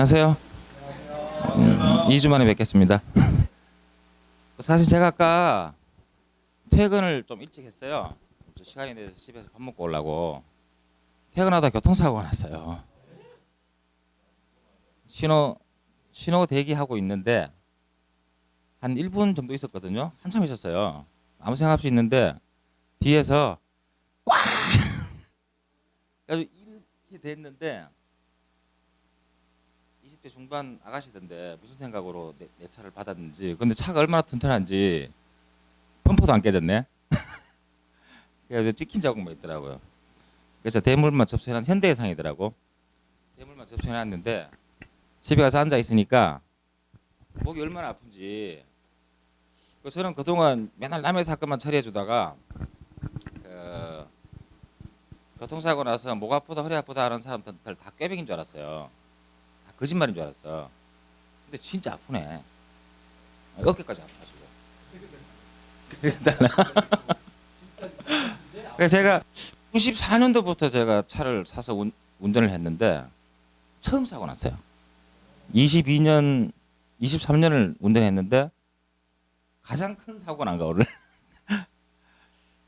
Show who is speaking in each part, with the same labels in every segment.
Speaker 1: 안녕하세요. 2주 만에 뵙겠습니다. 사실 제가 아까 퇴근을 좀 일찍 했어요. 시간이 돼서 집에서 밥 먹고 오려고. 퇴근하다 교통사고가 났어요. 신호 대기하고 있는데 한 1분 정도 있었거든요. 한참 있었어요. 아무 생각 없이 있는데 뒤에서 꽉! 그래가지고 이렇게 됐는데 20대 중반 아가씨던데 무슨 생각으로 내 차를 받았는지. 근데 차가 얼마나 튼튼한지 펌프도 안 깨졌네. 그래서 찍힌 자국만 있더라고요. 그래서 대물만 접수해놨 현대해상이더라고. 대물만 접수해놨는데 집에 가서 앉아 있으니까 목이 얼마나 아픈지. 저는 그동안 맨날 남의 사건만 처리해주다가 그 교통사고 나서 목 아프다 허리 아프다 하는 사람들 다 꾀병인 줄 알았어요. 다 거짓말인 줄 알았어. 근데 진짜 아프네. 어깨까지 아파가지고. 그래서 제가 94년도부터 제가 차를 사서 운전을 했는데 처음 사고 났어요. 22년, 23년을 운전했는데 가장 큰 사고가 난 거 오늘.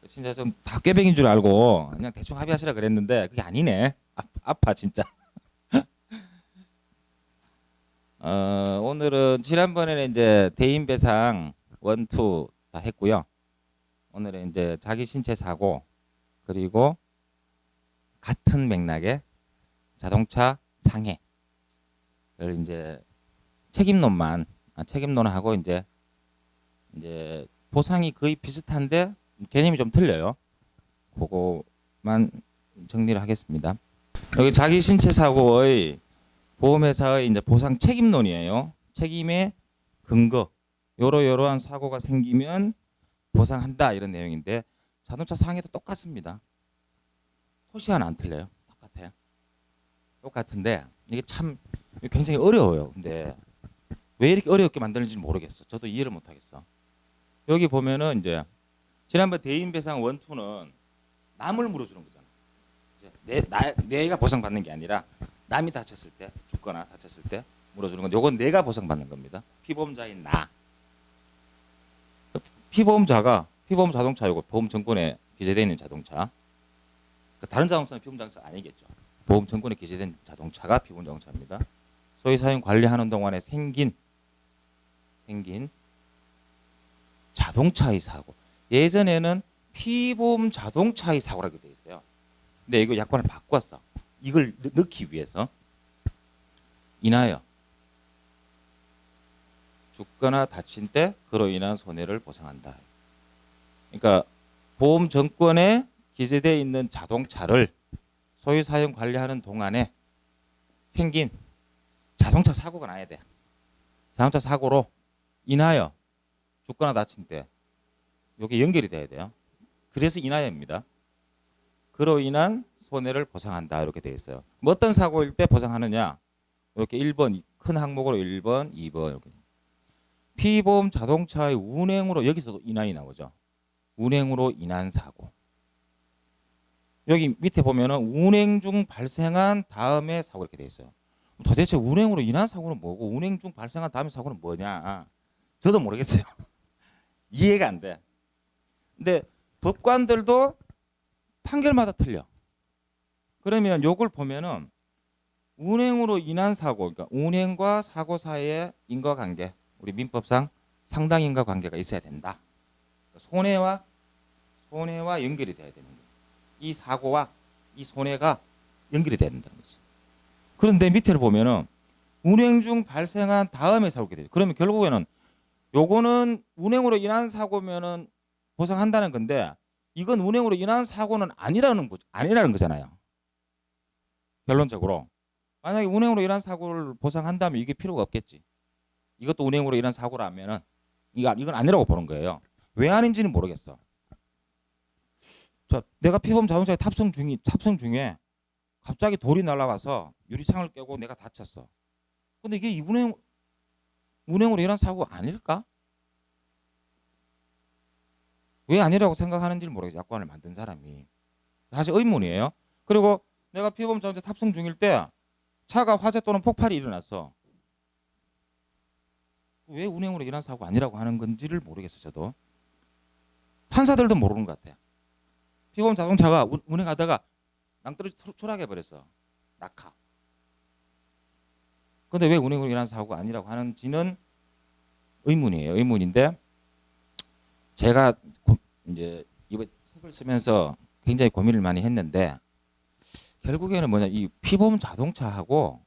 Speaker 1: 진짜 좀 다 꾀병인 줄 알고 그냥 대충 합의하시라 그랬는데 그게 아니네. 아파 진짜. 오늘은 지난번에는 이제 대인 배상 1, 2 다 했고요. 오늘은 이제 자기 신체 사고 그리고 같은 맥락의 자동차 상해를 이제 책임론하고 이제 보상이 거의 비슷한데 개념이 좀 틀려요. 그거만 정리를 하겠습니다. 여기 자기 신체 사고의 보험회사의 이제 보상 책임론이에요. 책임의 근거. 요러요러한 사고가 생기면 보상한다 이런 내용인데 자동차 상해도 똑같습니다. 토시 하나 안 틀려요. 똑같아요. 똑같은데 이게 참 굉장히 어려워요. 근데 왜 이렇게 어렵게 만드는지 모르겠어. 저도 이해를 못 하겠어. 여기 보면은 이제 지난번 대인 배상 1, 2는 남을 물어주는 거잖아. 내가 보상받는 게 아니라 남이 다쳤을 때, 죽거나 다쳤을 때 물어주는 건데, 요건 내가 보상받는 겁니다. 피보험자인 나. 피보험 자동차이고 보험증권에 기재되어 있는 자동차. 다른 자동차는 피보험 자동차 아니겠죠. 보험증권에 기재된 자동차가 피보험 자동차입니다. 소유 사용 관리하는 동안에 생긴 자동차의 사고. 예전에는 피보험 자동차의 사고라고 되어 있어요. 근데 이거 약관을 바꿨어. 이걸 넣기 위해서 인하여 죽거나 다친 때 그로 인한 손해를 보상한다. 그러니까 보험 정권에 기재되어 있는 자동차를 소유 사용 관리하는 동안에 생긴 자동차 사고가 나야 돼. 자동차 사고로 인하여 죽거나 다친 때 이게 연결이 돼야 돼요. 그래서 인하여입니다. 그로 인한 손해를 보상한다 이렇게 되어 있어요. 뭐 어떤 사고일 때 보상하느냐? 이렇게 1번 큰 항목으로 1번, 2번 이렇게. 피보험 자동차의 운행으로 여기서도 인한이 나오죠. 운행으로 인한 사고. 여기 밑에 보면은 운행 중 발생한 다음에 사고 이렇게 되어 있어요. 도대체 운행으로 인한 사고는 뭐고 운행 중 발생한 다음에 사고는 뭐냐? 저도 모르겠어요. 이해가 안 돼. 근데 법관들도 판결마다 틀려. 그러면 요걸 보면은 운행으로 인한 사고, 그러니까 운행과 사고 사이의 인과관계, 우리 민법상 상당 인과관계가 있어야 된다. 손해와 연결이 돼야 되는 거예요. 이 사고와 이 손해가 연결이 돼야 된다는 거지. 그런데 밑에를 보면은 운행 중 발생한 다음에 사고게 돼요. 그러면 결국에는 요거는 운행으로 인한 사고면은 보상한다는 건데 이건 운행으로 인한 사고는 아니라는 거잖아요. 결론적으로. 만약에 운행으로 인한 사고를 보상한다면 이게 필요가 없겠지. 이것도 운행으로 인한 사고라면은 이건 아니라고 보는 거예요. 왜 아닌지는 모르겠어. 자, 내가 피보험 자동차에 탑승 중에 갑자기 돌이 날아와서 유리창을 깨고 내가 다쳤어. 근데 이게 운행으로 인한 사고 아닐까? 왜 아니라고 생각하는지를 모르겠어. 약관을 만든 사람이. 사실 의문이에요. 그리고 내가 피보험 자동차 탑승 중일 때 차가 화재 또는 폭발이 일어났어. 왜 운행으로 인한 사고 아니라고 하는 건지를 모르겠어 저도. 판사들도 모르는 것 같아. 피보험 자동차가 운행하다가 낭떠러지 추락해 버렸어. 낙하. 근데 왜 운행으로 인한 사고가 아니라고 하는지는 의문이에요. 의문인데 제가 이제 이번 책을 쓰면서 굉장히 고민을 많이 했는데 결국에는 뭐냐, 이 피보험 자동차하고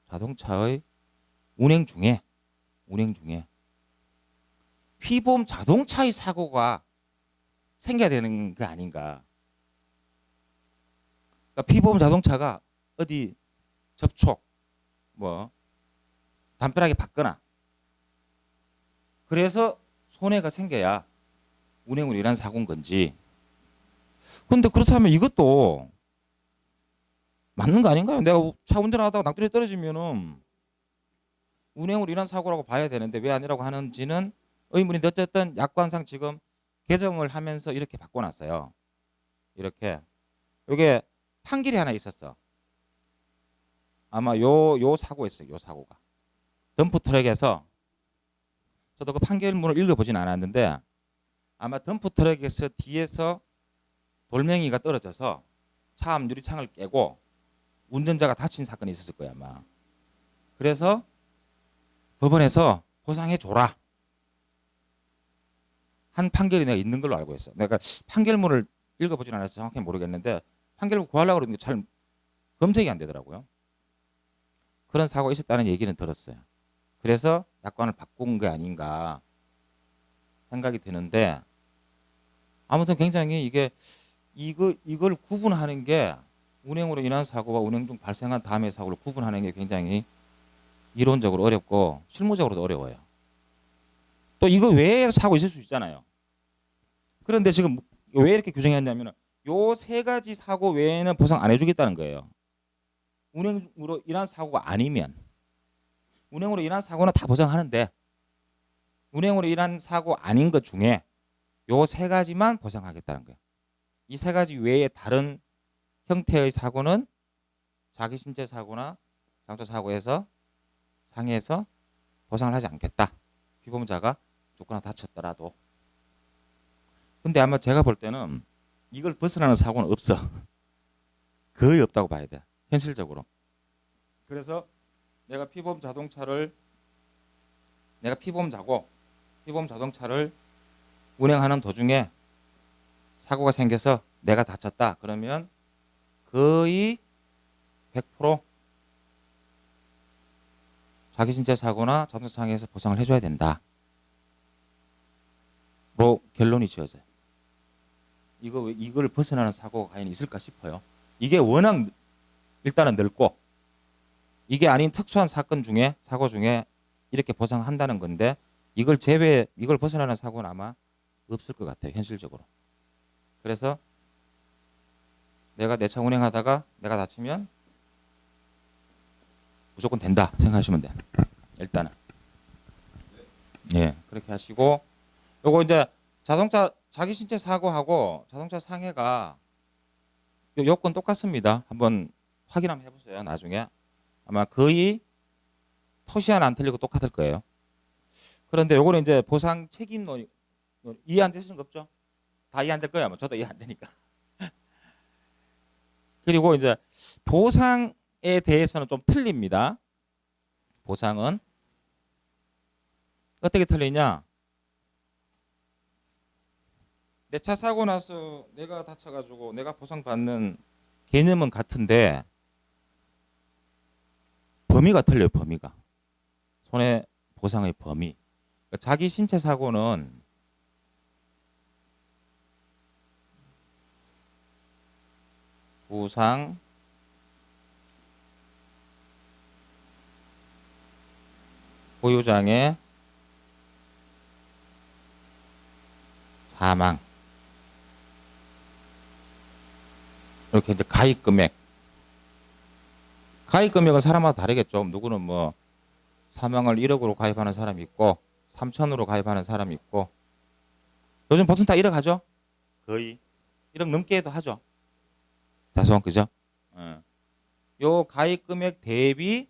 Speaker 1: 자동차의 운행 중에 피보험 자동차의 사고가 생겨야 되는 게 아닌가. 그러니까 피보험 자동차가 어디 접촉 뭐 담벼락에 박거나 그래서 손해가 생겨야 운행으로 인한 사고인 건지. 근데 그렇다면 이것도 맞는 거 아닌가요? 내가 차 운전하다가 낭떠러지 떨어지면은 운행으로 인한 사고라고 봐야 되는데 왜 아니라고 하는지는 의문인데 어쨌든 약관상 지금 개정을 하면서 이렇게 바꿔놨어요. 이렇게 이게 판결이 하나 있었어. 아마 요 사고였어요. 요 사고가 덤프 트럭에서 저도 그 판결문을 읽어보진 않았는데 아마 덤프 트럭에서 뒤에서 돌멩이가 떨어져서 차 앞 유리창을 깨고 운전자가 다친 사건이 있었을 거야 아마. 그래서 법원에서 보상해 줘라 한 판결이 내가 있는 걸로 알고 있어. 내가 판결문을 읽어보진 않아서 정확히 모르겠는데 판결문 구하려고 그러는데 잘 검색이 안 되더라고요. 그런 사고가 있었다는 얘기는 들었어요. 그래서 약관을 바꾼 게 아닌가 생각이 드는데 아무튼 굉장히 이걸 구분하는 게 운행으로 인한 사고와 운행 중 발생한 다음의 사고를 구분하는 게 굉장히 이론적으로 어렵고 실무적으로도 어려워요. 또 이거 외에 사고 있을 수 있잖아요. 그런데 지금 왜 이렇게 규정했냐면 요 세 가지 사고 외에는 보상 안 해주겠다는 거예요. 운행으로 인한 사고가 아니면. 운행으로 인한 사고는 다 보상하는데 운행으로 인한 사고 아닌 것 중에 요 세 가지만 보상하겠다는 거예요. 이 세 가지 외에 다른 형태의 사고는 자기 신체 사고나 장초 사고에서 상해에서 보상을 하지 않겠다. 피보험자가 죽거나 다쳤더라도. 근데 아마 제가 볼 때는 이걸 벗어나는 사고는 없어. 거의 없다고 봐야 돼. 현실적으로. 그래서 내가 피보험 피보험자고 피보험 자동차를 운행하는 도중에 사고가 생겨서 내가 다쳤다. 그러면 거의 100% 자기 신체 사고나 자동차 상해에서 보상을 해줘야 된다. 로 결론이 지어져요. 이걸 벗어나는 사고가 과연 있을까 싶어요. 이게 워낙 일단은 넓고 이게 아닌 특수한 사건 중에 사고 중에 이렇게 보상한다는 건데 이걸 벗어나는 사고는 아마 없을 것 같아요. 현실적으로. 그래서 내가 내 차 운행하다가 내가 다치면 무조건 된다 생각하시면 돼. 일단은. 예, 그렇게 하시고 요거 이제 자동차 자기 신체 사고하고 자동차 상해가 요건 똑같습니다. 한번 확인 한번 해보세요. 나중에 아마 거의 토시 하나 안 틀리고 똑같을 거예요. 그런데 요거는 이제 보상 책임론 이해 안 되시는 거 없죠? 다 이해 안 될 거예요. 저도 이해 안 되니까. 그리고 이제 보상에 대해서는 좀 틀립니다. 보상은 어떻게 틀리냐? 내 차 사고 나서 내가 다쳐가지고 내가 보상받는 개념은 같은데 범위가 틀려요. 범위가. 손해보상의 범위. 그러니까 자기 신체 사고는 부상, 고유장애, 사망. 이렇게 이제 가입 금액. 가입 금액은 사람마다 다르겠죠. 누구는 뭐 사망을 1억으로 가입하는 사람이 있고 3천으로 가입하는 사람이 있고 요즘 보통 다 1억 하죠. 거의 1억 넘게 해도 하죠. 다소한 그죠? 예. 요 가입 금액 대비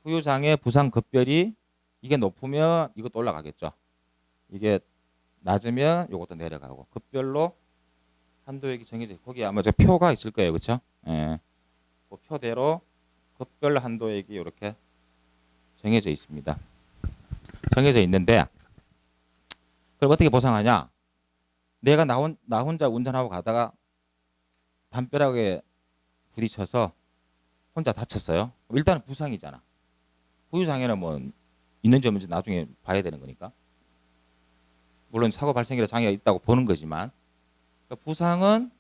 Speaker 1: 후유장애 부상 급별이 이게 높으면 이것도 올라가겠죠. 이게 낮으면 이것도 내려가고 급별로 한도액이 정해져 있고 거기 아마 저 표가 있을 거예요. 그렇죠? 예. 그 표대로 급별 한도액이 이렇게 정해져 있습니다. 정해져 있는데 그럼 어떻게 보상하냐? 내가 나 혼자 운전하고 가다가 담벼락에 부딪혀서 혼자 다쳤어요. 일단은 부상이잖아. 후유장애는 뭐 있는지 없는지 나중에 봐야 되는 거니까. 물론 사고 발생이라 장애가 있다고 보는 거지만 그러니까 부상은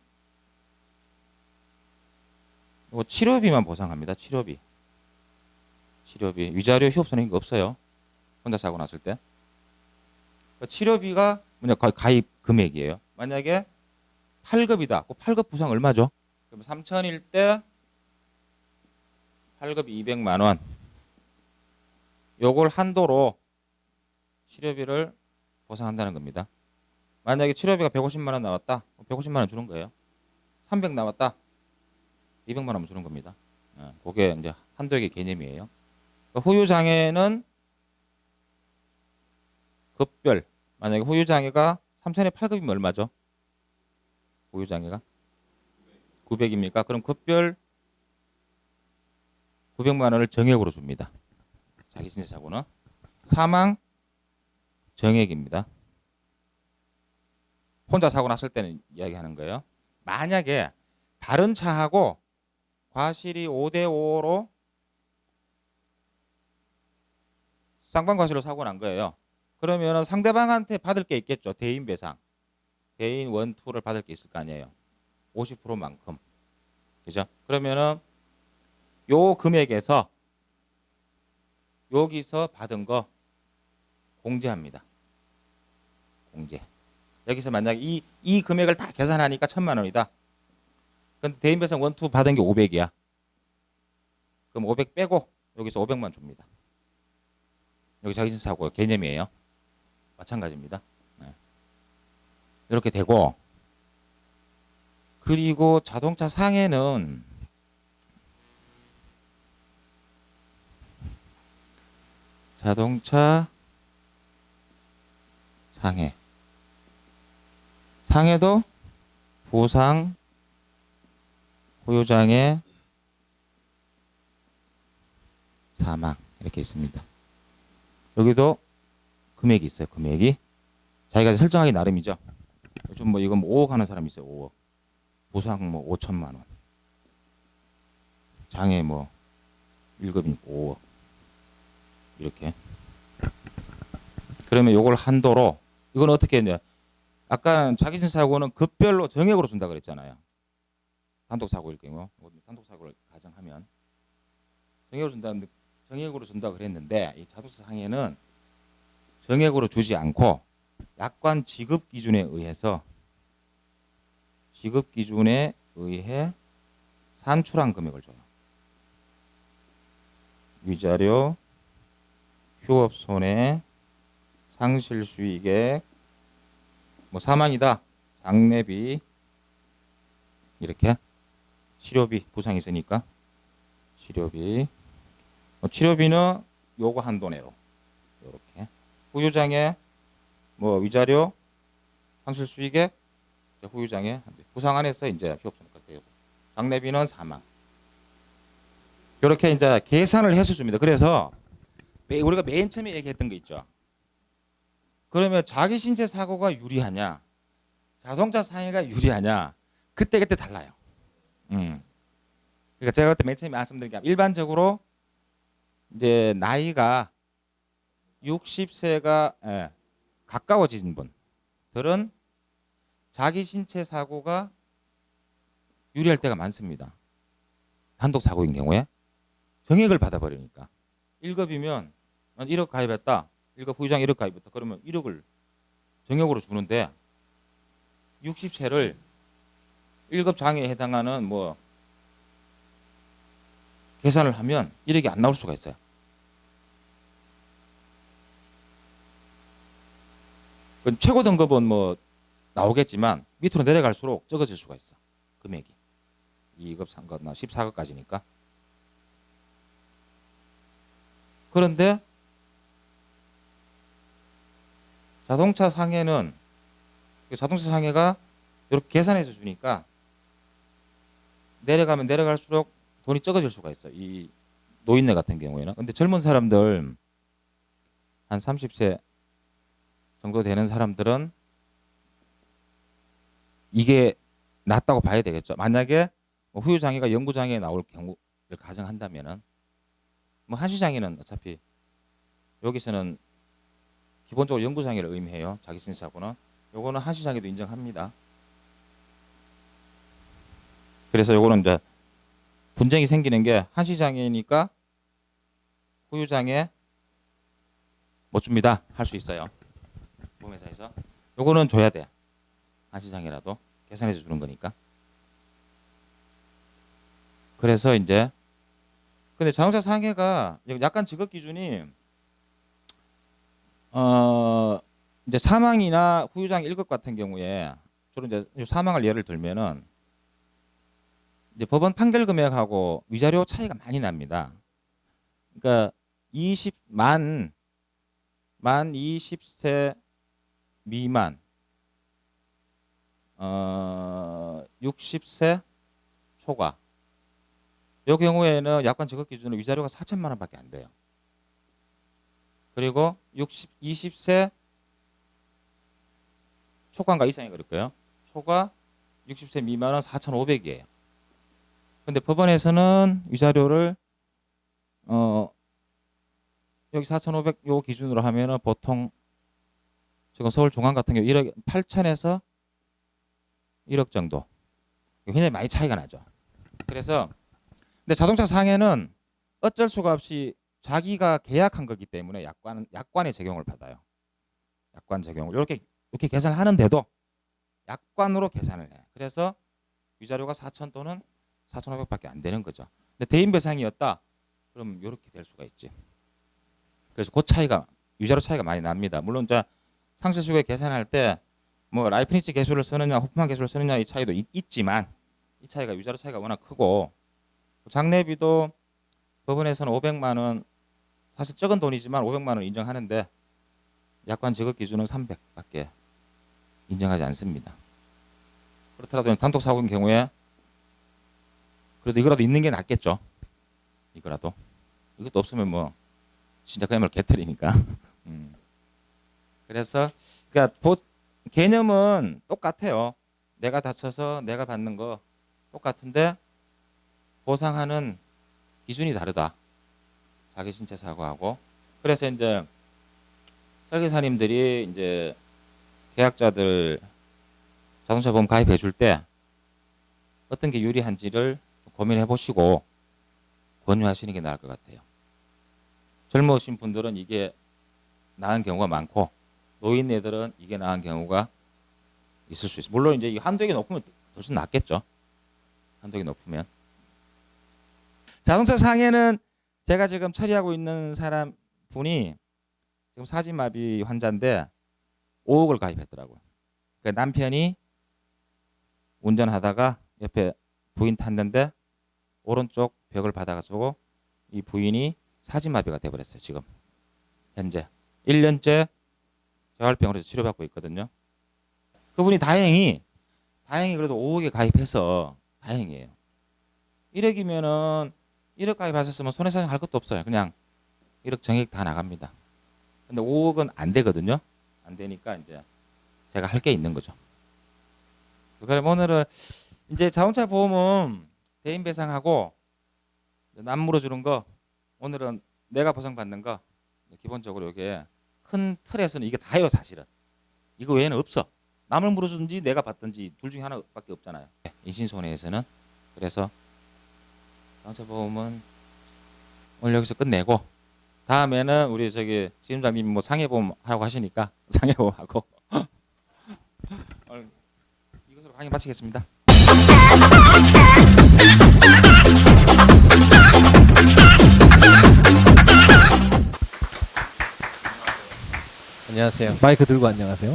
Speaker 1: 치료비만 보상합니다. 치료비. 위자료 휴업손해인 거 없어요. 혼자 사고 났을 때. 그러니까 치료비가 뭐냐 가입 금액이에요. 만약에 8급이다. 그 8급 부상 얼마죠? 그럼 3천일 때 8급 200만 원. 요걸 한도로 치료비를 보상한다는 겁니다. 만약에 치료비가 150만 원 나왔다. 150만 원 주는 거예요. 300 나왔다. 200만 원 주는 겁니다. 그게 이제 한도액의 개념이에요. 그러니까 후유장애는 급별. 만약에 후유장애가 3천에 8급이면 얼마죠? 후유장애가 900입니까? 그럼 급별 900만 원을 정액으로 줍니다. 자기신체 사고는 사망 정액입니다. 혼자 사고 났을 때는 이야기하는 거예요. 만약에 다른 차하고 과실이 5대5로 쌍방과실로 사고 난 거예요. 그러면 상대방한테 받을 게 있겠죠. 대인 배상. 대인 원투를 받을 게 있을 거 아니에요. 50%만큼. 그죠? 그러면은 요 금액에서 여기서 받은 거 공제합니다. 공제. 여기서 만약에 이 금액을 다 계산하니까 1,000만 원이다. 근데 대인 배상 원투 받은 게 500이야. 그럼 500 빼고 여기서 500만 줍니다. 여기 자기신체 사고 개념이에요. 마찬가지입니다. 네. 이렇게 되고 그리고 자동차 상해는 자동차 상해도 부상 후유장애 사망 이렇게 있습니다. 여기도 금액이 있어요. 금액이 자기가 설정하기 나름이죠. 요즘 뭐 이건 5억 하는 사람이 있어요. 5억. 부상 뭐 5천만 원. 장애 뭐 1급이니까 5억. 이렇게. 그러면 요걸 한도로 이건 어떻게 했냐? 아까 자기신 사고는 급별로 정액으로 준다 그랬잖아요. 단독 사고일 경우 단독 사고를 가정하면 정액으로 준다 그랬는데 이 자동차 상해는 정액으로 주지 않고 약관 지급 기준에 의해 산출한 금액을 줘요. 위자료, 휴업 손해, 상실 수익액, 뭐 사망이다, 장례비 이렇게 치료비 부상이 있으니까 치료비는 요거 한도 내로 이렇게 후유장애 뭐 위자료, 상실 수익액, 후유장애 부상 안에서 이제 휴업손해까지 되고 장례비는 사망 이렇게 이제 계산을 해서 줍니다. 그래서 우리가 맨 처음에 얘기했던 거 있죠. 그러면 자기 신체 사고가 유리하냐, 자동차 상해가 유리하냐, 그때 달라요. 그러니까 제가 그때 맨 처음에 말씀드린 게 일반적으로 이제 나이가 60세가 가까워진 분들은 자기 신체 사고가 유리할 때가 많습니다. 단독 사고인 경우에 정액을 받아버리니까 1급이면 1억 가입했다. 1급 후유장 1억 가입했다. 그러면 1억을 정액으로 주는데 60세를 1급 장애에 해당하는 뭐 계산을 하면 1억이 안 나올 수가 있어요. 최고 등급은 뭐 나오겠지만 밑으로 내려갈수록 적어질 수가 있어. 금액이. 2급, 3급, 14급까지니까. 그런데 자동차 상해는 자동차 상해가 이렇게 계산해서 주니까 내려가면 내려갈수록 돈이 적어질 수가 있어. 이 노인네 같은 경우에는. 근데 젊은 사람들 한 30세 정도 되는 사람들은 이게 낫다고 봐야 되겠죠. 만약에 뭐 후유장애가 영구장애에 나올 경우를 가정한다면은 뭐 한시장애는 어차피 여기서는 기본적으로 영구장애를 의미해요. 자기신사고는. 요거는 한시장애도 인정합니다. 그래서 요거는 이제 분쟁이 생기는 게 한시장애니까 후유장애 못 줍니다. 할 수 있어요. 보험회사에서. 요거는 줘야 돼. 한시장애라도 계산해서 주는 거니까. 그래서 이제 근데 자동차 상해가 약간 직업 기준이 이제 사망이나 후유장애 1급 같은 경우에 주로 이제 사망을 예를 들면은 이제 법원 판결 금액하고 위자료 차이가 많이 납니다. 그러니까 만 20세 미만 60세 초과 이 경우에는 약관 적격 기준으로 위자료가 4천만 원밖에 안 돼요. 그리고 20세 초과인가 이상이 그럴 거예요. 초과 60세 미만은 4,500이에요. 근데 법원에서는 위자료를 여기 4,500 요 기준으로 하면은 보통 지금 서울중앙 같은 경우 1억 8천에서 1억 정도. 굉장히 많이 차이가 나죠. 그래서 근데 자동차 상해는 어쩔 수가 없이 자기가 계약한 거기 때문에 약관의 적용을 받아요. 약관 적용을 이렇게 계산을 하는데도 약관으로 계산을 해. 그래서 위자료가 4천 또는 4,500밖에 안 되는 거죠. 근데 대인 배상이었다. 그럼 이렇게 될 수가 있지. 그래서 그 차이가 위자료 차이가 많이 납니다. 물론 이제 상실수익 계산할 때 뭐 라이프니츠 계수를 쓰느냐 호프만 계수를 쓰느냐 이 차이도 있지만 이 차이가 위자료 차이가 워낙 크고 장례비도 법원에서는 500만 원 사실 적은 돈이지만 500만 원 인정하는데 약관 적격 기준은 300밖에 인정하지 않습니다. 그렇더라도 단독 사고인 경우에 그래도 이거라도 있는 게 낫겠죠. 이거라도 이것도 없으면 뭐 진짜 그야말로 개털이니까. 그래서 그러니까 개념은 똑같아요. 내가 다쳐서 내가 받는 거 똑같은데 보상하는 기준이 다르다. 자기 신체 사고하고. 그래서 이제 설계사님들이 이제 계약자들 자동차 보험 가입해 줄 때 어떤 게 유리한지를 고민해 보시고 권유하시는 게 나을 것 같아요. 젊으신 분들은 이게 나은 경우가 많고 노인네들은 이게 나은 경우가 있을 수 있어요. 물론 이제 이 한도액이 높으면 훨씬 낫겠죠. 한도액이 높으면. 자동차 상해는 제가 지금 처리하고 있는 사람 분이 지금 사지마비 환자인데 5억을 가입했더라고요. 그러니까 남편이 운전하다가 옆에 부인 탔는데 오른쪽 벽을 받아가지고 이 부인이 사지마비가 돼버렸어요. 지금 현재 1년째 재활병원에서 치료받고 있거든요. 그분이 다행히 그래도 5억에 가입해서 다행이에요. 1억이면은 1억 가입하셨으면 손해사정 할 것도 없어요. 그냥 1억 정액 다 나갑니다. 근데 5억은 안 되거든요. 안 되니까 이제 제가 할 게 있는 거죠. 그럼 오늘은 이제 자동차 보험은 대인 배상하고 남 물어주는 거 오늘은 내가 보상받는 거 기본적으로 이게 큰 틀에서는 이게 다예요. 사실은 이거 외에는 없어. 남을 물어주든지 내가 받든지 둘 중에 하나밖에 없잖아요. 인신손해에서는. 그래서 자동차 보험은 오늘 여기서 끝내고 다음에는 우리 저기 지점장님이 뭐 상해보험 하라고 하시니까 상해보험 하고 오늘 이것으로 강의 마치겠습니다.
Speaker 2: 안녕하세요. 마이크 들고 안녕하세요.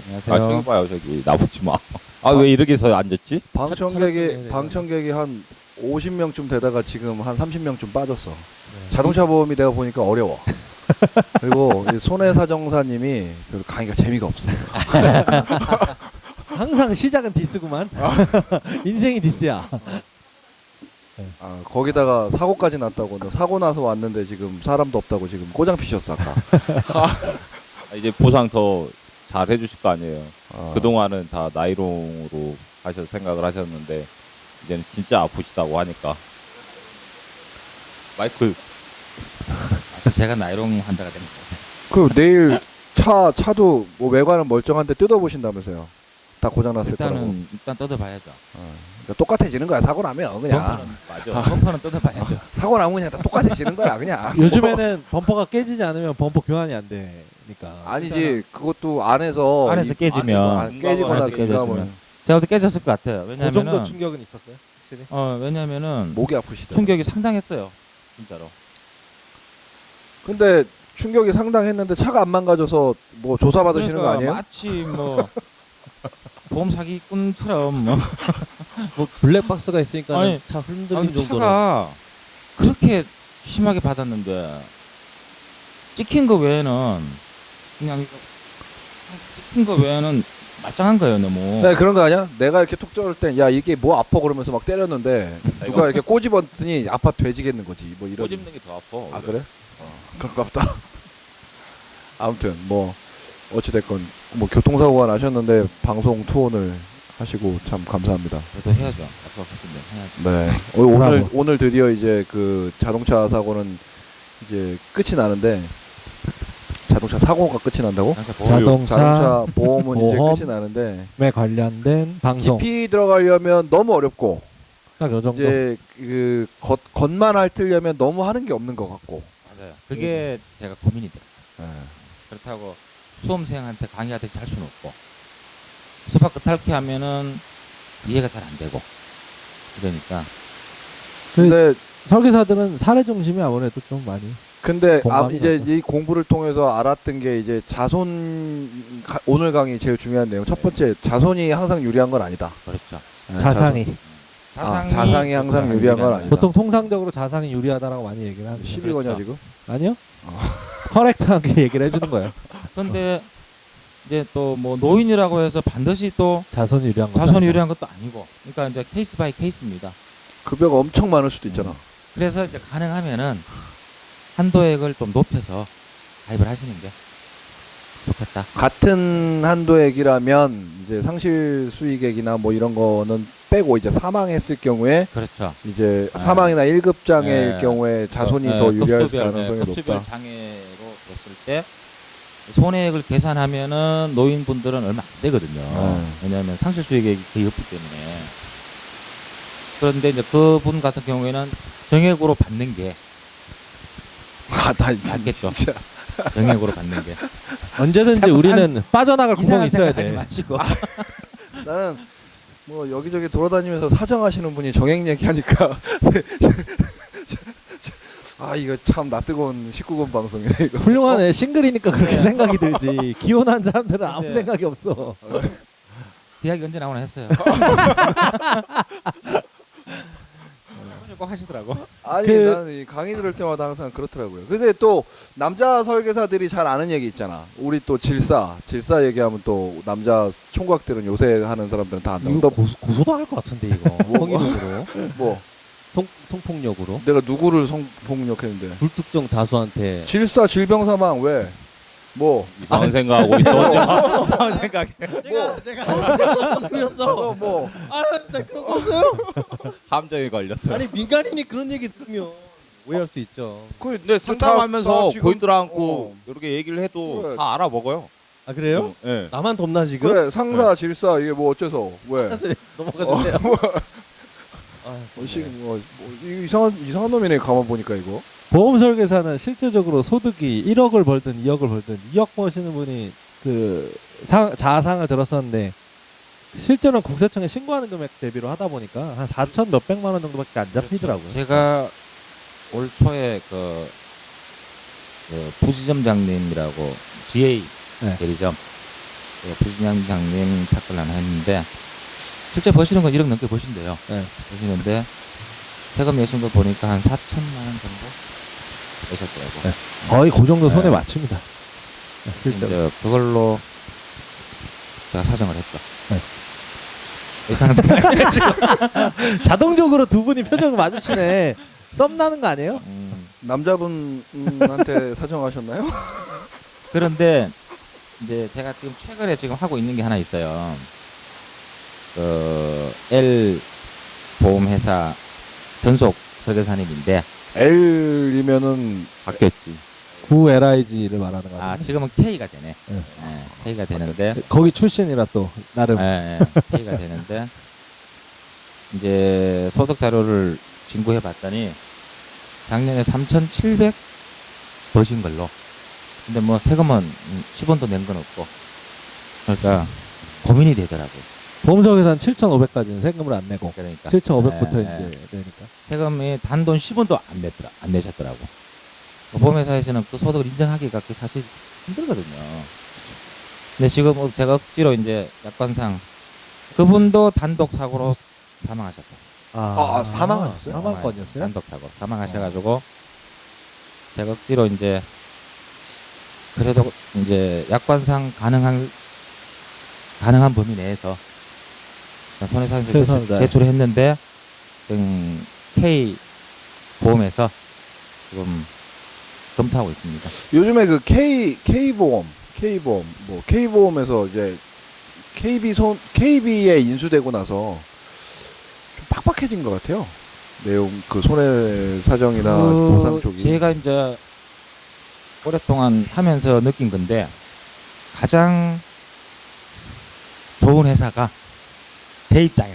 Speaker 1: 안녕하세요. 저기 봐요. 저기 나보지 마. 아 왜 이렇게 서 앉았지?
Speaker 2: 방청객이 한 50명쯤 되다가 지금 한 30명쯤 빠졌어.
Speaker 3: 네.
Speaker 2: 자동차 보험이 내가 보니까 어려워. 그리고 이 손해사정사님이 그 강의가 재미가 없어.
Speaker 3: 항상 시작은 디스구만. 인생이 디스야.
Speaker 2: 아, 거기다가 사고까지 났다고. 너 사고 나서 왔는데 지금 사람도 없다고 지금 꼬장 피셨어 아까.
Speaker 1: 이제 보상 더 잘 해주실 거 아니에요.
Speaker 2: 아,
Speaker 1: 그동안은 다 나이롱으로 하셔서 생각을 하셨는데 이제는 진짜 아프시다고 하니까 마이크 제가 나이롱 환자가 됩니다.
Speaker 2: 그 내일 차도 뭐 외관은 멀쩡한데 뜯어보신다면서요. 다 고장났을 거라고.
Speaker 1: 일단 뜯어봐야죠.
Speaker 2: 그러니까 똑같아지는 거야 사고 나면 그냥.
Speaker 1: 맞아. 범퍼는 뜯어봐야죠.
Speaker 2: 사고 나면 그냥 다 똑같아지는 거야 그냥.
Speaker 3: 요즘에는 범퍼가 깨지지 않으면 범퍼 교환이 안 되니까.
Speaker 2: 아니지 그것도 안에서
Speaker 1: 깨지면
Speaker 2: 깨지거나
Speaker 1: 안에서
Speaker 2: 그러면
Speaker 1: 깨졌으면. 제가 볼때 깨졌을 것 같아요.
Speaker 3: 그 정도
Speaker 1: 왜냐면은
Speaker 3: 충격은 있었어요, 확실히.
Speaker 1: 왜냐면은
Speaker 2: 목이 아프시다.
Speaker 1: 충격이 상당했어요. 진짜로.
Speaker 2: 근데 충격이 상당했는데 차가 안 망가져서 뭐 조사 받으시는 거 아니에요?
Speaker 1: 마치 뭐 보험 사기꾼처럼 뭐
Speaker 3: 뭐 블랙박스가 있으니까
Speaker 1: 아니,
Speaker 3: 차 흔들린 정도로.
Speaker 1: 차가 그렇게 심하게 받았는데 찍힌 거 외에는 그냥 이거 찍힌 거 외에는 말짱한 거예요 너무.
Speaker 2: 네 그런 거 아니야? 내가 이렇게 툭 쩔을 땐 야 이게 뭐 아파 그러면서 막 때렸는데 누가 이렇게 꼬집었더니 아파 돼지겠는 거지 뭐 이런.
Speaker 1: 꼬집는 게 더 아파.
Speaker 2: 아 그래? 가깝다. 아무튼 뭐 어찌됐건 뭐 교통사고가 나셨는데 방송 투혼을 하시고 참 감사합니다.
Speaker 1: 그래도 해야죠. 앞으로 갔으면 해야죠.
Speaker 2: 네. 오늘 드디어 이제 그 자동차 사고는 이제 끝이 나는데 자동차 사고가 끝이 난다고? 자동차 보험은 이제
Speaker 3: 보험,
Speaker 2: 끝이 나는데
Speaker 3: 에 관련된 방송.
Speaker 2: 깊이 들어가려면 너무 어렵고
Speaker 3: 딱 요 정도.
Speaker 2: 이제 그 겉만 핥으려면 너무 하는 게 없는 것 같고.
Speaker 1: 맞아요. 그게 제가 고민이 돼요.
Speaker 2: 네.
Speaker 1: 그렇다고 수험생한테 강의하듯이 할 수는 없고 수박 끝핥기 하면은 이해가 잘 안 되고 그러니까
Speaker 2: 근데
Speaker 3: 설계사들은 사례 중심이 아무래도 좀 많이.
Speaker 2: 근데 이제 이 공부를 통해서 알았던 게 이제 오늘 강의 제일 중요한 내용 첫 번째 자손이 항상 유리한 건 아니다.
Speaker 1: 그렇죠.
Speaker 2: 네,
Speaker 3: 자상이.
Speaker 2: 자상이 항상 유리한 건 아니다.
Speaker 3: 보통 통상적으로 자상이 유리하다라고 많이 얘기를 하는데.
Speaker 2: 시비 거냐
Speaker 1: 그렇죠.
Speaker 2: 지금?
Speaker 3: 아니요. 커렉트하게 얘기를 해주는 거예요.
Speaker 1: 그런데 이제 또 뭐 노인이라고 해서 반드시 또
Speaker 3: 자손이 유리한 거.
Speaker 1: 자손이 유리한 것도 아니고 그러니까 이제 케이스 바이 케이스입니다.
Speaker 2: 급여가 엄청 많을 수도 있잖아.
Speaker 1: 그래서 이제 가능하면은 한도액을 좀 높여서 가입을 하시는 게 좋겠다.
Speaker 2: 같은 한도액이라면 이제 상실 수익액이나 뭐 이런 거는 빼고 이제 사망했을 경우에
Speaker 1: 그렇죠.
Speaker 2: 이제 사망이나 1급 장애일
Speaker 1: 네.
Speaker 2: 경우에 자손이 더 유리할
Speaker 1: 급수별,
Speaker 2: 가능성이
Speaker 1: 급수별
Speaker 2: 높다.
Speaker 1: 장애로 됐을 때 손해액을 계산하면은 노인분들은 얼마 안 되거든요. 왜냐하면 상실 수익액이 거의 없기 때문에. 그런데 이제 그분 같은 경우에는 정액으로 받는 게
Speaker 2: 나
Speaker 1: 낫겠죠.
Speaker 2: 진짜.
Speaker 1: 정액으로 받는 게.
Speaker 3: 언제든지
Speaker 1: 자꾸
Speaker 3: 우리는 빠져나갈 구멍이
Speaker 1: 이상한
Speaker 3: 있어야
Speaker 1: 생각하지
Speaker 3: 돼.
Speaker 1: 마시고.
Speaker 2: 나는 뭐 여기저기 돌아다니면서 사정하시는 분이 정액 얘기하니까 아 이거 참 낯뜨거운 19금 방송이네 이거.
Speaker 3: 훌륭하네. 싱글이니까 그렇게
Speaker 1: 네.
Speaker 3: 생각이 들지. 기혼한 사람들은 아무
Speaker 1: 네.
Speaker 3: 생각이 없어.
Speaker 1: 대학이 언제 나오나 했어요. 꼭 하시더라고.
Speaker 2: 아니
Speaker 3: 그-
Speaker 2: 나는 이 강의 들을 때마다 항상 그렇더라고요. 근데 또 남자 설계사들이 잘 아는 얘기 있잖아. 우리 또 질사 얘기하면 또 남자 총각들은 요새 하는 사람들은 다 안다고.
Speaker 3: 이거 고소도 할 것 같은데 이거.
Speaker 2: 뭐?
Speaker 3: 성희롱으로.
Speaker 2: 뭐
Speaker 3: 성폭력으로.
Speaker 2: 내가 누구를 성폭력했는데?
Speaker 3: 불특정 다수한테.
Speaker 2: 질사 질병 사망 왜? 뭐
Speaker 1: 이상한 생각하고 있어. 이상한 생각.
Speaker 3: 내가 그랬어.
Speaker 2: 뭐
Speaker 3: 나 그런 거 없어요?
Speaker 1: 함정에 걸렸어요.
Speaker 3: 아니 민간인이 그런 얘기 들으면 오해할 수 있죠.
Speaker 1: 근데 상담하면서
Speaker 2: 다 지금-
Speaker 1: 고인들 안고 이렇게 얘기를 해도
Speaker 2: 그래.
Speaker 1: 다 알아먹어요.
Speaker 3: 아 그래요?
Speaker 1: 예.
Speaker 3: 나만 덥나 지금?
Speaker 2: 그래 상사 질사 이게 뭐 어째서 왜?
Speaker 3: 넘어가 주세요.
Speaker 2: 이상한 놈이네 가만 보니까 이거.
Speaker 3: 보험 설계사는 실제적으로 소득이 1억을 벌든 2억을 벌든 2억 버시는 분이 그 자아상을 들었었는데 실제로는 국세청에 신고하는 금액 대비로 하다 보니까 한 4천 몇백만 원 정도밖에 안 잡히더라고요.
Speaker 1: 제가 올 초에 그 부지점장님이라고 GA
Speaker 3: 네.
Speaker 1: 대리점 부지점장님 사건을 하나 했는데 실제 버시는 건 1억 넘게 버신대요.
Speaker 3: 네.
Speaker 1: 버시는데 세금 내신 거 보니까 한 4천만 원 정도 내셨더라고.
Speaker 3: 네. 거의 그 정도 손에
Speaker 1: 네.
Speaker 3: 맞춥니다. 네, 실제로.
Speaker 1: 이제 그걸로 제가 사정을 했죠.
Speaker 3: 네.
Speaker 1: 의상상
Speaker 3: 자동적으로 두 분이 표정을 마주치네. 썸 나는 거 아니에요?
Speaker 2: 남자분한테 사정하셨나요?
Speaker 1: 그런데 이제 제가 지금 최근에 지금 하고 있는 게 하나 있어요. L 보험회사 전속 설계사님인데
Speaker 2: L이면은
Speaker 1: 바뀌었지.
Speaker 3: 9LIG를 말하는 거
Speaker 1: 아
Speaker 3: 아니에요?
Speaker 1: 지금은 K가 되네.
Speaker 3: 네.
Speaker 1: K가 되는데
Speaker 3: 거기 출신이라 또 나름.
Speaker 1: K가 되는데 이제 소득 자료를 진구해 봤더니 작년에 3,700 버신 걸로. 근데 뭐 세금은 10원도 낸 건 없고. 그러니까 고민이 되더라고요.
Speaker 3: 보험사에서는 7,500까지는 세금을 안 내고
Speaker 1: 그러니까
Speaker 3: 7,500부터
Speaker 1: 예,
Speaker 3: 이제 되니까.
Speaker 1: 세금이 단돈 10원도 안 내셨더라고. 그 보험회사에서는 그 소득을 인정하기가 그게 사실 힘들거든요. 근데 지금 제가 억지로 이제 약관상 그분도 단독 사고로 사망하셨다.
Speaker 2: 사망하셨어요?
Speaker 3: 사망권이었어요?
Speaker 1: 단독 사고 사망하셔가지고 제가 억지로 이제 그래도 이제 약관상 가능한 범위 내에서 손해배상에서
Speaker 3: 최선을 다해.
Speaker 1: 제출을 했는데 K 보험에서 지금 검토하고 있습니다.
Speaker 2: 요즘에 그 K보험 뭐 K보험에서 이제 KB에 인수되고 나서 좀 팍팍해진 것 같아요. 내용 그 손해사정이나 보상 쪽이.
Speaker 1: 제가 이제 오랫동안 하면서 느낀 건데 가장 좋은 회사가 제 입장에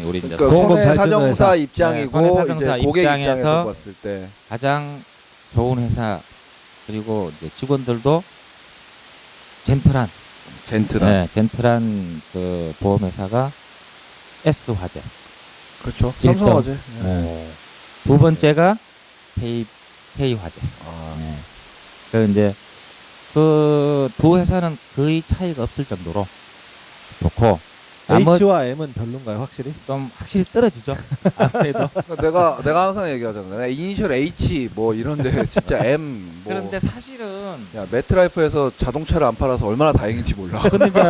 Speaker 1: 우리 이제
Speaker 2: 그러니까
Speaker 3: 보험금 잘
Speaker 2: 손해사정사
Speaker 3: 주는 회사.
Speaker 2: 입장이고
Speaker 1: 손해사정사
Speaker 2: 이제 고객
Speaker 1: 입장에서
Speaker 2: 입장에서 봤을 때
Speaker 1: 가장 좋은 회사 그리고 이제 직원들도 젠틀한 젠틀한 그 보험회사가 S화재.
Speaker 2: 그렇죠.
Speaker 1: 일등.
Speaker 2: 삼성화재.
Speaker 1: 두 번째가 K화재. 네. 그 이제 그 두 회사는 거의 차이가 없을 정도로 좋고
Speaker 3: H와 M은 별론가요, 확실히?
Speaker 1: 좀 확실히 떨어지죠. 아무래도.
Speaker 2: 그러니까 내가 항상 얘기하잖아. 내가 이니셜 H 뭐 이런데 진짜 M 뭐.
Speaker 1: 그런데 사실은
Speaker 2: 야 매트라이프에서 자동차를 안 팔아서 얼마나 다행인지 몰라.
Speaker 1: 근데 이제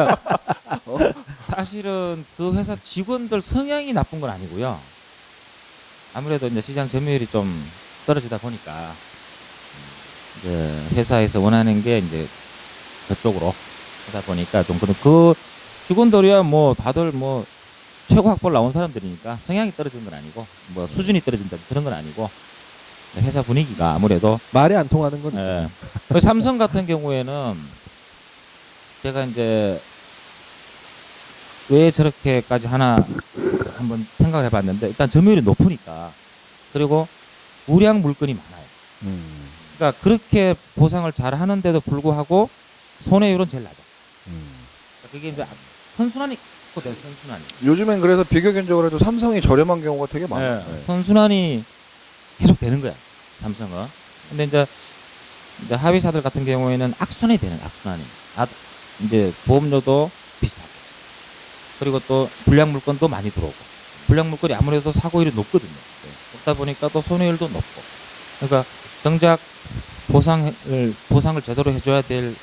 Speaker 1: 사실은 그 회사 직원들 성향이 나쁜 건 아니고요. 아무래도 이제 시장 점유율이 좀 떨어지다 보니까 이제 회사에서 원하는 게 이제 그쪽으로 하다 보니까 좀 그 직원들이야 뭐 다들 뭐 최고 학벌 나온 사람들이니까 성향이 떨어진 건 아니고 뭐 수준이 떨어진다 그런 건 아니고 회사 분위기가 아무래도
Speaker 3: 말이 안 통하는 건
Speaker 1: 예. 그 삼성 같은 경우에는 제가 이제 왜 저렇게까지 하나 한번 생각을 해봤는데 일단 점유율이 높으니까 그리고 우량 물건이 많아요. 그러니까 그렇게 보상을 잘 하는데도 불구하고 손해율은 제일 낮아. 그러니까 그게 이제 선순환이 있거든, 선순환이.
Speaker 2: 요즘엔 그래서 비교견적으로 해도 삼성이 저렴한 경우가 되게 많아요.
Speaker 1: 네. 선순환이 계속 되는 거야, 삼성은. 근데 이제 하위사들 같은 경우에는 악순환이 되는 악순환이. 이제 보험료도 비싸고. 그리고 또 불량 물건도 많이 들어오고. 불량 물건이 아무래도 사고율이 높거든요. 높다 보니까 또 손해율도 높고. 그러니까 정작 보상을 제대로 해줘야 될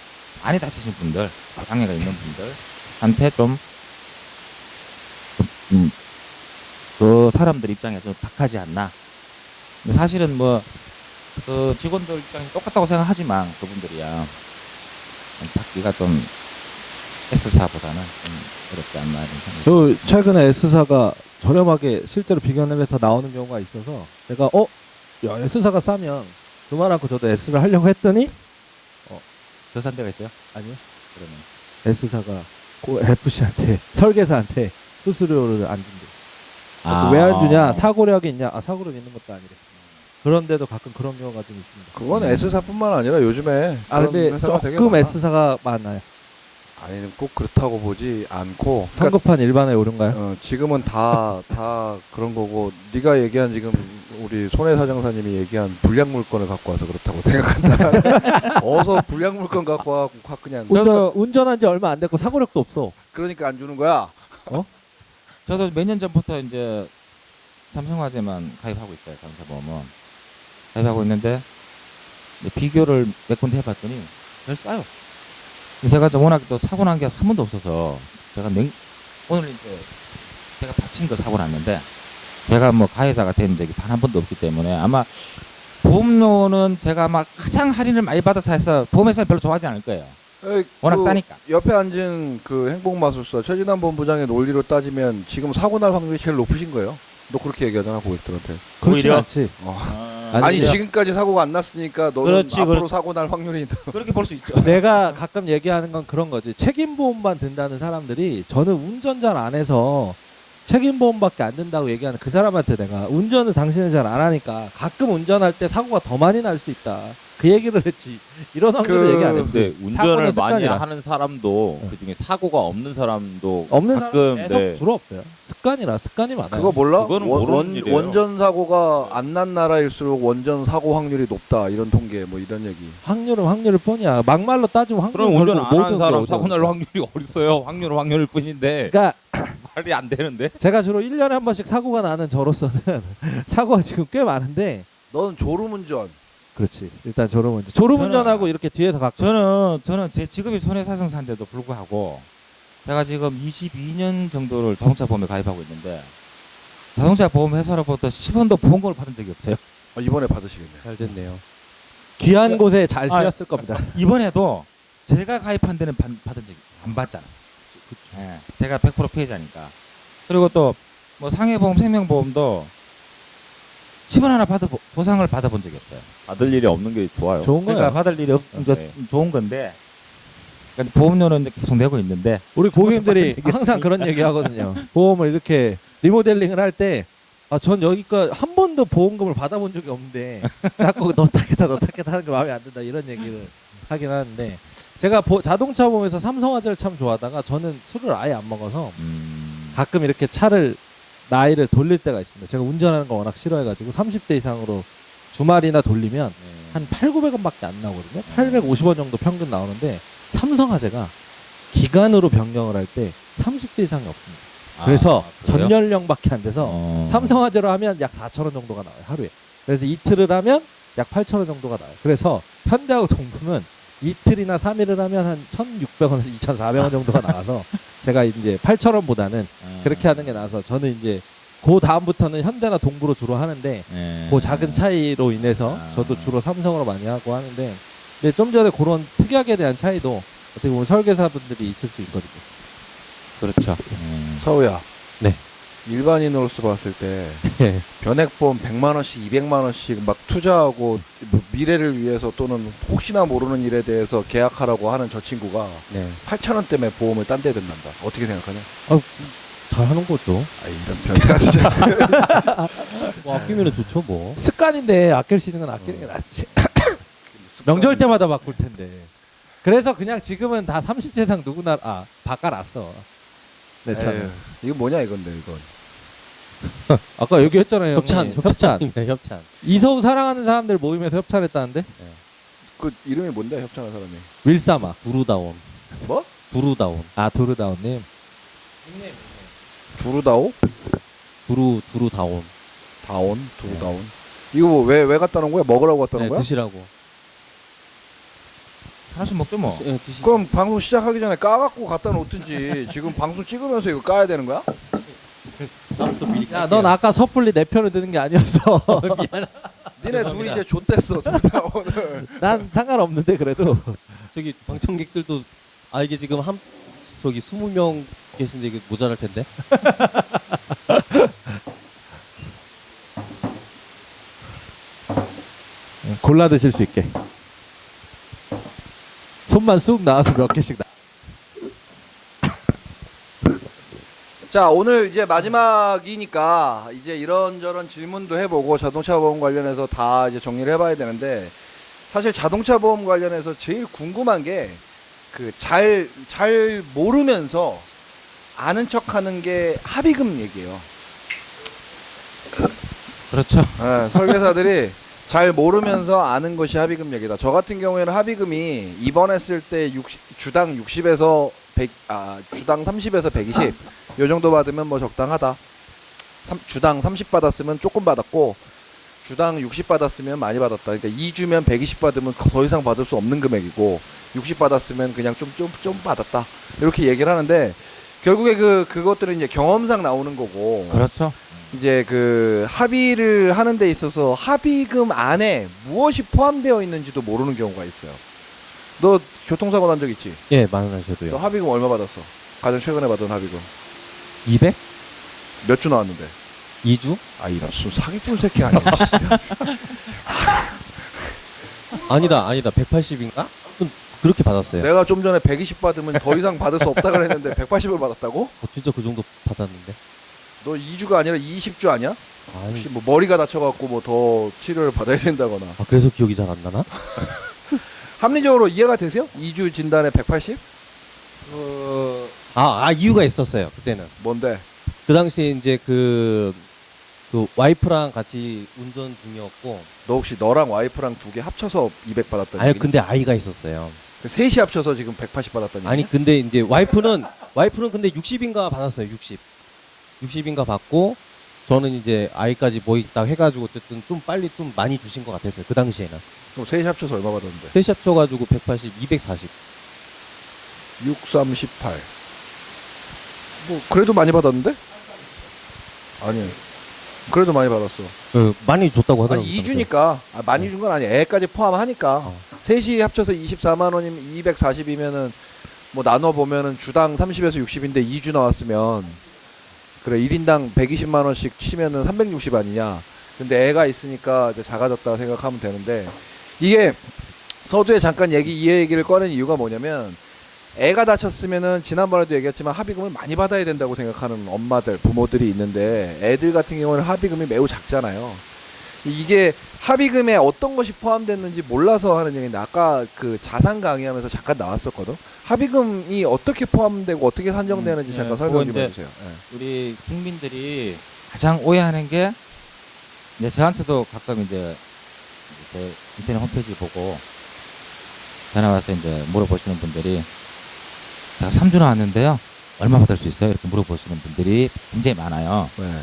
Speaker 1: 많이 다치신 분들, 장애가 있는 분들한테 그 사람들 입장에서 좀 박하지 않나. 근데 사실은 뭐 그 직원들 입장에서 똑같다고 생각하지만 그분들이야 받기가 좀 S사보다는 좀 어렵지 않나 이런 생각이.
Speaker 3: 저 최근에 S사가 저렴하게 실제로 비교를 해서 나오는 경우가 있어서 내가 야 S사가 싸면 그만 않고 저도 S를 하려고 했더니
Speaker 1: 더 싼 데가 있어요?
Speaker 3: 아니요.
Speaker 1: 그러면
Speaker 3: S사가 FC한테 설계사한테 수수료를 안 준대. 왜 안 주냐? 사고력이 있냐? 사고력 있는 것도 아니래. 그런데도 가끔 그런 경우가 좀 있습니다.
Speaker 2: 그건 S사뿐만 아니라 요즘에 그런
Speaker 3: 근데
Speaker 2: 회사가 되게
Speaker 3: 조금
Speaker 2: 많아.
Speaker 3: S사가 많아요.
Speaker 2: 아니 꼭 그렇다고 보지 않고. 그러니까
Speaker 3: 성급한 일반에 오른가요?
Speaker 2: 지금은 다 그런 거고 네가 얘기한 지금 우리 손해사정사님이 얘기한 불량 물건을 갖고 와서 그렇다고 생각한다. 어서 불량 물건 갖고 와 그냥
Speaker 3: 운전한 지 얼마 안 됐고 사고력도 없어.
Speaker 2: 그러니까 안 주는 거야.
Speaker 1: 저도 몇 년 전부터 이제 삼성화재만 가입하고 있어요. 자동차 보험은 가입하고 있는데 비교를 몇 군데 해봤더니 제일 싸요. 제가 또 워낙 또 사고 난 게 한 번도 없어서 제가 오늘 이제 제가 다친 거 사고 났는데 제가 뭐 가해자가 된 적이 단 한 번도 없기 때문에 아마 보험료는 제가 막 가장 할인을 많이 받아서 해서 보험회사는 별로 좋아하지 않을 거예요. 워낙 싸니까.
Speaker 2: 옆에 앉은 그 행복마술사 최진환 본부장의 논리로 따지면 지금 사고 날 확률이 제일 높으신 거예요. 너 그렇게 얘기하잖아 고객들한테.
Speaker 3: 그렇지
Speaker 1: 오히려?
Speaker 3: 않지.
Speaker 2: 아니
Speaker 3: 아니요.
Speaker 2: 지금까지 사고가 안 났으니까 너는
Speaker 1: 그렇지,
Speaker 2: 앞으로
Speaker 1: 그렇지.
Speaker 2: 사고 날 확률이 더.
Speaker 1: 그렇게 볼 수 있죠.
Speaker 3: 내가 가끔 얘기하는 건 그런 거지. 책임보험만 든다는 사람들이 저는 운전잘 안 해서 책임보험밖에 안 든다고 얘기하는 그 사람한테 내가 운전을 당신은 잘 안 하니까 가끔 운전할 때 사고가 더 많이 날 수 있다. 그 얘기를 했지. 이런 확률을 얘기 안 했는데.
Speaker 4: 근데
Speaker 3: 사고는
Speaker 4: 운전을 많이
Speaker 3: 습관이라.
Speaker 4: 하는 사람도 그중에 사고가 없는 사람도
Speaker 3: 없는
Speaker 4: 가끔
Speaker 3: 사람 계속
Speaker 4: 네.
Speaker 3: 주로 없어요. 습관이라 습관이 많아요.
Speaker 2: 그거 몰라?
Speaker 4: 그거는 모르는 일이에요.
Speaker 2: 원전 사고가 안 난 나라일수록 원전 사고 확률이 높다 이런 통계 뭐 이런 얘기.
Speaker 3: 확률은 확률일 뿐이야. 막말로 따지면 확률
Speaker 4: 그럼 운전
Speaker 3: 결국
Speaker 4: 안 하는
Speaker 3: 모든
Speaker 4: 사람
Speaker 3: 게
Speaker 4: 사고
Speaker 3: 오죠.
Speaker 4: 날 확률이 어딨어요? 확률은 확률일 뿐인데
Speaker 3: 그러니까
Speaker 4: 말이 안 되는데.
Speaker 3: 제가 주로 1년에 한 번씩 사고가 나는 저로서는 사고가 지금 꽤 많은데
Speaker 2: 너는 졸음운전.
Speaker 3: 그렇지. 일단 졸음운전. 졸음운전하고
Speaker 1: 저는-
Speaker 3: 이렇게 뒤에서 가끔
Speaker 1: 저는 제 직업이 손해사상사인데도 불구하고 제가 지금 22년 정도를 자동차 보험에 가입하고 있는데 자동차 보험 회사로부터 10원도 보험금을 받은 적이 없어요.
Speaker 2: 이번에 받으시겠네.
Speaker 3: 잘 됐네요. 귀한 곳에 잘
Speaker 1: 아,
Speaker 3: 쓰였을 겁니다.
Speaker 1: 이번에도 제가 가입한 데는 받은 적이 안 받잖아. 예, 제가 100% 피해자니까. 그리고 또 뭐 상해보험, 생명보험도 10원 하나 보상을 받아본 적이 없어요.
Speaker 4: 받을 일이 없는 게 좋아요.
Speaker 3: 좋은 거야.
Speaker 1: 그러니까 받을 일이 이제
Speaker 4: 네.
Speaker 1: 좋은 건데 그러니까 보험료는 이제 계속 내고 있는데
Speaker 3: 우리 고객님들이 항상 그런 얘기 하거든요. 보험을 이렇게 리모델링을 할 때 전 여기까지 한 번도 보험금을 받아본 적이 없는데 자꾸 너 탓겠다 하는 게 마음에 안 든다 이런 얘기를 하긴 하는데 제가 자동차 보험에서 삼성화재를 참 좋아하다가 저는 술을 아예 안 먹어서 가끔 이렇게 차를 나이를 돌릴 때가 있습니다. 제가 운전하는 거 워낙 싫어해가지고 30대 이상으로 주말이나 돌리면 한 8,900원밖에 안 나오거든요. 850원 정도 평균 나오는데 삼성화재가 기간으로 변경을 할 때 30대 이상이 없습니다. 그래서 전 연령밖에 안 돼서 삼성화재로 하면 약 4,000원 정도가 나와요 하루에. 그래서 이틀을 하면 약 8,000원 정도가 나와요. 그래서 현대하고 동품은 이틀이나 3일을 하면 한 1,600원에서 2,400원 정도가 나와서 제가 이제 8,000원보다는 그렇게 하는 게 나아서 저는 이제 그 다음부터는 현대나 동부로 주로 하는데 그 작은 차이로 인해서 저도 주로 삼성으로 많이 하고 하는데 근데 좀 전에 그런 특약에 대한 차이도 어떻게 보면 설계사분들이 있을 수 있거든요.
Speaker 1: 그렇죠.
Speaker 2: 서우야.
Speaker 3: 네.
Speaker 2: 일반인으로서 봤을 때
Speaker 3: 네.
Speaker 2: 변액보험 100만 원씩 200만 원씩 막 투자하고 뭐 미래를 위해서 또는 혹시나 모르는 일에 대해서 계약하라고 하는 저 친구가
Speaker 3: 네.
Speaker 2: 8,000원 때문에 보험을 딴 데 든단다. 어떻게 생각하냐?
Speaker 3: 잘 하는 거죠.
Speaker 2: 이런 변태 같은 자식.
Speaker 3: 뭐 아끼면 좋죠 뭐. 습관인데 아낄 수 있는 건 아끼는 게 낫지. 명절 때마다 바꿀 텐데. 그래서 그냥 지금은 다 30대 이상 누구나 바꿔놨어. 네, 참.
Speaker 2: 에휴, 이거 뭐냐 이건데 이건.
Speaker 3: 아까 얘기했잖아요.
Speaker 5: 협찬,
Speaker 3: 형님. 협찬.
Speaker 5: 협찬.
Speaker 3: 이서우 사랑하는 사람들 모임에서 협찬했다는데?
Speaker 2: 그 이름이 뭔데 협찬한 사람이?
Speaker 3: 윌사마.
Speaker 5: 두루다원.
Speaker 2: 뭐?
Speaker 5: 두루다원.
Speaker 3: 두르다운님.
Speaker 2: 두루다오?
Speaker 5: 두루다원.
Speaker 2: 다온? 두루다온? 이거 뭐 왜 갖다 놓은 거야? 먹으라고 갖다 놓은
Speaker 5: 네,
Speaker 2: 거야?
Speaker 5: 드시라고.
Speaker 1: 하나씩 먹죠 뭐.
Speaker 5: 예, 드시.
Speaker 2: 그럼 방송 시작하기 전에 까갖고 갖다 놓든지 지금 방송 찍으면서 이거 까야 되는 거야?
Speaker 5: 다음 또 미리.
Speaker 3: 야, 넌 아까 섣불리 내 편을 드는 게 아니었어.
Speaker 2: 니네 둘이 이제 좆됐어 두루다온을.
Speaker 3: 난 상관없는데 그래도.
Speaker 5: 저기 방청객들도 이게 지금 저기 20명 계신데 이게 모자랄 텐데.
Speaker 3: 골라 드실 수 있게. 손만 쑥 나와서 몇 개씩 나.
Speaker 2: 자 오늘 이제 마지막이니까 이제 이런저런 질문도 해보고 자동차 보험 관련해서 다 이제 정리를 해봐야 되는데 사실 자동차 보험 관련해서 제일 궁금한 게 그 잘 모르면서 아는 척하는 게 합의금 얘기예요.
Speaker 1: 그렇죠.
Speaker 2: 네, 설계사들이 잘 모르면서 아는 것이 합의금 얘기다. 저 같은 경우에는 합의금이 입원했을 때 주당 60에서 100, 주당 30에서 120, 요 정도 받으면 뭐 적당하다. 주당 30 받았으면 조금 받았고 주당 60 받았으면 많이 받았다. 그러니까 2주면 120 받으면 더 이상 받을 수 없는 금액이고 60 받았으면 그냥 좀 받았다. 이렇게 얘기를 하는데 결국에 그것들은 이제 경험상 나오는 거고.
Speaker 1: 그렇죠.
Speaker 2: 이제 그 합의를 하는 데 있어서 합의금 안에 무엇이 포함되어 있는지도 모르는 경우가 있어요. 너 교통사고 난 적 있지?
Speaker 5: 예,
Speaker 2: 너
Speaker 5: 많으셔도요.
Speaker 2: 합의금 얼마 받았어? 가장 최근에 받은 합의금
Speaker 5: 200?
Speaker 2: 몇 주 나왔는데?
Speaker 5: 2주?
Speaker 2: 아 이런 사기꾼 새끼 아니야?
Speaker 5: 아니다. 180인가? 그렇게 받았어요.
Speaker 2: 내가 좀 전에 120 받으면 더 이상 받을 수 없다 그랬는데 180을 받았다고?
Speaker 5: 진짜 그 정도 받았는데.
Speaker 2: 너 2주가 아니라 20주 아니야?
Speaker 5: 아니,
Speaker 2: 혹시 뭐 머리가 다쳐갖고 뭐 더 치료를 받아야 된다거나.
Speaker 5: 그래서 기억이 잘 안 나나?
Speaker 2: 합리적으로 이해가 되세요? 2주 진단에 180?
Speaker 5: 이유가 있었어요. 그때는.
Speaker 2: 뭔데?
Speaker 5: 그 당시에 이제 그 와이프랑 같이 운전 중이었고.
Speaker 2: 너 혹시 너랑 와이프랑 두 개 합쳐서 200 받았다는
Speaker 5: 아니,
Speaker 2: 얘기니?
Speaker 5: 근데 아이가 있었어요.
Speaker 2: 셋이 합쳐서 지금 180 받았다는
Speaker 5: 아니,
Speaker 2: 얘기냐?
Speaker 5: 근데 이제 와이프는 근데 60인가 받았어요. 60인가 받고 저는 이제 아이까지 뭐 있다 해가지고 어쨌든 좀 빨리 좀 많이 주신 것 같았어요. 그 당시에는.
Speaker 2: 그럼 셋이 합쳐서 얼마 받았는데?
Speaker 5: 셋이 합쳐가지고 180, 240.
Speaker 2: 6, 3, 18. 뭐 그래도 많이 받았는데? 아니 그래도 많이 받았어.
Speaker 5: 많이 줬다고 하더라고요.
Speaker 2: 아니 2주니까 많이 준 건 아니야. 애까지 포함하니까
Speaker 5: 어.
Speaker 2: 셋이 합쳐서 24만 원이면 240이면은 뭐 나눠 보면은 주당 30에서 60인데 2주 나왔으면 그래 1인당 120만 원씩 치면은 360 아니냐. 근데 애가 있으니까 이제 작아졌다 생각하면 되는데 이게 서두에 잠깐 이 얘기를 꺼낸 이유가 뭐냐면 애가 다쳤으면은 지난번에도 얘기했지만 합의금을 많이 받아야 된다고 생각하는 엄마들, 부모들이 있는데 애들 같은 경우는 합의금이 매우 작잖아요. 이게 합의금에 어떤 것이 포함됐는지 몰라서 하는 얘기인데 아까 그 자산 강의하면서 잠깐 나왔었거든. 합의금이 어떻게 포함되고 어떻게 산정되는지 잠깐
Speaker 1: 네,
Speaker 2: 설명 좀
Speaker 1: 그거 이제
Speaker 2: 해주세요. 예.
Speaker 1: 우리 국민들이 가장 오해하는 게 이제 저한테도 가끔 이제 제 인터넷 홈페이지 보고 전화 와서 이제 물어보시는 분들이 제가 3주 나왔는데요. 얼마 받을 수 있어요? 이렇게 물어보시는 분들이 굉장히 많아요.
Speaker 2: 네.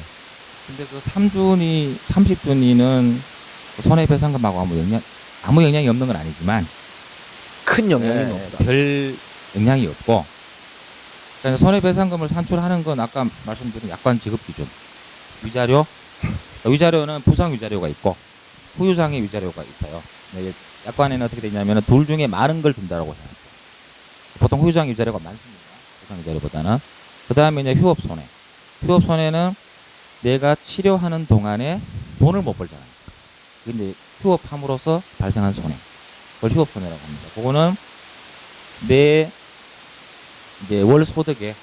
Speaker 1: 근데 그 3주니 30주니는 손해배상금하고 아무 영향이 없는 건 아니지만
Speaker 2: 큰 영향이
Speaker 1: 네,
Speaker 2: 없다.
Speaker 1: 별 영향이 없고 그러니까 손해배상금을 산출하는 건 아까 말씀드린 약관 지급 기준 위자료는 부상 위자료가 있고 후유장애 위자료가 있어요. 네, 약관에는 어떻게 되냐면 둘 중에 많은 걸 준다라고 해요. 보통 후유장 위자료가 많습니다. 부상 위자료보다는. 그 다음에 이제 휴업 손해는 내가 치료하는 동안에 돈을 못 벌잖아요. 근데 휴업함으로써 발생한 손해. 그걸 휴업 손해라고 합니다. 그거는 내 이제 월 소득의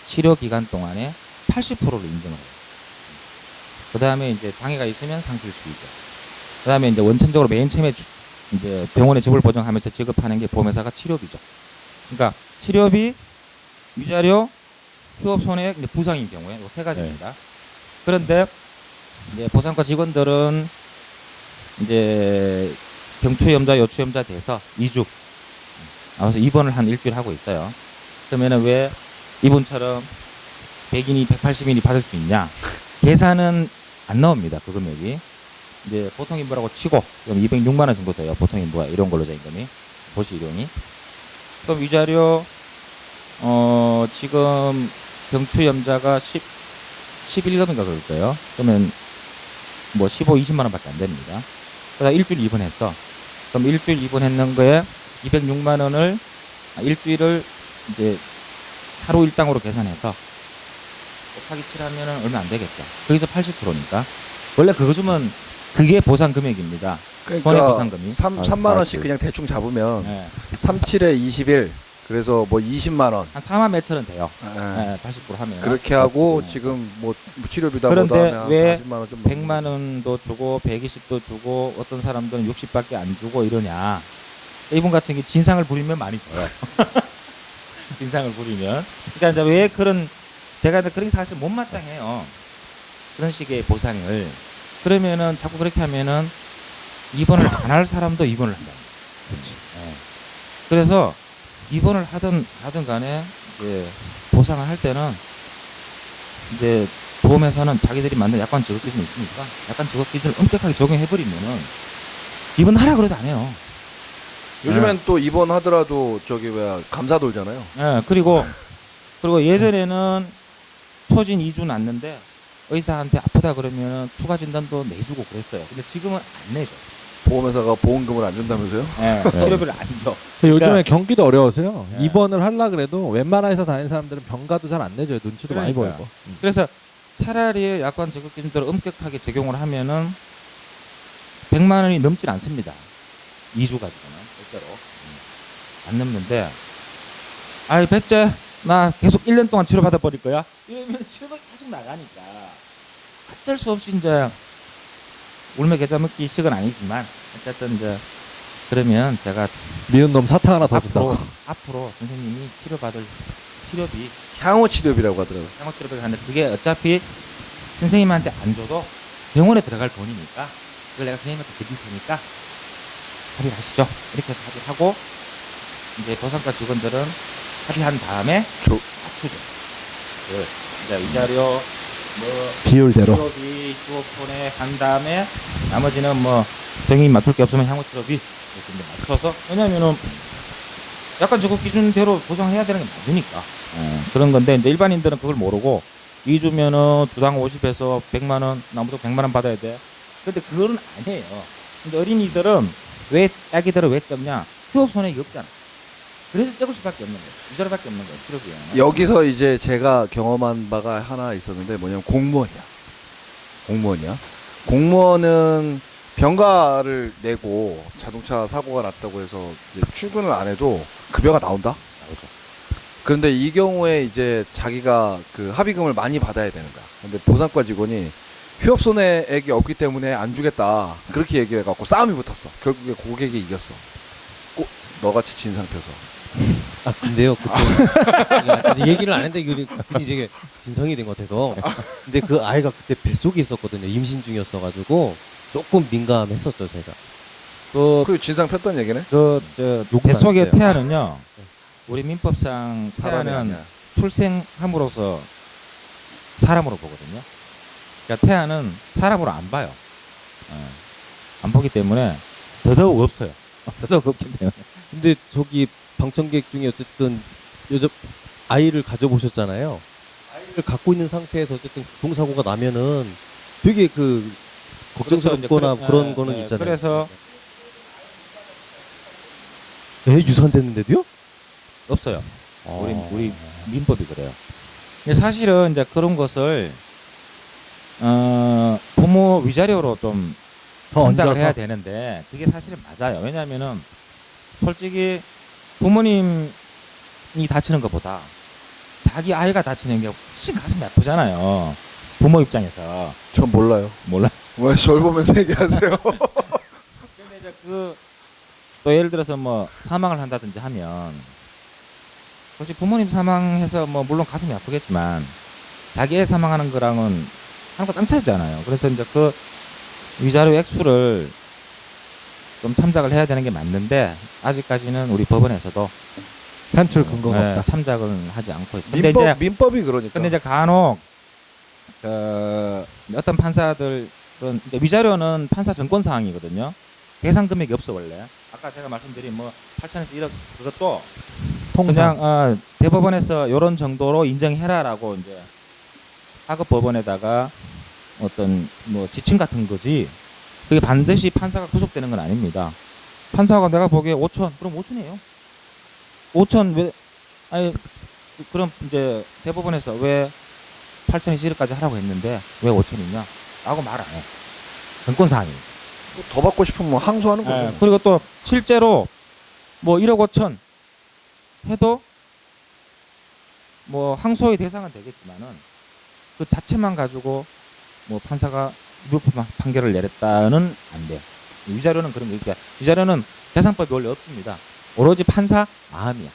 Speaker 1: 치료 기간 동안에 80%를 인정을 해요. 그 다음에 이제 장애가 있으면 상실 수익이죠. 그 다음에 이제 원천적으로 맨 처음에 이제 병원에 지불 보정하면서 지급하는 게 보험회사가 치료비죠. 그러니까 치료비, 위자료, 휴업 손해, 이제 부상인 경우에 이 세 가지입니다. 그런데 이제 보상과 직원들은 이제 경추염자, 요추염자 돼서 2주 나와서 입원을 한 일주일 하고 있어요. 그러면은 왜 이분처럼 100인이 180인이 받을 수 있냐? 계산은 안 나옵니다. 그 금액이. 이제 보통 인부라고 치고 그럼 206만 원 정도 돼요. 보통 인부가 이런 걸로 된 임금이 보시료용이. 그럼 위자료 지금 경추염자가 11금인가 그럴 거예요. 그러면 뭐 15, 20만 원밖에 안 됩니다. 그러다 일주일 입원했어. 그럼 일주일 입원했는 거에 206만 원을 일주일을 이제 하루 일당으로 계산해서 곱하기 7하면 얼마 안 되겠죠. 거기서 80%니까 원래 그거 주면 그게 보상 금액입니다. 손해
Speaker 2: 그러니까
Speaker 1: 보상금이.
Speaker 2: 3만 원씩 그냥 대충 잡으면
Speaker 1: 네.
Speaker 2: 37에 21 그래서 뭐 20만 원.
Speaker 1: 한 4만 몇천 원 돼요.
Speaker 2: 예.
Speaker 1: 네, 80% 하면.
Speaker 2: 그렇게 하고
Speaker 1: 네.
Speaker 2: 지금 뭐 치료비다
Speaker 1: 그런데
Speaker 2: 뭐다 하면
Speaker 1: 왜
Speaker 2: 40만 원 좀
Speaker 1: 100만 원도 주고 120도 주고 어떤 사람들은 60밖에 안 주고 이러냐. 이분 같은 게 진상을 부리면 많이 줘요. 진상을 부리면. 그러니까 이제 왜 제가 그렇게 사실 못마땅해요. 그런 식의 보상을. 그러면은 자꾸 그렇게 하면은 입원을 안 할 사람도 입원을 한다. 네. 그래서 입원을 하든 간에 이제 보상을 할 때는 이제 보험회사는 자기들이 만든 약관 적격 기준이 있으니까 약관 적격 기준을 엄격하게 적용해버리면은 입원하라 그래도 안 해요.
Speaker 2: 요즘엔 또 입원하더라도 저기 뭐야 감사 돌잖아요.
Speaker 1: 예, 그리고 예전에는 초진 2주 났는데 의사한테 아프다 그러면 추가 진단도 내주고 그랬어요. 근데 지금은 안 내죠.
Speaker 2: 보험회사가 보험금을 안 준다면서요?
Speaker 1: 예, 치료비를 안 줘.
Speaker 3: 요즘에 경기도 어려워서요.
Speaker 1: 네.
Speaker 3: 입원을 하려 그래도 웬만한 회사 다니는 사람들은 병가도 잘 안 내줘요. 눈치도 많이
Speaker 1: 그러니까요.
Speaker 3: 보이고.
Speaker 1: 그래서 차라리 약관 적격 기준대로 엄격하게 적용을 하면은 100만 원이 넘질 않습니다. 2주 가지고는 절대로 안 넘는데, 아이 배째 나 계속 1년 동안 치료 받아 버릴 거야. 이러면 치료가 계속 나가니까 어쩔 수 없이 이제 울며 겨자 먹기 식은 아니지만 어쨌든 이제 그러면 제가
Speaker 3: 미운 놈 사탕 하나 더 준다고.
Speaker 1: 앞으로 선생님이 치료받을 치료비
Speaker 2: 향후 치료비라고 하더라고요.
Speaker 1: 양호치료비가 하는데 그게 어차피 선생님한테 안 줘도 병원에 들어갈 돈이니까 그걸 내가 선생님한테 드릴 테니까 합의를 하시죠. 이렇게 해서 합의를 하고 이제 보상과 직원들은 합의한 다음에 맞추죠. 이제 위자료 뭐
Speaker 3: 비율대로.
Speaker 1: 치료비 휴업폰에 한 다음에 나머지는 뭐 선생님이 맡을 게 없으면 향후치료비 이렇게 이제 맞춰서 왜냐면은 약간 저거 기준대로 보상해야 되는 게 맞으니까 그런 건데 이제 일반인들은 그걸 모르고 2주면은 주당 50에서 100만 원 나무도 100만 원 받아야 돼. 근데 그거는 아니에요. 근데 어린이들은 왜 아기들은 왜 적냐? 휴업 손해가 없잖아. 그래서 적을 수밖에 없는 거예요. 위자료밖에 없는 거예요. 치료비에.
Speaker 2: 여기서 이제 제가 경험한 바가 하나 있었는데 뭐냐면 공무원이야. 공무원은 병가를 내고 자동차 사고가 났다고 해서 이제 출근을 안 해도 급여가 나온다.
Speaker 1: 나오죠.
Speaker 2: 그런데 이 경우에 이제 자기가 그 합의금을 많이 받아야 되는 거야. 근데 보상과 직원이 휴업 손해액이 없기 때문에 안 주겠다. 그렇게 얘기해갖고 싸움이 붙었어. 결국에 고객이 이겼어. 꼭 너같이 진상펴서.
Speaker 5: 아 근데요 그때 얘기를 안 했는데 이게 이제 진성이 된 것 같아서 근데 그 아이가 그때 뱃속에 있었거든요. 임신 중이었어가지고 조금 민감했었죠 제가.
Speaker 2: 그 진상 폈던 얘기네.
Speaker 5: 욕은
Speaker 1: 뱃속의
Speaker 5: 안 했어요.
Speaker 1: 태아는요. 우리 민법상
Speaker 2: 사람이
Speaker 1: 태아는
Speaker 2: 아니야.
Speaker 1: 출생함으로써 사람으로 보거든요. 그러니까 태아는 사람으로 안 봐요. 안 보기 때문에 더더욱 없어요. 더더욱 없기 때문에.
Speaker 5: 근데 저기 방청객 중에 어쨌든 여자 아이를 가져보셨잖아요. 아이를 갖고 있는 상태에서 어쨌든 교통사고가 나면은 되게 그 걱정스럽거나
Speaker 1: 그래서 이제
Speaker 5: 그런 거는 있잖아요.
Speaker 1: 그래서
Speaker 5: 유산됐는데도요?
Speaker 1: 없어요. 우리 민법이 그래요. 근데 사실은 이제 그런 것을 부모 위자료로 좀
Speaker 3: 더
Speaker 1: 선작을
Speaker 3: 얹어서.
Speaker 1: 해야 되는데 그게 사실은 맞아요. 왜냐하면은 솔직히 부모님이 다치는 것보다 자기 아이가 다치는 게 훨씬 가슴이 아프잖아요. 부모 입장에서.
Speaker 2: 전 몰라요.
Speaker 1: 몰라.
Speaker 2: 왜 절 보면서 얘기하세요?
Speaker 1: 근데 이제 또 예를 들어서 뭐 사망을 한다든지 하면 솔직히 부모님 사망해서 뭐 물론 가슴이 아프겠지만 자기 애 사망하는 거랑은 하나가 땅 차이잖아요. 그래서 이제 그 위자료 액수를 좀 참작을 해야 되는 게 맞는데 아직까지는 우리 법원에서도
Speaker 3: 산출 근거가
Speaker 1: 네,
Speaker 3: 없다.
Speaker 1: 참작을 하지 않고 있어요. 근데 이제
Speaker 2: 민법이 그러니까.
Speaker 1: 근데 이제 간혹 어떤 판사들은 이제 위자료는 판사 정권 사항이거든요. 계산 금액이 없어 원래. 아까 제가 말씀드린 뭐 8천에서 1억 그것도
Speaker 3: 통상.
Speaker 1: 그냥 대법원에서 이런 정도로 인정해라라고 이제 하급 법원에다가 어떤 뭐 지침 같은 거지. 그게 반드시 판사가 구속되는 건 아닙니다. 판사가 내가 보기에 5천 그럼 5천이에요. 5천 왜 아니 그럼 이제 대법원에서 왜 8천에서 1억까지 하라고 했는데 왜 5천이냐? 라고 말 안 해. 정권 사항이.
Speaker 2: 더 받고 싶으면 항소하는 거죠.
Speaker 1: 그리고 또 실제로 뭐 1억 5천 해도 뭐 항소의 대상은 되겠지만은 그 자체만 가지고 뭐 판사가 무효 판결을 내렸다는 안 돼요. 위자료는 그런 거. 그러니까 위자료는 계산법이 원래 없습니다. 오로지 판사 마음이야.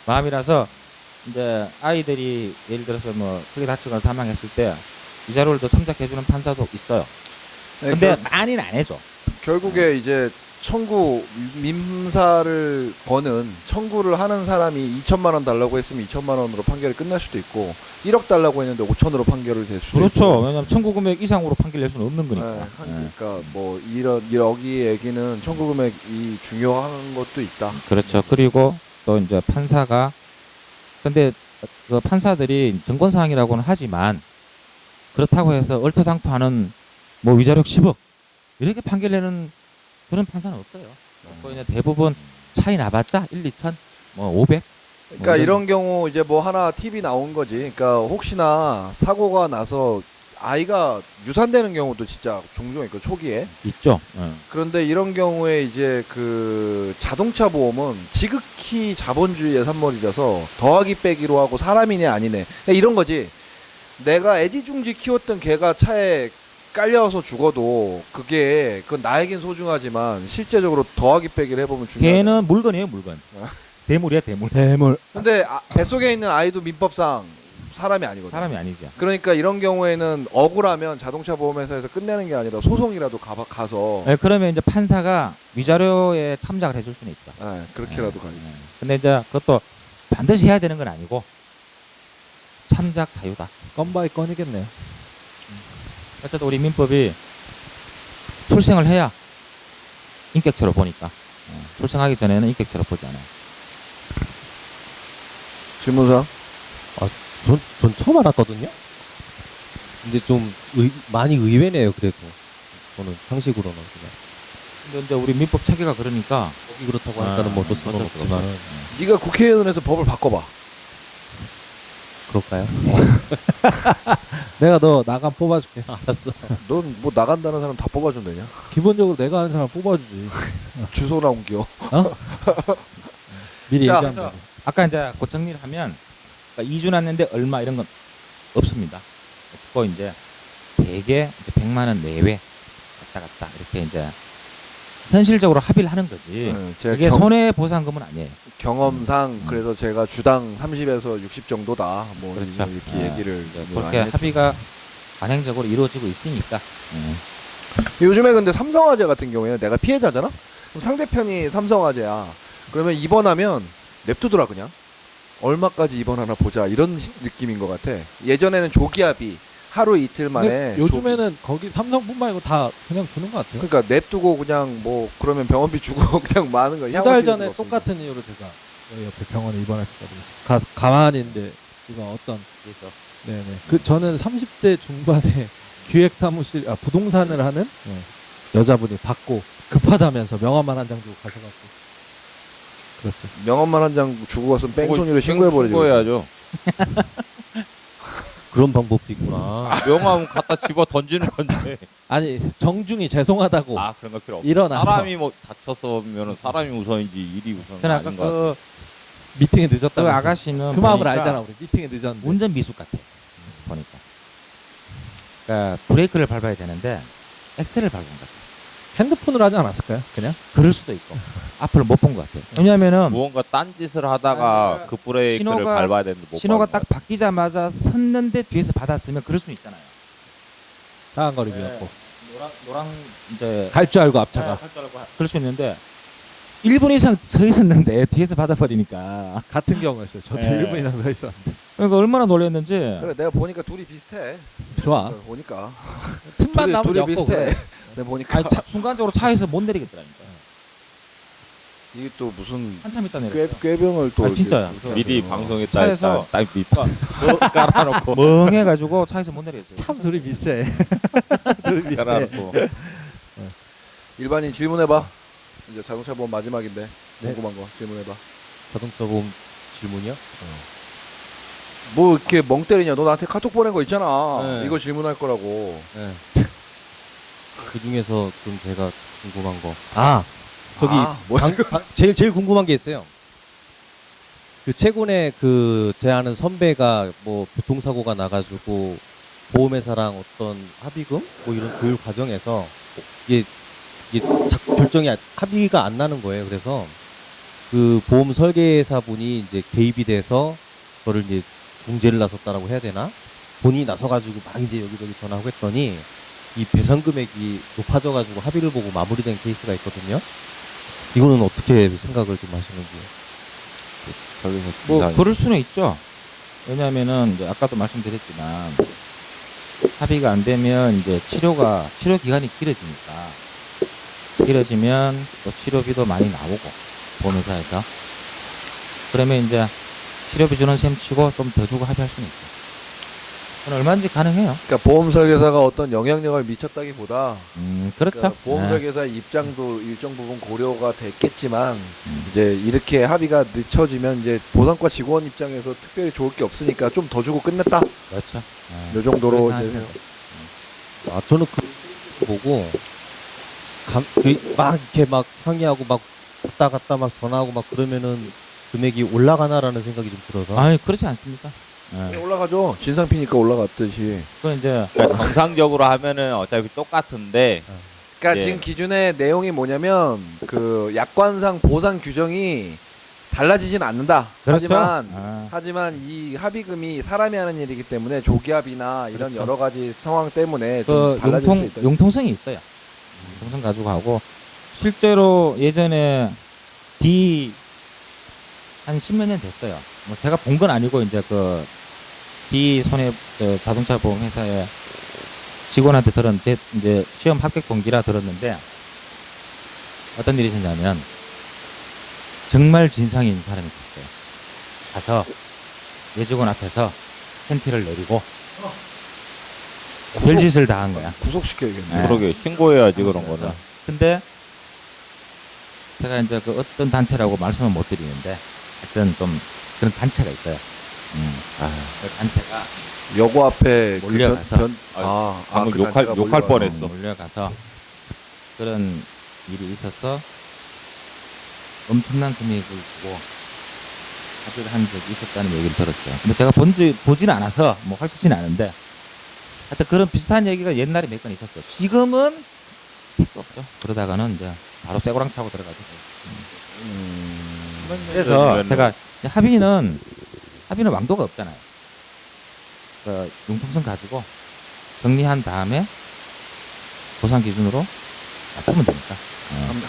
Speaker 1: 마음이라서 이제 아이들이 예를 들어서 뭐 크게 다치거나 사망했을 때 위자료를 더 참작해주는 판사도 있어요. 근데 많이는 안 해줘.
Speaker 2: 결국에 이제 청구 민사를 거는 청구를 하는 사람이 2천만 원 달라고 했으면 2천만 원으로 판결이 끝날 수도 있고 1억 달라고 했는데 5천으로 판결이 될 수도
Speaker 1: 그렇죠.
Speaker 2: 있고.
Speaker 1: 왜냐하면 청구 금액 이상으로 판결 낼 수는 없는 거니까.
Speaker 2: 네, 그러니까 뭐 이런 여기 얘기는 청구 금액이 중요한 것도 있다.
Speaker 1: 그렇죠. 그리고 또 이제 판사가 근데 그 판사들이 정권 사항이라고는 하지만 그렇다고 해서 얼토당토하는 뭐 위자료 10억 이렇게 판결 내는 그런 판사는 없어요. 그 이제 대부분 차이 나봤자 1, 2천, 뭐 500.
Speaker 2: 그러니까 이런 경우 이제 뭐 하나 팁이 나온 거지. 그러니까 혹시나 사고가 나서 아이가 유산되는 경우도 진짜 종종 있고 초기에.
Speaker 1: 있죠.
Speaker 2: 그런데 이런 경우에 이제 그 자동차 보험은 지극히 자본주의의 산물이라서 더하기 빼기로 하고 사람이네 아니네. 그러니까 이런 거지. 내가 애지중지 키웠던 개가 차에 깔려서 죽어도 그건 나에겐 소중하지만 실제적으로 더하기 빼기를 해보면 중요하다.
Speaker 1: 걔는 물건이에요, 물건. 대물이야, 대물.
Speaker 3: 대물.
Speaker 2: 근데 뱃속에 있는 아이도 민법상 사람이 아니거든.
Speaker 1: 사람이 아니죠.
Speaker 2: 그러니까 이런 경우에는 억울하면 자동차 보험회사에서 끝내는 게 아니라 소송이라도 가서
Speaker 1: 네, 그러면 이제 판사가 위자료에 참작을 해줄 수는 있죠.
Speaker 2: 그렇게라도 가야지.
Speaker 1: 근데 이제 그것도 반드시 해야 되는 건 아니고 참작 사유다.
Speaker 3: 건바이 건이겠네요.
Speaker 1: 어쨌든 우리 민법이 출생을 해야 인격체로 보니까 출생하기 전에는 인격체로 보지 않아요.
Speaker 2: 질문사?
Speaker 5: 전 처음 알았거든요. 근데 좀 많이 의외네요. 그래도 저는 상식으로는 그냥
Speaker 1: 근데 이제 우리 민법 체계가 그러니까
Speaker 5: 법이 그렇다고 하니까는 뭐 어쩔 수는
Speaker 1: 어쩔 수
Speaker 5: 없지만
Speaker 2: 네가 국회의원에서 법을 바꿔봐.
Speaker 5: 그럴까요?
Speaker 3: 내가 너 나간 뽑아줄게.
Speaker 5: 알았어.
Speaker 2: 넌 뭐 나간다는 사람 다 뽑아준다냐?
Speaker 3: 기본적으로 내가 아는 사람 뽑아주지.
Speaker 2: 주소 나온겨.
Speaker 3: 미리
Speaker 2: 자,
Speaker 3: 얘기하면 되지.
Speaker 1: 아까 이제 그 정리를 하면 그러니까 2주 났는데 얼마 이런 건 없습니다. 없고 이제 대개 이제 100만 원 내외 왔다 갔다 이렇게 이제 현실적으로 합의를 하는 거지.
Speaker 2: 제가
Speaker 1: 이게 손해보상금은 아니에요.
Speaker 2: 경험상 그래서 제가 주당 30에서 60 정도다. 뭐
Speaker 1: 그렇죠.
Speaker 2: 이렇게 얘기를
Speaker 1: 그렇게
Speaker 2: 많이 했죠.
Speaker 1: 합의가 관행적으로 이루어지고 있으니까.
Speaker 2: 요즘에 근데 삼성화재 같은 경우에는 내가 피해자잖아? 그럼 상대편이 삼성화재야. 그러면 입원하면 냅두더라 그냥. 얼마까지 입원하나 보자 이런 느낌인 것 같아. 예전에는 조기합의 하루 이틀 만에
Speaker 3: 근데 요즘에는 거기 삼성뿐만 아니고 다 그냥 주는 것 같아요.
Speaker 2: 그러니까 냅두고 그냥 뭐 그러면 병원비 주고 그냥 마는 거야.
Speaker 3: 두 달 전에 똑같은 이유로 제가 여기 옆에 병원에 입원했었거든요. 가만히 있는데 이거 어떤
Speaker 1: 그래서
Speaker 3: 네네. 저는 30대 중반에 기획사무실 부동산을 하는 여자분이 받고 급하다면서 명함만 한 장 주고 가셔갖고 그랬어요.
Speaker 2: 명함만 한 장 주고 갔으면 뺑소니로 신고해버리죠.
Speaker 4: 신고해야죠.
Speaker 5: 그런 방법도 있구나.
Speaker 4: 명함 갖다 집어 던지는 건데.
Speaker 3: 아니 정중히 죄송하다고
Speaker 4: 아 그런 거 필요 없어.
Speaker 3: 일어나서
Speaker 4: 사람이 뭐 다쳤으면은 사람이 우선이지 일이 우선은
Speaker 1: 그러니까
Speaker 4: 아닌 것 같아.
Speaker 1: 그,
Speaker 3: 미팅에
Speaker 1: 그
Speaker 3: 늦었다고
Speaker 1: 아가씨는
Speaker 3: 그 마음을
Speaker 1: 보니까
Speaker 3: 알잖아 우리 미팅에 늦었는데
Speaker 1: 운전 미숙 같아. 보니까. 그러니까 브레이크를 밟아야 되는데 엑셀을 밟은 것 같아.
Speaker 3: 핸드폰으로 하지 않았을까요? 그냥?
Speaker 1: 그럴 수도 있고 앞을 못 본 것 같아. 왜냐면은
Speaker 4: 무언가 딴짓을 하다가 그 브레이크를
Speaker 1: 신호가-
Speaker 4: 밟아야 되는데 못
Speaker 1: 신호가
Speaker 4: 밟은
Speaker 1: 딱
Speaker 4: 것 같아.
Speaker 1: 바뀌자마자 섰는데 뒤에서 받았으면 그럴 수 있잖아요.
Speaker 3: 상한거리비였고
Speaker 1: 노랑 이제
Speaker 3: 갈 줄 알고 앞차가
Speaker 1: 그럴 수 있는데 1분 이상 서 있었는데 뒤에서 받아버리니까
Speaker 3: 같은 경우였어요. 저도
Speaker 1: 네.
Speaker 3: 1분 이상 서 있었는데
Speaker 1: 그러니까 얼마나 놀랐는지.
Speaker 2: 그래 내가 보니까 둘이 비슷해.
Speaker 3: 좋아.
Speaker 2: 보니까
Speaker 3: 틈만 나면
Speaker 2: 둘이
Speaker 3: 엮고
Speaker 2: 비슷해.
Speaker 3: 그래.
Speaker 2: 내가 보니까
Speaker 1: 아니, 순간적으로 차에서 못 내리겠더라니까.
Speaker 2: 이게 또 무슨
Speaker 1: 한참 있다 내렸어.
Speaker 2: 꾀병을 또
Speaker 1: 아, 진짜야.
Speaker 2: 이렇게
Speaker 4: 미리
Speaker 2: 하죠.
Speaker 4: 방송했다
Speaker 1: 차에서
Speaker 4: 했다. 딱 깔아놓고
Speaker 1: 멍해가지고 차에서 못 내리겠어요.
Speaker 3: 참 둘이 비슷해. 둘이 비슷해.
Speaker 4: 깔아놓고.
Speaker 2: 일반인 질문해봐. 이제 자동차 보험 마지막인데
Speaker 3: 네.
Speaker 2: 궁금한 거 질문해봐.
Speaker 5: 자동차 보험 질문이요?
Speaker 2: 뭐 이렇게 멍 때리냐? 너 나한테 카톡 보낸 거 있잖아.
Speaker 5: 네.
Speaker 2: 이거 질문할 거라고.
Speaker 5: 그 중에서 좀 제가 궁금한 거. 저기
Speaker 2: 뭐야?
Speaker 5: 제일 궁금한 게 있어요. 그 최근에 제 아는 선배가 뭐 교통사고가 나가지고 보험회사랑 어떤 합의금 뭐 이런 조율 과정에서 이게 결정이 합의가 안 나는 거예요. 그래서 그 보험 설계사 분이 이제 개입이 돼서 그거를 이제 중재를 나섰다라고 해야 되나? 본인이 나서가지고 막 이제 여기저기 전화하고 했더니 이 배상 금액이 높아져가지고 합의를 보고 마무리된 케이스가 있거든요. 이거는 어떻게 생각을 좀 하시는지.
Speaker 4: 거기서
Speaker 1: 뭐
Speaker 4: 진상이-
Speaker 1: 그럴 수는 있죠. 왜냐하면은 이제 아까도 말씀드렸지만 합의가 안 되면 이제 치료 기간이 길어지면 또 치료비도 많이 나오고 보험회사에서 그러면 이제 치료비 주는 셈 치고 좀 더 주고 합의할 수는 있죠. 그건 얼마든지 가능해요.
Speaker 2: 그러니까 보험 설계사가 어떤 영향력을 미쳤다기보다
Speaker 1: 그렇죠.
Speaker 2: 그러니까 보험
Speaker 1: 네.
Speaker 2: 설계사의 입장도 일정 부분 고려가 됐겠지만 이제 이렇게 합의가 늦춰지면 이제 보상과 직원 입장에서 특별히 좋을 게 없으니까 좀 더 주고 끝냈다.
Speaker 1: 그렇죠. 네.
Speaker 2: 요 정도로
Speaker 1: 그렇게
Speaker 2: 이제
Speaker 1: 생각해요.
Speaker 5: 저는 그 보고 막 이렇게 막 항의하고 막 갔다 갔다 막 전화하고 막 그러면은 금액이 올라가나라는 생각이 좀 들어서.
Speaker 1: 아니 그렇지 않습니까? 네.
Speaker 2: 올라가죠. 진상피니까 올라갔듯이.
Speaker 1: 그건 이제
Speaker 4: 그러니까 정상적으로 하면은 어차피 똑같은데
Speaker 2: 그러니까
Speaker 4: 예.
Speaker 2: 지금 기준의 내용이 뭐냐면 그 약관상 보상 규정이 달라지진 않는다.
Speaker 1: 그렇죠.
Speaker 2: 하지만 이 합의금이 사람이 하는 일이기 때문에 조기합의나 이런
Speaker 1: 그렇죠.
Speaker 2: 여러 가지 상황 때문에 좀
Speaker 1: 그
Speaker 2: 달라질 수 있다.
Speaker 1: 융통성이 있어요. 융통성 가지고 하고 실제로 예전에 D 한 10몇 년 됐어요. 뭐 제가 본 건 아니고 이제 그 D 손해 자동차 보험 회사에 직원한테 들었는데 이제 시험 합격 동기라 들었는데 어떤 일이 있었냐면 정말 진상인 사람이 있었어요. 가서 여직원 앞에서 팬티를 내리고 별짓을 다 한 거야.
Speaker 2: 구속시켜야겠네.
Speaker 1: 네.
Speaker 4: 그러게 신고해야지 그런 거는.
Speaker 1: 근데 제가 이제 그 어떤 단체라고 말씀을 못 드리는데 하여튼 좀 그런 단체가 있어요. 그 단체가
Speaker 2: 여고 앞에 그
Speaker 1: 몰려가서.
Speaker 4: 방금
Speaker 2: 그
Speaker 4: 욕할
Speaker 2: 단체가
Speaker 4: 욕할
Speaker 2: 몰려가서.
Speaker 4: 뻔했어.
Speaker 1: 몰려가서 그런 일이 있어서 엄청난 금액을 주고 합의를 한 적이 있었다는 얘기를 들었어요. 근데 제가 보지는 않아서 뭐 확실치는 않은데 하여튼 그런 비슷한 얘기가 옛날에 몇 건 있었어요. 지금은 필요 없죠. 그러다가는 이제 바로 쇠고랑 차고 들어가죠. 그래서 제가 이제 합의는 왕도가 없잖아요. 그 융통성 가지고 정리한 다음에 보상 기준으로 맞추면 되니까.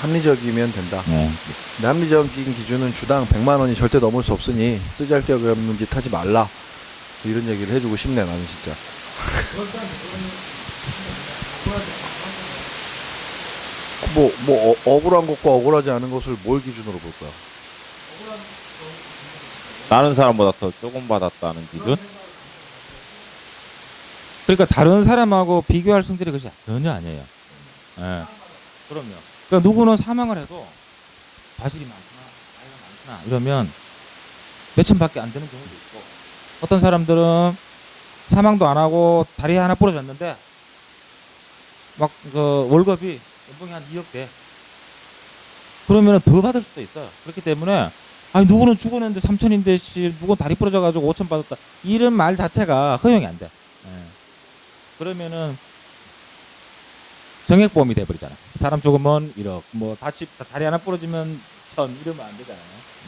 Speaker 2: 합리적이면 된다.
Speaker 1: 네.
Speaker 2: 근데 합리적인 기준은 주당 100만 원이 절대 넘을 수 없으니 쓰잘데기 없는 짓 하지 말라. 이런 얘기를 해주고 싶네 나는 진짜. 억울한 것과 억울하지 않은 것을 뭘 기준으로 볼 거야?
Speaker 4: 다른 사람보다 더 조금 받았다는 기준?
Speaker 1: 그러니까 다른 사람하고 비교할 성질이 그것이 전혀 아니에요. 예. 그럼요. 그러니까 누구는 사망을 해도 과실이 많구나, 나이가 많구나 이러면 몇천밖에 안 되는 경우도 있고 어떤 사람들은 사망도 안 하고 다리 하나 부러졌는데 막 그 월급이 연봉이 한 2억 돼. 그러면 더 받을 수도 있어요. 그렇기 때문에 아니 누구는 죽었는데 3천인데 씨 누구는 다리 부러져가지고 5천 받았다 이런 말 자체가 허용이 안 돼. 예. 그러면은 정액보험이 돼버리잖아. 사람 죽으면 1억, 뭐 다리 하나 부러지면 1,000 이러면 안 되잖아요.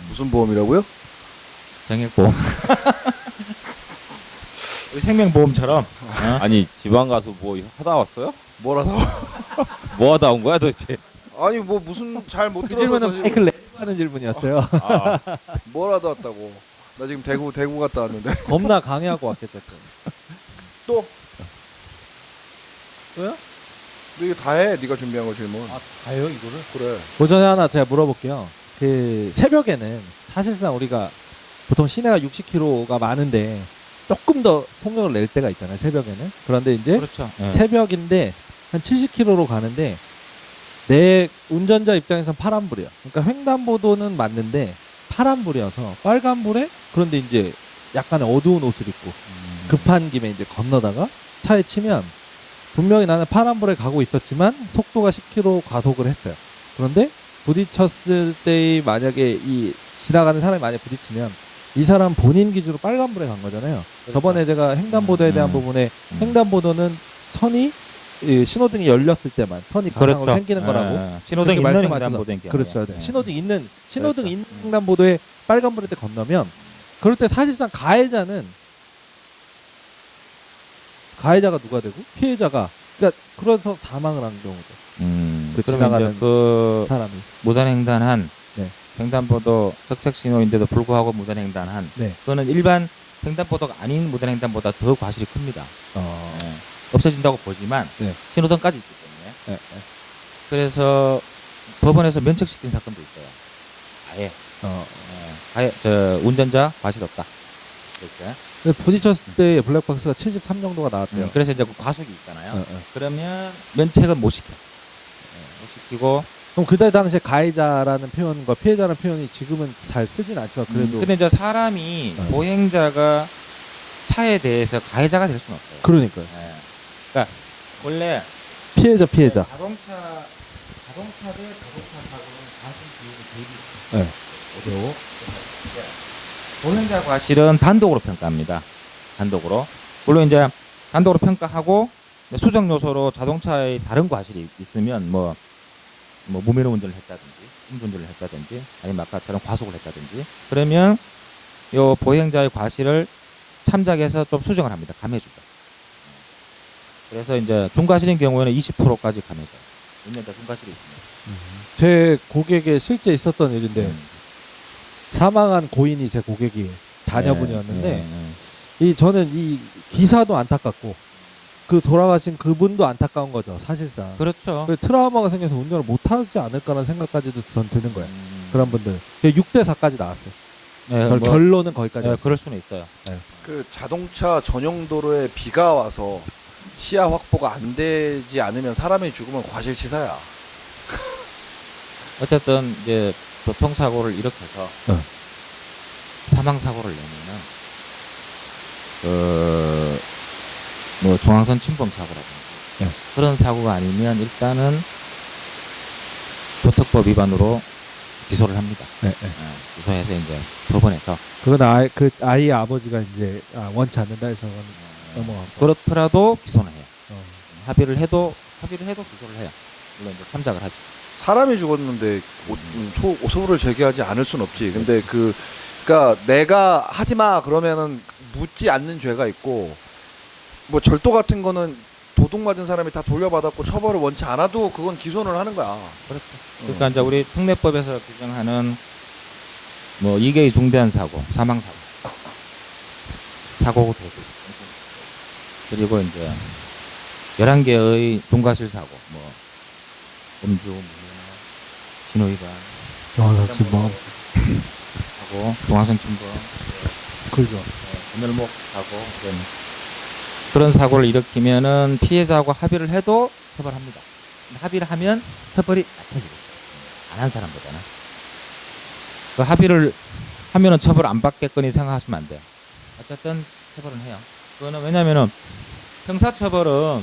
Speaker 2: 무슨 보험이라고요?
Speaker 1: 정액보험. 우리 생명보험처럼.
Speaker 4: 아니 지방 가서 뭐 하다 왔어요?
Speaker 2: 뭐라서?
Speaker 4: 뭐 하다 온 거야 도대체?
Speaker 2: 아니 뭐 무슨 잘 못
Speaker 3: 그
Speaker 2: 들어서
Speaker 3: 질문은 마이클 레이하는 질문이었어요.
Speaker 4: 아,
Speaker 2: 뭘 하다 왔다고? 나 지금 대구 갔다 왔는데.
Speaker 3: 겁나 강의하고 왔겠죠.
Speaker 2: 또?
Speaker 3: 또요?
Speaker 2: 너 이거 다 해. 네가 준비한 거 질문.
Speaker 3: 가요 이거를?
Speaker 2: 그래.
Speaker 3: 그 전에 하나 제가 물어볼게요. 그 새벽에는 사실상 우리가 보통 시내가 60km가 많은데 조금 더 속력을 낼 때가 있잖아요. 새벽에는. 그런데 이제
Speaker 1: 그렇죠. 예.
Speaker 3: 새벽인데 한 70km로 가는데 내 운전자 입장에선 파란불이야. 그러니까 횡단보도는 맞는데 파란불이어서 빨간불에 그런데 이제 약간 어두운 옷을 입고 급한 김에 이제 건너다가 차에 치면 분명히 나는 파란불에 가고 있었지만 속도가 10km 과속을 했어요. 그런데 부딪혔을 때 만약에 이 지나가는 사람이 만약에 부딪히면 이 사람 본인 기준으로 빨간불에 간 거잖아요. 저번에 제가 횡단보도에 대한 부분에 횡단보도는 선이 이 신호등이 열렸을 때만 선이 가상으로 생기는 거라고.
Speaker 1: 예. 신호등
Speaker 3: 그렇게
Speaker 1: 있는
Speaker 3: 말씀하셔서.
Speaker 1: 횡단보도인 경우에.
Speaker 3: 그렇죠.
Speaker 1: 예.
Speaker 3: 신호등 있는
Speaker 1: 그렇죠.
Speaker 3: 횡단보도에 빨간불일 때 건너면 그럴 때 사실상 가해자가 누가 되고 피해자가 그러니까 그래서 사망을 한 경우죠.
Speaker 1: 그
Speaker 3: 지나가는
Speaker 1: 그러면 이제 그
Speaker 3: 사람이.
Speaker 1: 무단횡단한
Speaker 3: 네.
Speaker 1: 횡단보도 적색 신호인데도 불구하고 무단횡단한
Speaker 3: 네.
Speaker 1: 그거는 일반 횡단보도가 아닌 무단횡단보다 더 과실이 큽니다.
Speaker 3: 어.
Speaker 1: 네. 없어진다고 보지만
Speaker 3: 네.
Speaker 1: 신호등까지 있기 때문에
Speaker 3: 네.
Speaker 1: 그래서 법원에서 면책시킨 사건도 있어요. 아예
Speaker 3: 어.
Speaker 1: 아예 저 운전자 과실 없다. 이렇게.
Speaker 3: 근데 부딪혔을 때 블랙박스가 73 정도가 나왔대요.
Speaker 1: 그래서 이제 그 과속이 있잖아요.
Speaker 3: 어, 어.
Speaker 1: 그러면 면책은 못 시켜. 못 시키고.
Speaker 3: 그럼 그때 당시에 가해자라는 표현과 피해자라는 표현이 지금은 잘 쓰진 않지만 그래도
Speaker 1: 근데 이제 사람이
Speaker 3: 네.
Speaker 1: 보행자가 차에 대해서 가해자가 될 수는 없어요.
Speaker 3: 그러니까요.
Speaker 1: 예. 그러니까 원래
Speaker 3: 피해자.
Speaker 1: 자동차 대 자동차 사고는 과실 비율이 되게
Speaker 3: 네.
Speaker 1: 어려워. 보행자 과실은 단독으로 평가합니다. 단독으로. 물론 이제 단독으로 평가하고 수정 요소로 자동차의 다른 과실이 있으면 뭐 무면허 운전을 했다든지 음주운전을 했다든지 아니면 아까처럼 과속을 했다든지 그러면 요 보행자의 과실을 참작해서 좀 수정을 합니다. 감해주죠. 그래서 이제 중과실인 경우에는 20%까지 감해줘요. 운전자 중과실이 있으면.
Speaker 3: 제 고객에 실제 있었던 일인데
Speaker 1: 음.
Speaker 3: 사망한 고인이 제 고객이 자녀분이었는데
Speaker 1: 네.
Speaker 3: 이 저는 이 기사도 안타깝고 그 돌아가신 그분도 안타까운 거죠 사실상.
Speaker 1: 그렇죠.
Speaker 3: 그 트라우마가 생겨서 운전을 못 하지 않을까라는 생각까지도 전 드는 거예요.
Speaker 1: 음.
Speaker 3: 그런 분들 6대 4까지 나왔어요.
Speaker 1: 네, 뭐,
Speaker 3: 결론은 거기까지.
Speaker 1: 네, 그럴 수는 있어요.
Speaker 2: 그 자동차 전용 도로에 비가 와서 시야 확보가 안 되지 않으면 사람이 죽으면 과실치사야.
Speaker 1: 어쨌든 이제 교통사고를 일으켜서
Speaker 3: 네.
Speaker 1: 사망사고를 내면은 뭐 중앙선 침범 사고라든지
Speaker 3: 네.
Speaker 1: 그런 사고가 아니면 일단은 교통법 위반으로 기소를 합니다.
Speaker 3: 네,
Speaker 1: 기소해서 이제 법원에서
Speaker 3: 그건 그 아이의 아버지가 이제 원치 않는다 해서 넘어가고.
Speaker 1: 그렇더라도 기소는 해요.
Speaker 3: 어.
Speaker 1: 합의를 해도 기소를 해요. 물론 이제 참작을 하죠.
Speaker 2: 사람이 죽었는데 소를 제기하지 않을 순 없지. 근데 그러니까 내가 하지 마 그러면은 묻지 않는 죄가 있고 뭐 절도 같은 거는 도둑 맞은 사람이 다 돌려받았고 처벌을 원치 않아도 그건 기소를 하는 거야.
Speaker 1: 그렇죠. 그러니까 이제 우리 특례법에서 규정하는 뭐 2개의 중대한 사고, 사망 사고 도둑, 그리고 이제 11개의 중과실 사고, 뭐 음주, 무면허, 신호위반,
Speaker 3: 영화사 침범.
Speaker 1: 사고, 중앙선 침범,
Speaker 3: 그죠.
Speaker 1: 건널목 사고 그런 사고를 일으키면은 피해자하고 합의를 해도 처벌합니다. 합의를 하면 처벌이 약해지겠죠. 안 한 사람보다는. 그 합의를 하면은 처벌 안 받겠거니 생각하시면 안 돼요. 어쨌든 처벌은 해요. 그거는 왜냐면은 형사처벌은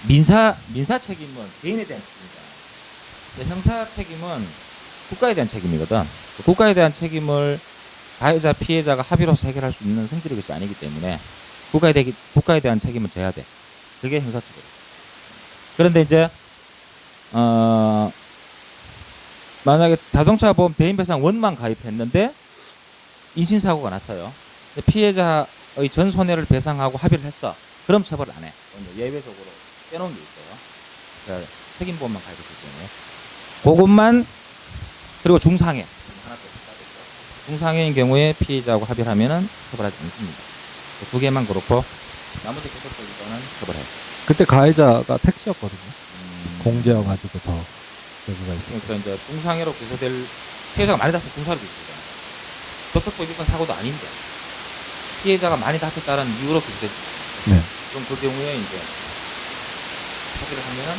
Speaker 1: 민사 책임은 개인에 대한 책임이다. 형사 책임은 국가에 대한 책임이거든. 국가에 대한 책임을 가해자 피해자가 합의로서 해결할 수 있는 성질의 것이 아니기 때문에 국가에 대한 책임은 져야 돼. 그게 형사처벌. 그런데 이제 만약에 자동차 보험 대인배상 원만 가입했는데 인신사고가 났어요. 피해자의 전 손해를 배상하고 합의를 했어. 그럼 처벌을 안 해. 예외적으로 빼놓은 게 있어요. 그러니까 책임보험만 가입했기 때문에. 그것만 그리고 중상해. 하나 더 중상해인 경우에 피해자하고 합의를 하면은 처벌하지 않습니다. 두 개만 그렇고 나머지 교섭적으로는 처벌해요.
Speaker 3: 그때 가해자가 택시였거든요. 공제여가지고 더 여기가 있어요.
Speaker 1: 그러니까 이제 중상해로 기소될 피해자가 많이 다쳐 중상해로 기소돼요. 교통법 위반 사고도 아닌데 피해자가 많이 다쳤다는 이유로 기소됐죠.
Speaker 3: 네.
Speaker 1: 그럼 그 경우에 이제 합의를 하면은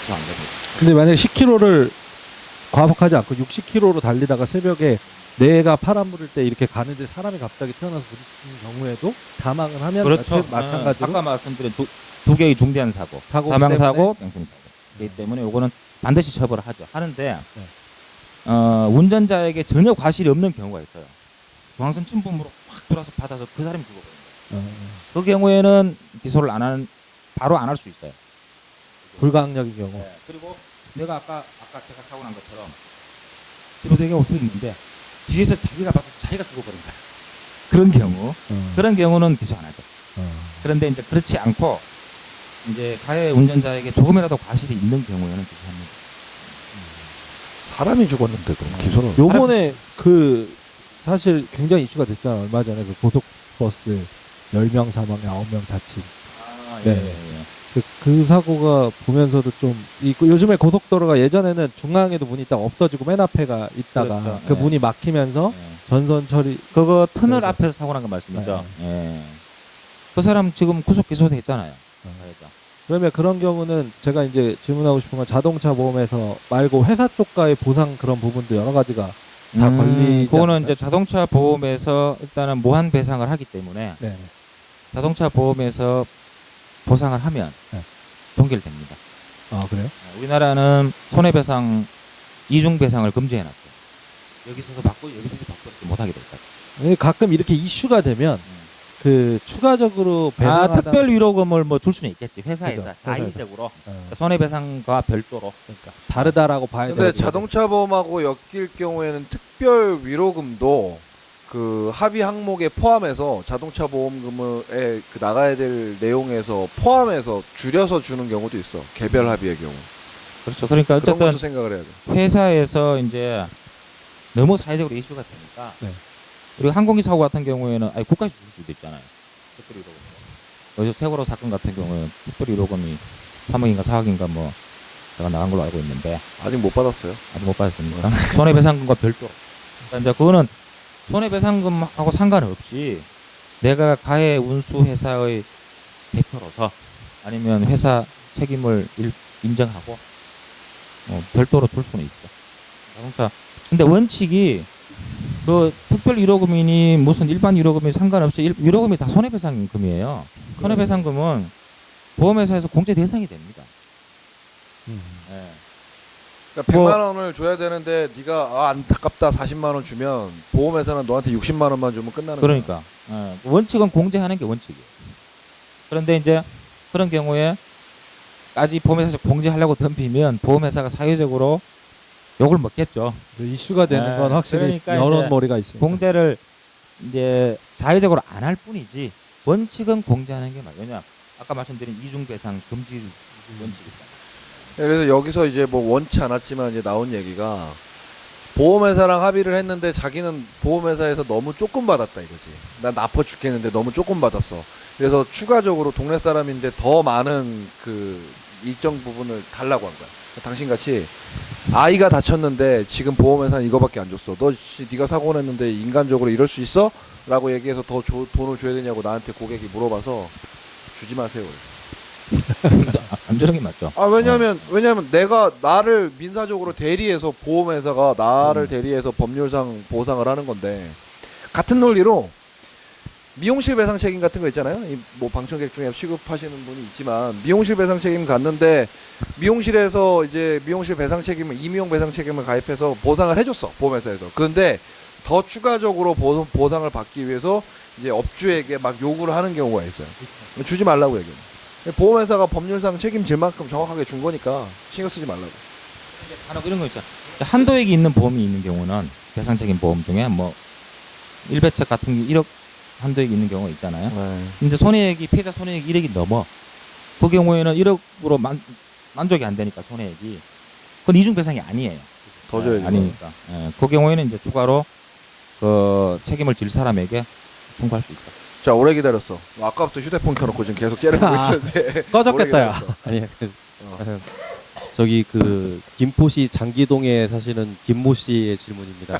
Speaker 1: 더 안 됩니다.
Speaker 3: 근데 만약에 10km를 과속하지 않고 60km로 달리다가 새벽에 내가 파란 불일 때 이렇게 가는데 사람이 갑자기 태어나서 부딪히는 경우에도 사망을 하면
Speaker 1: 그렇죠.
Speaker 3: 마찬가지로
Speaker 1: 아까 말씀드린 두 개의 중대한 사고,
Speaker 3: 사고
Speaker 1: 사망 사고,
Speaker 3: 때문에?
Speaker 1: 병신 사고. 그렇기 때문에 요거는 반드시 처벌을 하죠. 하는데
Speaker 3: 네.
Speaker 1: 운전자에게 전혀 과실이 없는 경우가 있어요. 중앙선 침범으로 확 돌아서 받아서 그 사람이 죽어버립니다. 그 경우에는 기소를 바로 안 할 수 있어요.
Speaker 3: 불가항력의 경우.
Speaker 1: 네. 그리고 내가 아까 제가 사고 난 것처럼 지도대가 없어졌는데 뒤에서 자기가 받아서 자기가 죽어버린 거야. 그런 경우, 그런 경우는 기소 안 하죠. 그런데 이제 그렇지 않고 이제 가해 운전자에게 조금이라도 과실이 있는 경우에는 기소합니다.
Speaker 2: 사람이 죽었는데 그럼 기소는
Speaker 3: 요번에 그 사실 굉장히 이슈가 됐잖아요. 얼마 전에 그 고속버스 10명 사망, 9명 다친. 네. 그 사고가 보면서도 좀 요즘에 고속도로가 예전에는 중앙에도 문이 딱 없어지고 맨 앞에가 있다가
Speaker 1: 그렇죠.
Speaker 3: 그
Speaker 1: 네.
Speaker 3: 문이 막히면서
Speaker 1: 예.
Speaker 3: 전선 처리
Speaker 1: 그거 터널
Speaker 3: 그래서-
Speaker 1: 앞에서 사고 난 거 말씀이죠. 예. 그 사람 지금 구속 기소됐잖아요. 가해자.
Speaker 3: 그러면 그런 경우는 제가 이제 질문하고 싶은 건 자동차 보험에서 말고 회사 쪽과의 보상 그런 부분도 여러 가지가 다 걸리지
Speaker 1: 그거는
Speaker 3: 않을까요?
Speaker 1: 이제 자동차 보험에서 일단은 무한 배상을 하기 때문에
Speaker 3: 네.
Speaker 1: 자동차 보험에서 보상을 하면
Speaker 3: 네.
Speaker 1: 종결됩니다.
Speaker 3: 아 그래요?
Speaker 1: 우리나라는 손해배상 이중 배상을 금지해놨죠. 여기서도 받고 여기서도 받고 이렇게 못하게 될 거예요.
Speaker 3: 가끔 이렇게 이슈가 되면 그 추가적으로 배상하다
Speaker 1: 특별 위로금을 뭐 줄 수는 있겠지. 회사에서
Speaker 3: 그죠.
Speaker 1: 자의적으로
Speaker 3: 어,
Speaker 1: 손해배상과 별도로.
Speaker 3: 그러니까 다르다라고 봐야 돼요.
Speaker 2: 근데 자동차 보험하고 엮일 경우에는 특별 위로금도 그 합의 항목에 포함해서 자동차 보험금에 그 나가야 될 내용에서 포함해서 줄여서 주는 경우도 있어. 개별 합의의 경우.
Speaker 1: 그렇죠. 그러니까
Speaker 2: 그런
Speaker 1: 어쨌든
Speaker 2: 것도 생각을 해야 돼.
Speaker 1: 회사에서 이제 너무 사회적으로 이슈가 되니까
Speaker 3: 네.
Speaker 1: 그리고 항공기 사고 같은 경우에는 아니 국가에서 줄 수도 있잖아요. 특별 위로금. 어제 세월호 사건 같은 경우는 특별 위로금이 3억인가 4억인가 뭐 제가 나간 걸로 알고 있는데
Speaker 2: 아직 못 받았어요.
Speaker 1: 아직 못 받았습니다. 손해배상금과 별도로. 그러니까 이제 그거는 손해배상금하고 상관없이 내가 가해 운수 회사의 대표로서 아니면 회사 책임을 인정하고 별도로 줄 수는 있죠. 자동차. 근데 원칙이 그 특별 위로금이니 무슨 일반 위로금이 상관없이 위로금이 다 손해배상금이에요. 손해배상금은 보험회사에서 공제 대상이 됩니다. 예.
Speaker 2: 그러니까
Speaker 1: 뭐-
Speaker 2: 100만 원을 줘야 되는데 네가 안타깝다 40만 원 주면 보험회사는 너한테 60만 원만 주면 끝나는 거야.
Speaker 1: 그러니까 원칙은 공제하는 게 원칙이에요. 그런데 이제 그런 경우에 까지 보험회사에서 공제하려고 덤비면 보험회사가 사회적으로 욕을 먹겠죠.
Speaker 3: 이슈가 되는
Speaker 1: 네,
Speaker 3: 건 확실히
Speaker 1: 그러니까
Speaker 3: 여론몰이가 있습니다.
Speaker 1: 공제를 이제 자의적으로 안 할 뿐이지 원칙은 공제하는 게 맞아요. 왜냐 아까 말씀드린 이중배상 금지 원칙이잖아요.
Speaker 2: 그래서 여기서 이제 뭐 원치 않았지만 이제 나온 얘기가 보험회사랑 합의를 했는데 자기는 보험회사에서 너무 조금 받았다 이거지. 난 나빠 죽겠는데 너무 조금 받았어. 그래서 추가적으로 동네 사람인데 더 많은 그 일정 부분을 달라고 한 거야. 당신같이 아이가 다쳤는데 지금 보험회사는 이거밖에 안 줬어. 너 네가 사고 냈는데 인간적으로 이럴 수 있어? 라고 얘기해서 더 돈을 줘야 되냐고 나한테 고객이 물어봐서 주지 마세요.
Speaker 1: 안 주는 게 맞죠.
Speaker 2: 왜냐면 내가 나를 민사적으로 대리해서 보험회사가 나를 대리해서 법률상 보상을 하는 건데 같은 논리로 미용실 배상 책임 같은 거 있잖아요. 뭐 방청객 중에 취급하시는 분이 있지만 미용실 배상 책임 갔는데 미용실에서 이제 미용실 배상 책임을 임용 배상 책임을 가입해서 보상을 해줬어 보험회사에서. 그런데 더 추가적으로 보상을 받기 위해서 이제 업주에게 막 요구를 하는 경우가 있어요. 주지 말라고 얘기해요. 보험회사가 법률상 책임질 만큼 정확하게 준 거니까 신경 쓰지 말라고.
Speaker 1: 간혹 이런 거 있죠. 한도액이 있는 보험이 있는 경우는 배상 책임 보험 중에 뭐 일배책 같은 게 1억 한도액이 있는 경우가 있잖아요. 근데 손해액이 피해자 손해액이 1억이 넘어. 그 경우에는 1억으로 만족이 안 되니까 손해액이 그건 이중 배상이 아니에요.
Speaker 2: 더 줘야지.
Speaker 1: 아니니까. 그 경우에는 이제 추가로 그 책임을 질 사람에게 청구할 수 있다.
Speaker 2: 자, 오래 기다렸어. 아까부터 휴대폰 켜놓고 지금 계속 째려보고 있었는데
Speaker 3: 꺼졌겠다 야.
Speaker 5: 아니 저기 그 김포시 장기동에 사시는 김모 씨의 질문입니다.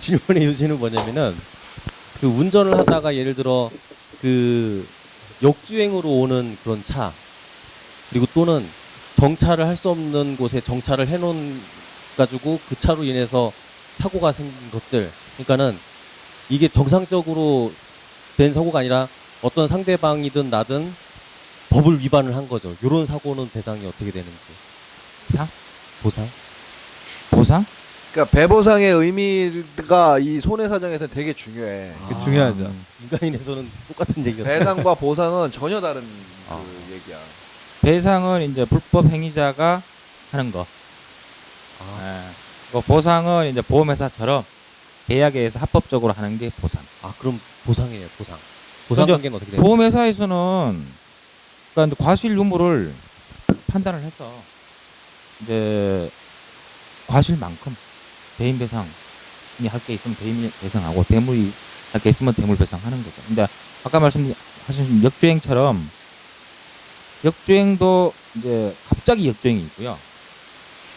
Speaker 5: 질문의 요지는 뭐냐면은 그 운전을 하다가 예를 들어 그 역주행으로 오는 그런 차 그리고 또는 정차를 할 수 없는 곳에 정차를 해놓은 가지고 그 차로 인해서 사고가 생긴 것들 그러니까는 이게 정상적으로 된 사고가 아니라 어떤 상대방이든 나든 법을 위반을 한 거죠. 이런 사고는 배상이 어떻게 되는지. 보상?
Speaker 1: 보상?
Speaker 2: 그러니까 배보상의 의미가 이 손해사정에서 되게 중요해.
Speaker 3: 그게 중요하죠.
Speaker 5: 인간인에서는 똑같은 얘기가.
Speaker 2: 배상과 보상은 전혀 다른
Speaker 5: 아.
Speaker 2: 그 얘기야.
Speaker 1: 배상은 이제 불법 행위자가 하는 거. 그 보상은 이제 보험회사처럼 계약에 의해서 합법적으로 하는 게 보상.
Speaker 5: 그럼 보상이에요. 보상. 보상
Speaker 1: 그죠?
Speaker 5: 관계는 어떻게 돼요?
Speaker 1: 보험회사에서는 그러니까 이제 과실 유무를 판단을 해서 이제 과실만큼 대인 배상이 할 게 있으면 대인 배상하고 대물이 할 게 있으면 대물 배상하는 거죠. 근데 아까 말씀하신 역주행처럼 역주행도 이제 갑자기 역주행이 있고요.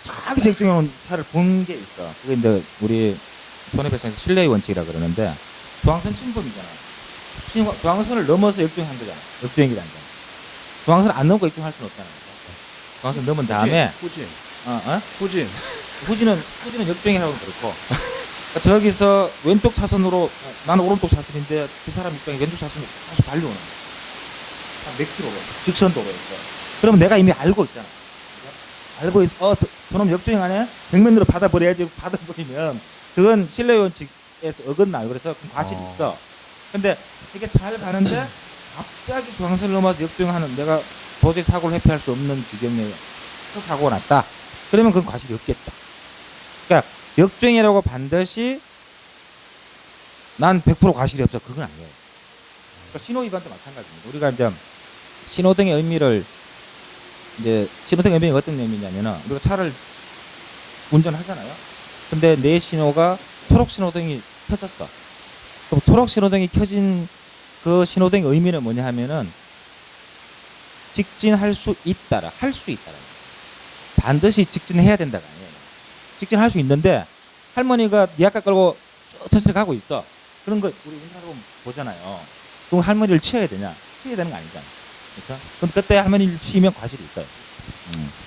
Speaker 1: 자기서 역주행하는 차를 본 게 있어. 그게 이제 우리 손해배상에서 신뢰의 원칙이라 그러는데 중앙선 침범이잖아요. 중앙선을 넘어서 역주행한 거잖아. 역주행이라는 거. 중앙선 안 넘고 역주행할 수는 없잖아요. 중앙선 넘은 다음에
Speaker 2: 후진.
Speaker 1: 후진.
Speaker 2: 후진.
Speaker 1: 후진은 역주행이라고 그렇고. 그러니까 저기서 왼쪽 차선으로 나는 오른쪽 차선인데 그 사람 입장에 왼쪽 차선으로 계속 달려오는 거야. 한 몇 킬로로 직선 도로에서. 그러면 내가 이미 알고 있잖아. 알고 저놈 역주행하네. 백면으로 받아버려야지. 받아버리면 그건 신뢰 원칙에서 어긋나요. 그래서 과실이 있어. 근데 이게 잘 가는데 갑자기 중앙선을 넘어서 역주행하는 내가 도저히 사고를 회피할 수 없는 지경에 사고가 났다. 그러면 그건 과실이 없겠다. 그러니까 역주행이라고 반드시 난 100% 과실이 없어. 그건 아니에요. 그러니까 신호 위반도 마찬가지입니다. 우리가 이제 신호등의 의미를 이제 신호등의 의미가 어떤 의미냐면은 우리가 차를 운전하잖아요. 근데 내 신호가 초록 신호등이 켜졌어. 그럼 초록 신호등이 켜진 그 신호등의 의미는 뭐냐 하면은 직진할 수 있다라 할 수 있다라 반드시 직진해야 된다가 아니에요. 직진할 수 있는데 할머니가 니 아까 끌고 쭉 천천히 가고 있어. 그런 거 우리 운전하고 보잖아요. 그럼 할머니를 치어야 되냐? 치어야 되는 거 아니잖아. 그렇죠? 그럼 그때 할머니를 치면 과실이 있어요.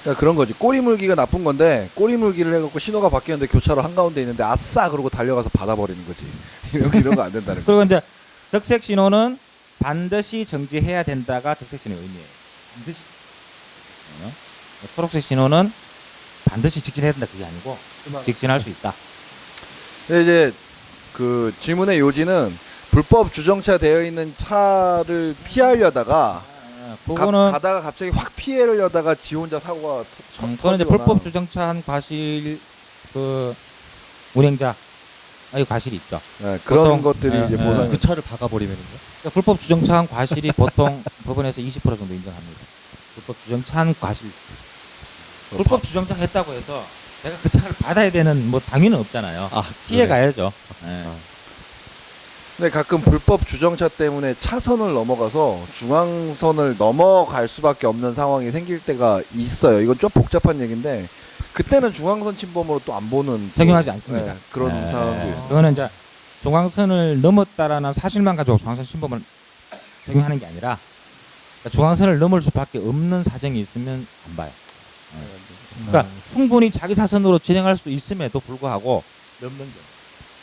Speaker 2: 그러니까 그런 거지. 꼬리 물기가 나쁜 건데 꼬리 물기를 해갖고 신호가 바뀌었는데 교차로 한가운데 있는데 아싸 그러고 달려가서 받아버리는 거지. 이런 거 안 된다는 거.
Speaker 1: 그리고 이제 적색 신호는 반드시 정지해야 된다가 적색 신호의 의미예요. 반드시. 초록색 신호는 반드시 직진해야 된다 그게 아니고 직진할 수 있다.
Speaker 2: 근데 이제 그 질문의 요지는 불법 주정차 되어 있는 차를 피하려다가
Speaker 1: 그거는
Speaker 2: 가다가 갑자기 확 피해려다가 지 혼자 사고가
Speaker 1: 그거는 이제 불법 주정차한 과실 그 운행자의 과실이 있죠.
Speaker 2: 네, 그런
Speaker 1: 보통,
Speaker 2: 것들이 이제 보상.
Speaker 5: 그 차를 박아버리면요.
Speaker 1: 그러니까 불법 주정차한 과실이 보통 법원에서 20% 정도 인정합니다. 불법 주정차한 과실. 불법 주정차 했다고 해서 내가 그 차를 받아야 되는 뭐 당위는 없잖아요. 피해 가야죠. 네.
Speaker 2: 근데 가끔 불법 주정차 때문에 차선을 넘어가서 중앙선을 넘어갈 수밖에 없는 상황이 생길 때가 있어요. 이건 좀 복잡한 얘기인데 그때는 중앙선 침범으로 또 안 보는
Speaker 1: 적용하지 않습니다.
Speaker 2: 네, 그런 상황도 있어요.
Speaker 1: 그거는 이제 중앙선을 넘었다라는 사실만 가지고 중앙선 침범을 적용하는 게 아니라 그러니까 중앙선을 넘을 수밖에 없는 사정이 있으면 안 봐요. 그러니까 충분히 자기 차선으로 진행할 수 있음에도 불구하고 넘는 게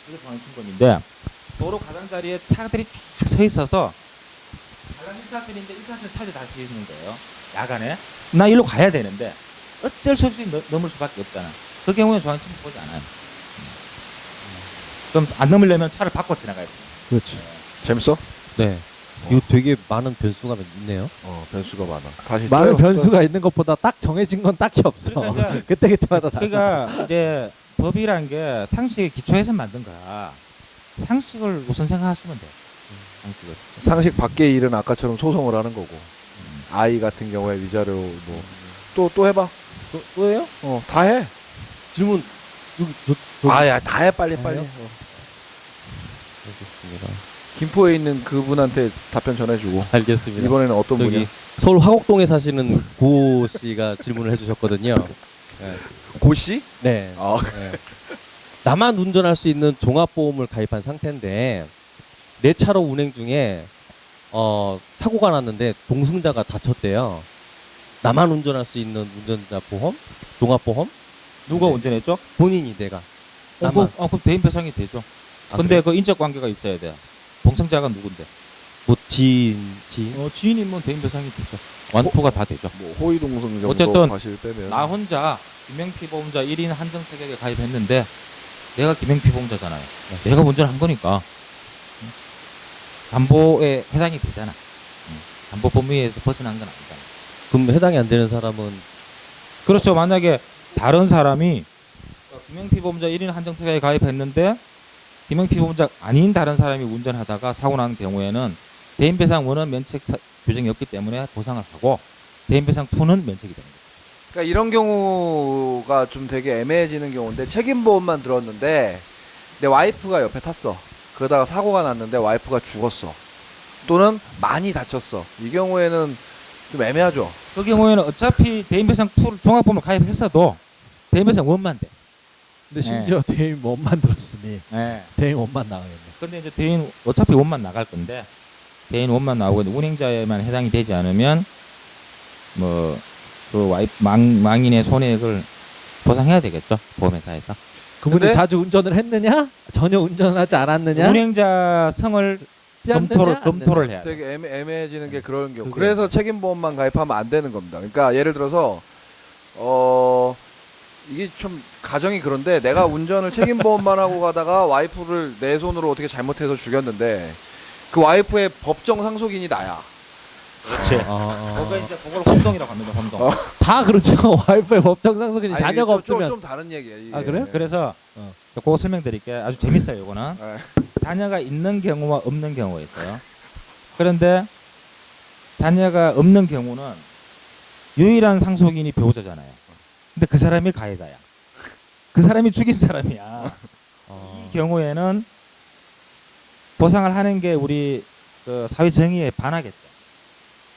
Speaker 1: 이게 중앙 침범인데 도로 가장자리에 차들이 쫙 서 있어서 갈라 1차선인데 1차선에 차들이 다 서 있는 거예요. 야간에. 나 일로 가야 되는데 어쩔 수 없이 넘을 수밖에 없잖아. 그 경우에 중앙 침범 보지 않아요. 그럼 안 넘으려면 차를 바꿔 지나가야 돼.
Speaker 5: 그렇지.
Speaker 2: 재밌어?
Speaker 5: 네. 이거 되게 많은 변수가 있네요.
Speaker 2: 변수가 많아. 다시
Speaker 3: 많은
Speaker 2: 떠요.
Speaker 3: 변수가 있는 것보다 딱 정해진 건 딱히 없어.
Speaker 1: 그러니까 이제
Speaker 3: 그때 그때마다 다.
Speaker 1: 그러니까 이제 법이란 게 상식에 기초해서 만든 거야. 상식을 우선 생각하시면 돼. 상식을.
Speaker 2: 상식 밖의 일은 아까처럼 소송을 하는 거고 아이 같은 경우에 위자료 뭐 또 해봐.
Speaker 5: 또예요?
Speaker 2: 다 해.
Speaker 5: 질문 여기
Speaker 2: 아야 다 해 빨리 빨리.
Speaker 5: 해요? 알겠습니다.
Speaker 2: 김포에 있는 그분한테 답변 전해주고.
Speaker 5: 알겠습니다.
Speaker 2: 이번에는 어떤
Speaker 5: 저기
Speaker 2: 분이?
Speaker 5: 서울 화곡동에 사시는 고 씨가 질문을 해주셨거든요. 네.
Speaker 2: 고 씨?
Speaker 5: 네.
Speaker 2: 아,
Speaker 5: 네. 나만 운전할 수 있는 종합보험을 가입한 상태인데 내 차로 운행 중에 사고가 났는데 동승자가 다쳤대요. 나만 운전할 수 있는 운전자 보험, 종합보험
Speaker 1: 누가
Speaker 5: 네.
Speaker 1: 운전했죠?
Speaker 5: 본인이 내가.
Speaker 1: 그럼 대인 배상이 되죠. 근데 그 인적 관계가 있어야 돼요. 동승자가 누군데?
Speaker 5: 뭐 지인.
Speaker 1: 지인이면 대인 배상이 되죠. 완투가 다 되죠.
Speaker 2: 뭐 호의 동승 정도
Speaker 1: 어쨌든
Speaker 2: 과실 빼면.
Speaker 1: 나 혼자 김영피 보험자 1인 한정 타격에 가입했는데 내가 김영피 보험자잖아요. 내가 운전한 거니까 담보에 해당이 되잖아. 담보 범위에서 벗어난 건 아니잖아.
Speaker 5: 그럼 해당이 안 되는 사람은
Speaker 1: 그렇죠. 만약에 다른 사람이 김영피 보험자 1인 한정 타격에 가입했는데 김영피 보험자 아닌 다른 사람이 운전하다가 사고 난 경우에는 대인 배상 원원 면책 규정이 없기 때문에 보상을 하고 대인배상 2는 면책이 됩니다.
Speaker 2: 그러니까 이런 경우가 좀 되게 애매해지는 경우인데 책임보험만 들었는데 내 와이프가 옆에 탔어. 그러다가 사고가 났는데 와이프가 죽었어. 또는 많이 다쳤어. 이 경우에는 좀 애매하죠.
Speaker 1: 그 경우에는 어차피 대인배상 2를 종합보험을 가입했어도 대인배상 1만 돼.
Speaker 3: 근데 심지어 대인 원만 들었으니
Speaker 1: 네.
Speaker 3: 대인 원만 나가겠네.
Speaker 1: 근데 이제 대인 어차피 1만 나갈 건데 대인 1만 나오고 운행자에만 해당이 되지 않으면 뭐 그 망인의 손해액을 보상해야 되겠죠, 보험회사에서.
Speaker 3: 그분이
Speaker 2: 근데-
Speaker 3: 자주 운전을 했느냐? 전혀 운전하지 않았느냐?
Speaker 1: 운행자 성을 검토를 해야 돼.
Speaker 2: 되게 애매해지는 게 그런 경우.
Speaker 3: 그게-
Speaker 2: 그래서 책임보험만 가입하면 안 되는 겁니다. 그러니까 예를 들어서 이게 좀 가정이 그런데 내가 운전을 책임보험만 하고 가다가 와이프를 내 손으로 어떻게 잘못해서 죽였는데 그 와이프의 법정 상속인이 나야.
Speaker 1: 그렇지. 그거 이제 그걸 혼동이라고 합니다. 혼동.
Speaker 3: 다 그렇죠. 와이프의 법정 상속인이
Speaker 2: 아니,
Speaker 3: 자녀가 없으면.
Speaker 2: 좀 다른 얘기야. 이게.
Speaker 3: 아, 그래요?
Speaker 1: 그래서 그거 설명드릴게요. 아주 재밌어요. 이거는
Speaker 2: 네.
Speaker 1: 자녀가 있는 경우와 없는 경우가 있어요. 그런데 자녀가 없는 경우는 유일한 상속인이 배우자잖아요. 근데 그 사람이 가해자야. 그 사람이 죽인 사람이야. 이 경우에는 보상을 하는 게 우리 그 사회 정의에 반하겠죠.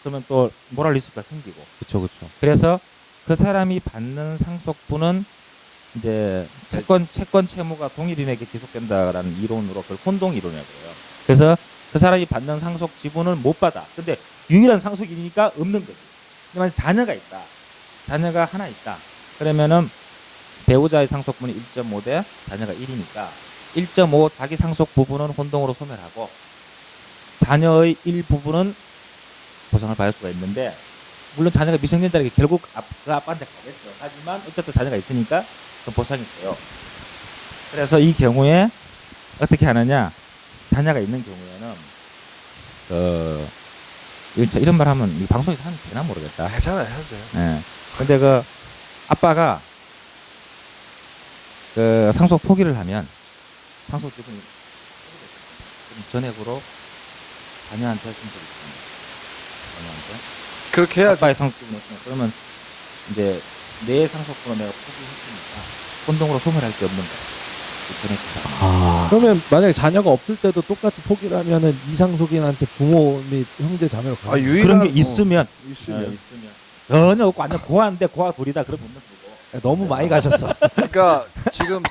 Speaker 1: 그러면 또 모랄 리스크가 생기고.
Speaker 5: 그렇죠, 그렇죠.
Speaker 1: 그래서 그 사람이 받는 상속분은 이제 채권 채무가 동일인에게 기속된다라는 이론으로 그걸 혼동 이론이라고 해요. 그래서 그 사람이 받는 상속 지분을 못 받아. 근데 유일한 상속이니까 없는 거지. 하지만 자녀가 있다. 자녀가 하나 있다. 그러면은 배우자의 상속분이 1.5대 자녀가 1이니까 1.5 자기 상속 부분은 혼동으로 소멸하고 자녀의 일부분은 보상을 받을 수가 있는데 물론 자녀가 미성년자에게 결국 그 아빠한테 가겠죠. 하지만 어쨌든 자녀가 있으니까 그 보상이 돼요. 그래서 이 경우에 어떻게 하느냐? 자녀가 있는 경우에는 이런 말 하면 이 방송에서 하면 되나 모르겠다.
Speaker 2: 괜찮아요. 해도 돼요.
Speaker 1: 예. 근데 그 아빠가 그 상속 포기를 하면 상속 지분이 전액으로 자녀한테 준 적이 있습니다. 자녀한테.
Speaker 2: 그렇게 해야지.
Speaker 1: 아빠의 상속 지분이 없으면 그러면 이제 내 상속분을 내가 포기했으니까 혼동으로 소멸할 게 없는 거야. 전액
Speaker 3: 그러면 만약에 자녀가 없을 때도 똑같이 포기를 하면은 이상속인한테 부모 및 형제 자매로
Speaker 2: 아,
Speaker 3: 가는
Speaker 1: 그런 게 있으면
Speaker 2: 있으면.
Speaker 1: 전혀 없고 완전 고아인데 고아 둘이다 그러면 없는 거고.
Speaker 3: 너무 많이 가셨어.
Speaker 2: 그러니까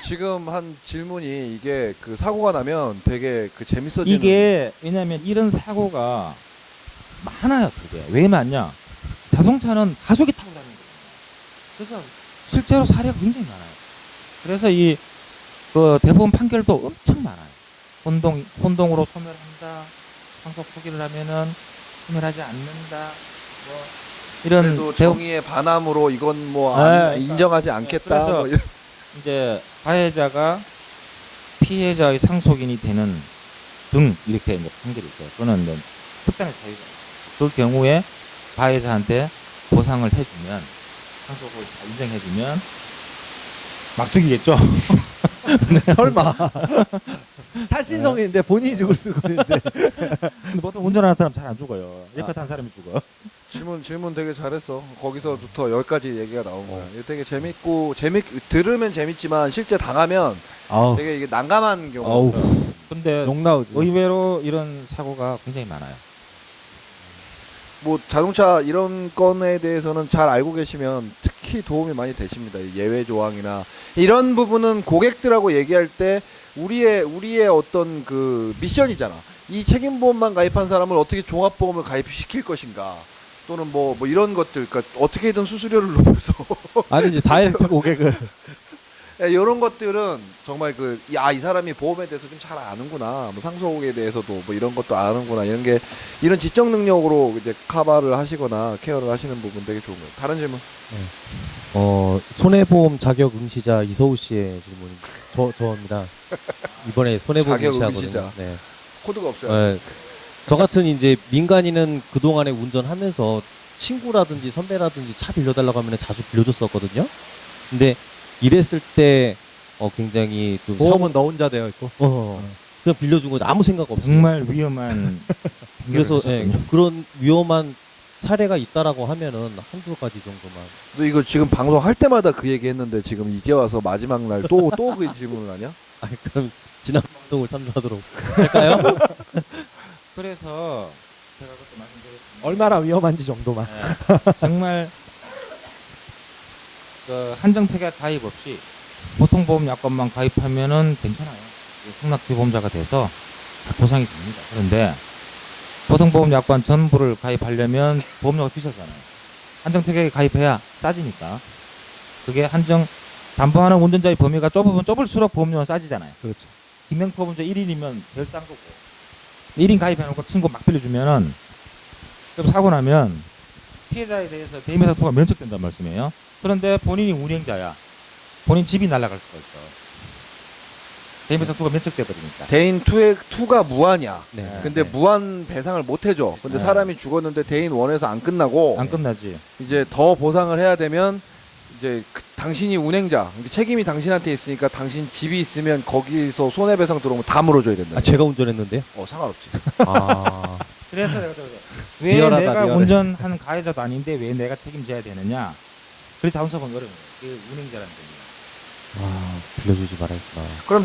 Speaker 2: 지금 한 질문이 이게 그 사고가 나면 되게 그 재밌어지는.
Speaker 1: 이게 왜냐면 이런 사고가 많아요. 그게 왜 많냐? 자동차는 가족이 타고 다니는 거예요. 그래서 실제로 사례가 굉장히 많아요. 그래서 이 그 대법원 판결도 엄청 많아요. 혼동으로 소멸한다. 상속 포기를 하면은 소멸하지 않는다. 뭐 이런
Speaker 2: 그래도 정의의 반함으로 이건 뭐
Speaker 1: 네,
Speaker 2: 인정하지 않겠다.
Speaker 1: 그래서
Speaker 2: 뭐 이런.
Speaker 1: 이제 가해자가 피해자의 상속인이 되는 등 이렇게 이제 판결이 있어요. 그거는 이제 특단의 사유죠. 그 경우에 가해자한테 보상을 해주면 상속을 다 인정해주면 막 죽이겠죠.
Speaker 3: 설마. 탈신성인데 본인이 죽을 수있는데
Speaker 1: 근데 보통 운전하는 사람 잘 안 죽어요. 옆에 탄 사람이 죽어.
Speaker 2: 질문 되게 잘했어. 거기서부터 여기까지 얘기가 나온 거야. 이게 되게 재밌고 들으면 재밌지만 실제 당하면
Speaker 3: 아우,
Speaker 2: 되게 이게 난감한 경우.
Speaker 3: 아우,
Speaker 1: 근데
Speaker 3: 욕 나오지.
Speaker 1: 의외로 이런 사고가 굉장히 많아요.
Speaker 2: 뭐 자동차 이런 건에 대해서는 잘 알고 계시면 특히 도움이 많이 되십니다. 이 예외 조항이나 이런 부분은 고객들하고 얘기할 때 우리의 어떤 그 미션이잖아. 이 책임보험만 가입한 사람을 어떻게 종합보험을 가입시킬 것인가. 또는 뭐 이런 것들, 그러니까 어떻게든 수수료를 높여서
Speaker 3: 아니 이제 다이렉트 고객을
Speaker 2: 이런 것들은 정말 이 사람이 보험에 대해서 좀 잘 아는구나, 뭐 상속에 대해서도 뭐 이런 것도 아는구나, 이런 지적 능력으로 이제 커버를 하시거나 케어를 하시는 부분 되게 좋은 거예요. 다른 질문?
Speaker 5: 손해보험 자격 응시자 이서우 씨의 질문 저입니다. 이번에 손해보험
Speaker 2: 자격
Speaker 5: 응시하거든요.
Speaker 2: 응시자.
Speaker 5: 네.
Speaker 2: 코드가 없어요.
Speaker 5: 네. 저 같은 이제 민간인은 그동안에 운전하면서 친구라든지 선배라든지 차 빌려달라고 하면 자주 빌려줬었거든요. 근데 이랬을 때 굉장히 좀
Speaker 3: 보험은 너 혼자 되어 있고.
Speaker 5: 그냥 빌려준 거죠. 아무 생각 없이.
Speaker 1: 정말 위험한
Speaker 5: 그래서
Speaker 1: 행위를
Speaker 5: 예,
Speaker 1: 했었군요.
Speaker 5: 그런 위험한 사례가 있다라고 하면은 한두 가지 정도만.
Speaker 2: 너 이거 지금 방송할 때마다 그 얘기했는데 지금 이제 와서 마지막 날 또 그 질문을 하냐?
Speaker 5: 아니 그럼 지난 방송을 참조하도록 할까요?
Speaker 1: 그래서 제가 그것도 말씀드렸습니다.
Speaker 3: 얼마나 위험한지 정도만.
Speaker 1: 정말 그 한정특약 가입 없이 보통보험약관만 가입하면은 괜찮아요. 승낙피보험자가 돼서 다 보상이 됩니다. 그런데 보통보험약관 전부를 가입하려면 보험료가 비싸잖아요. 한정특약에 가입해야 싸지니까. 그게 담보하는 운전자의 범위가 좁으면 좁을수록 보험료는 싸지잖아요.
Speaker 3: 그렇죠.
Speaker 1: 김명포범죄 1인이면 제일 싼 거고 1인 가입해놓고 친구 막 빌려주면은 그럼 사고 나면 피해자에 대해서 대인배상투가 면책된단 말씀이에요. 그런데 본인이 운행자야. 본인 집이 날아갈 수가 있어. 대인배상투가 면책돼버리니까.
Speaker 2: 대인 투가 무한이야.
Speaker 5: 네.
Speaker 2: 근데 무한 배상을 못 해줘. 근데
Speaker 1: 네.
Speaker 2: 사람이 죽었는데 대인 원에서 안 끝나고
Speaker 1: 안 끝나지.
Speaker 2: 이제 더 보상을 해야 되면 이제 당신이 운행자, 책임이 당신한테 있으니까 당신 집이 있으면 거기서 손해배상 들어오면 다 물어줘야 된다.
Speaker 5: 아 제가 운전했는데요.
Speaker 2: 상관없지.
Speaker 5: 아
Speaker 1: 그래서 내가 왜
Speaker 3: 미안하다,
Speaker 1: 내가
Speaker 3: 미안해.
Speaker 1: 운전하는 가해자도 아닌데 왜 내가 책임져야 되느냐. 그래서 자동차보험 어려운 거예요. 그 운행자라는 게.
Speaker 5: 빌려주지 말아야겠구나.
Speaker 2: 그럼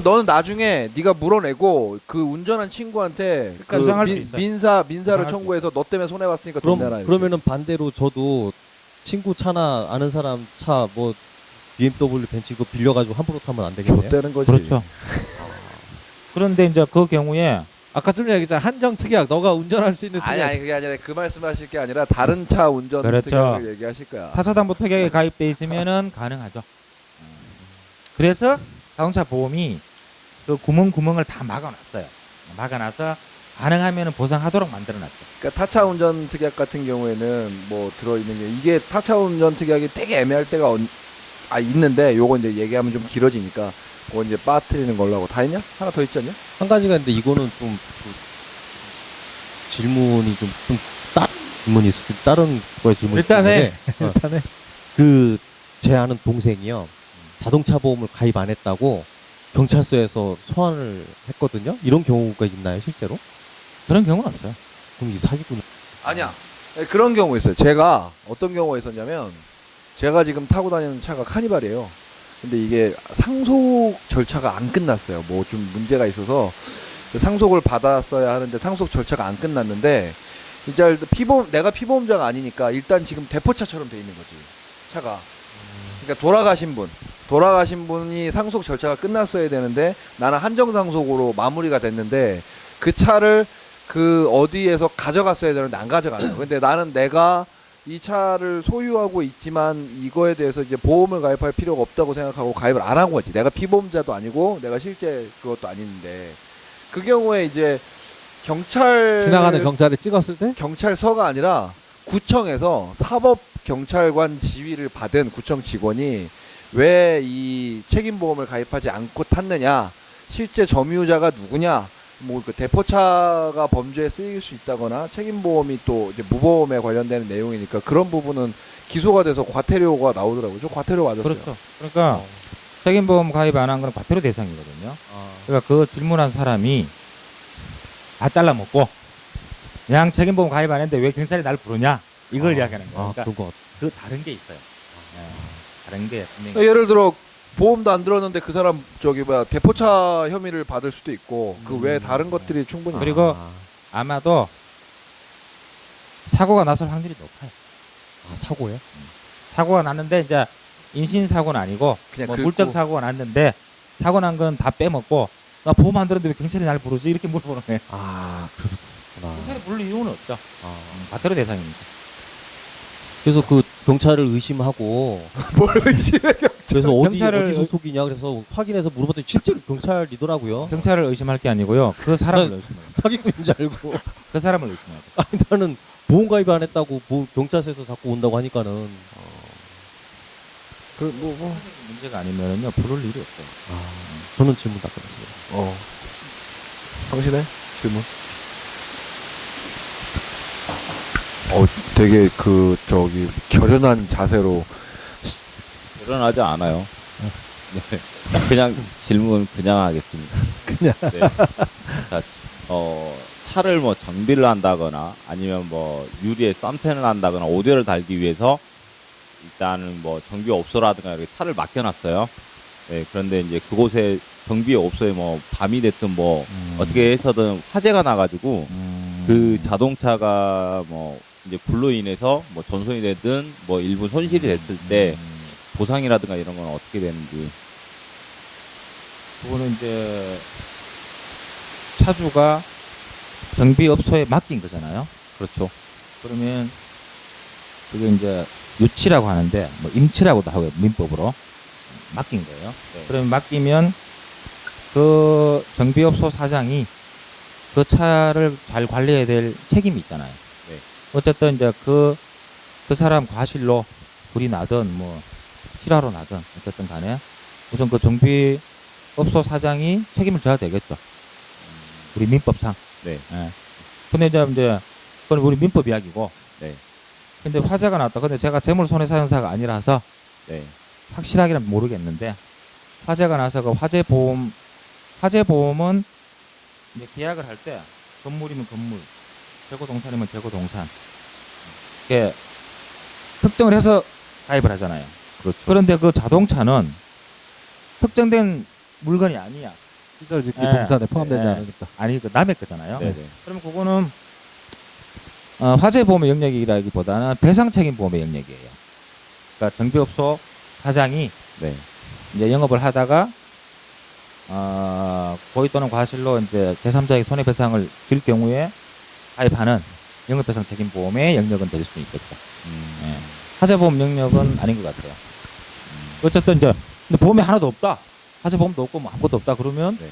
Speaker 2: 너는 나중에 네가 물어내고 그 운전한 친구한테
Speaker 1: 그러니까 부상할 수 있어요.
Speaker 2: 민사를
Speaker 1: 부상할 수
Speaker 2: 청구해서 너 때문에 손해 봤으니까 돈 내라. 이렇게.
Speaker 5: 그러면은 반대로 저도 친구 차나 아는 사람 차 뭐 BMW 벤츠 이거 빌려가지고 함부로 타면 안 되겠네요.
Speaker 2: 좆되는 거지.
Speaker 1: 그렇죠. 그런데 이제 그 경우에
Speaker 3: 아까 좀 얘기했잖아. 한정특약. 너가 운전할 수 있는 특약.
Speaker 2: 아니 그게 아니라 그 말씀하실 게 아니라 다른 차 운전
Speaker 1: 그렇죠.
Speaker 2: 특약을 얘기하실 거야.
Speaker 1: 타사담보 특약에 가입돼 있으면은 가능하죠. 그래서 자동차 보험이 그 구멍을 다 막아놨어요. 막아놔서 가능하면은 보상하도록 만들어놨어요.
Speaker 2: 그러니까 타차 운전 특약 같은 경우에는 뭐 들어있는 게 이게 타차 운전 특약이 되게 애매할 때가 있는데 요거 이제 얘기하면 좀 길어지니까 그거 이제 빠뜨리는 걸로 하고 다 했냐? 하나 더 있지 않냐?
Speaker 5: 한 가지가 있는데 이거는 좀 질문이 좀 다른 질문이 있을 다른 거에 질문이
Speaker 3: 일단 해.
Speaker 5: 있는데,
Speaker 3: 일단은
Speaker 5: 제 아는 동생이요 자동차 보험을 가입 안 했다고 경찰서에서 소환을 했거든요. 이런 경우가 있나요 실제로?
Speaker 1: 그런 경우는 없어요.
Speaker 5: 그럼 이 사기꾼
Speaker 2: 아니야. 네, 그런 경우 있어요. 제가 어떤 경우가 있었냐면 제가 지금 타고 다니는 차가 카니발이에요. 근데 이게 상속 절차가 안 끝났어요. 뭐 좀 문제가 있어서 그 상속을 받았어야 하는데 상속 절차가 안 끝났는데 이제 내가 피보험자가 아니니까 일단 지금 대포차처럼 돼 있는 거지 차가. 그러니까 돌아가신 분이 상속 절차가 끝났어야 되는데 나는 한정상속으로 마무리가 됐는데 그 차를 그 어디에서 가져갔어야 되는데 안 가져가요. 근데 나는 내가 이 차를 소유하고 있지만 이거에 대해서 이제 보험을 가입할 필요가 없다고 생각하고 가입을 안 한 거지. 내가 피보험자도 아니고 내가 실제 그것도 아닌데 그 경우에 이제
Speaker 3: 지나가는 경찰에 찍었을 때
Speaker 2: 경찰서가 아니라 구청에서 사법경찰관 지위를 받은 구청 직원이 왜 이 책임보험을 가입하지 않고 탔느냐, 실제 점유자가 누구냐, 뭐 그 대포차가 범죄에 쓰일 수 있다거나 책임보험이 또 이제 무보험에 관련되는 내용이니까 그런 부분은 기소가 돼서 과태료가 나오더라고요. 저 과태료 맞았어요.
Speaker 1: 그렇죠. 그러니까 책임보험 가입 안 한 건 과태료 대상이거든요. 그러니까 그 질문한 사람이 다 잘라먹고 그냥 책임보험 가입 안 했는데 왜 경찰이 날 부르냐 이걸 이야기하는 거예요. 그러니까
Speaker 5: 그런 거
Speaker 1: 그 다른 게 있어요. 다른 게 분명히
Speaker 2: 그러니까 예를 들어 보험도 안 들었는데 그 사람 대포차 혐의를 받을 수도 있고 그 외에 다른 것들이 충분히
Speaker 1: 그리고 아마도 사고가 났을 확률이 높아요.
Speaker 5: 사고요?
Speaker 1: 사고가 났는데 이제 인신 사고는 아니고
Speaker 2: 그냥
Speaker 1: 뭐
Speaker 2: 긁고.
Speaker 1: 물적 사고가 났는데 사고 난 건 다 빼먹고 나 보험 안 들었는데 왜 경찰이 날 부르지 이렇게 물어보는 거예요.
Speaker 5: 그렇구나.
Speaker 1: 경찰이 부를 이유는 없죠. 과태료 대상입니다.
Speaker 5: 그래서 그 경찰을 의심하고
Speaker 2: 뭘 의심해.
Speaker 5: 그래서
Speaker 1: 경찰을
Speaker 5: 어디서 속이냐 그래서 확인해서 물어봤더니 실제로 경찰이더라고요.
Speaker 1: 경찰을 의심할 게 아니고요. 그 사람을 의심해요.
Speaker 5: 사기꾼인 줄 알고.
Speaker 1: 그 사람을 의심해요.
Speaker 5: 아니 나는 보험 가입 안 했다고 경찰서에서 자꾸 온다고 하니까는
Speaker 1: 문제가 아니면은요 부를 일이 없어요.
Speaker 5: 저는 질문 다 끝났어요.
Speaker 2: 당신의 질문. 되게 결연한 자세로.
Speaker 4: 일어나지 않아요. 네. 그냥 질문 그냥 하겠습니다.
Speaker 3: 있냐.
Speaker 4: 네. 자, 차를 뭐 정비를 한다거나 아니면 뭐 유리에 썸텐을 한다거나 오디오를 달기 위해서 일단은 뭐 정비업소라든가 이렇게 차를 맡겨놨어요. 네, 그런데 이제 그곳에 정비업소에 뭐 밤이 됐든 뭐 어떻게 해서든 화재가 나가지고 그 자동차가 뭐 이제 불로 인해서 뭐 전손이 되든 뭐 일부 손실이 됐을 때 보상이라든가 이런 건 어떻게 되는지.
Speaker 1: 그거는 이제 차주가 정비업소에 맡긴 거잖아요.
Speaker 4: 그렇죠.
Speaker 1: 그러면 그게 이제 유치라고 하는데 뭐 임치라고도 하고요. 민법으로 맡긴 거예요.
Speaker 4: 네.
Speaker 1: 그러면 맡기면 그 정비업소 사장이 그 차를 잘 관리해야 될 책임이 있잖아요.
Speaker 4: 네.
Speaker 1: 어쨌든 이제 그 사람 과실로 불이 나든 뭐 실화로 나든 어쨌든 간에 우선 그 정비업소 사장이 책임을 져야 되겠죠. 우리 민법상.
Speaker 4: 네.
Speaker 1: 예. 근데 이제 그건 우리 민법 이야기고.
Speaker 4: 네.
Speaker 1: 근데 화재가 났다. 근데 제가 재물손해사정사가 아니라서
Speaker 4: 네.
Speaker 1: 확실하게는 모르겠는데 화재가 나서 그 화재보험은 이제 계약을 할 때 건물이면 건물, 재고동산이면 재고동산 이렇게 특정을 해서 가입을 하잖아요.
Speaker 4: 그렇죠.
Speaker 1: 그런데 그 자동차는 특정된 물건이 아니야.
Speaker 3: 시설 짓기
Speaker 1: 예.
Speaker 3: 동산에 포함되지
Speaker 1: 예.
Speaker 3: 않으니까.
Speaker 1: 아니 그 남의 거잖아요.
Speaker 4: 네네.
Speaker 1: 그러면 그거는 화재보험의 영역이라기보다는 배상책임보험의 영역이에요. 그러니까 정비업소 사장이
Speaker 4: 네.
Speaker 1: 이제 영업을 하다가 고의 또는 과실로 이제 제3자에게 손해배상을 줄 경우에 가입하는 영업배상책임보험의 영역은 될 수 있겠죠. 예. 화재보험 영역은 아닌 것 같아요. 어쨌든 이제 근데 보험이 하나도 없다. 화재보험도 없고 뭐 아무것도 없다. 그러면
Speaker 4: 네.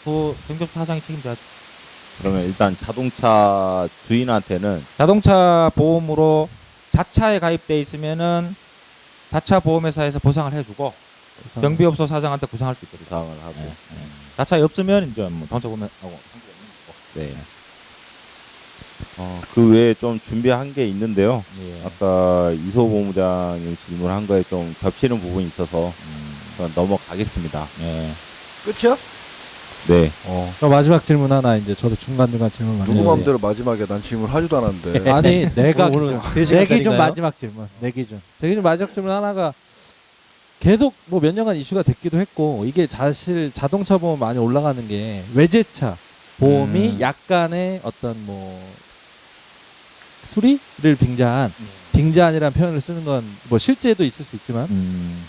Speaker 1: 그 정비업소 사장이 책임져야죠.
Speaker 4: 그러면 일단 자동차 주인한테는
Speaker 1: 자동차 보험으로 자차에 가입돼 있으면은 자차 보험회사에서 보상을 해주고 정비업소 사장한테 구상할 수 있거든요.
Speaker 4: 보상을 하고.
Speaker 1: 예, 예. 자차에 없으면 이제 뭐 자동차 보험하고 상관없는 거고.
Speaker 4: 네. 그 외에 좀 준비한 게 있는데요.
Speaker 1: 예.
Speaker 4: 아까 이소 본부장님 질문한 거에 좀 겹치는 부분이 있어서 그냥 넘어가겠습니다.
Speaker 1: 예.
Speaker 2: 끝이야?
Speaker 4: 네.
Speaker 3: 그럼 마지막 질문 하나 이제 저도 중간중간 질문
Speaker 2: 누구
Speaker 3: 많이
Speaker 2: 마음대로 마지막에 난 질문 하지도 않았는데.
Speaker 3: 아니 내가
Speaker 5: 오늘
Speaker 3: 내 기준
Speaker 5: 3시간짜리인가요?
Speaker 3: 마지막 질문 내 기준 마지막 질문 하나가 계속 뭐 몇 년간 이슈가 됐기도 했고 이게 사실 자동차 보험 많이 올라가는 게 외제차 보험이 약간의 어떤 뭐 수리를 빙자한 빙자한이라는 표현을 쓰는 건 뭐 실제도 있을 수 있지만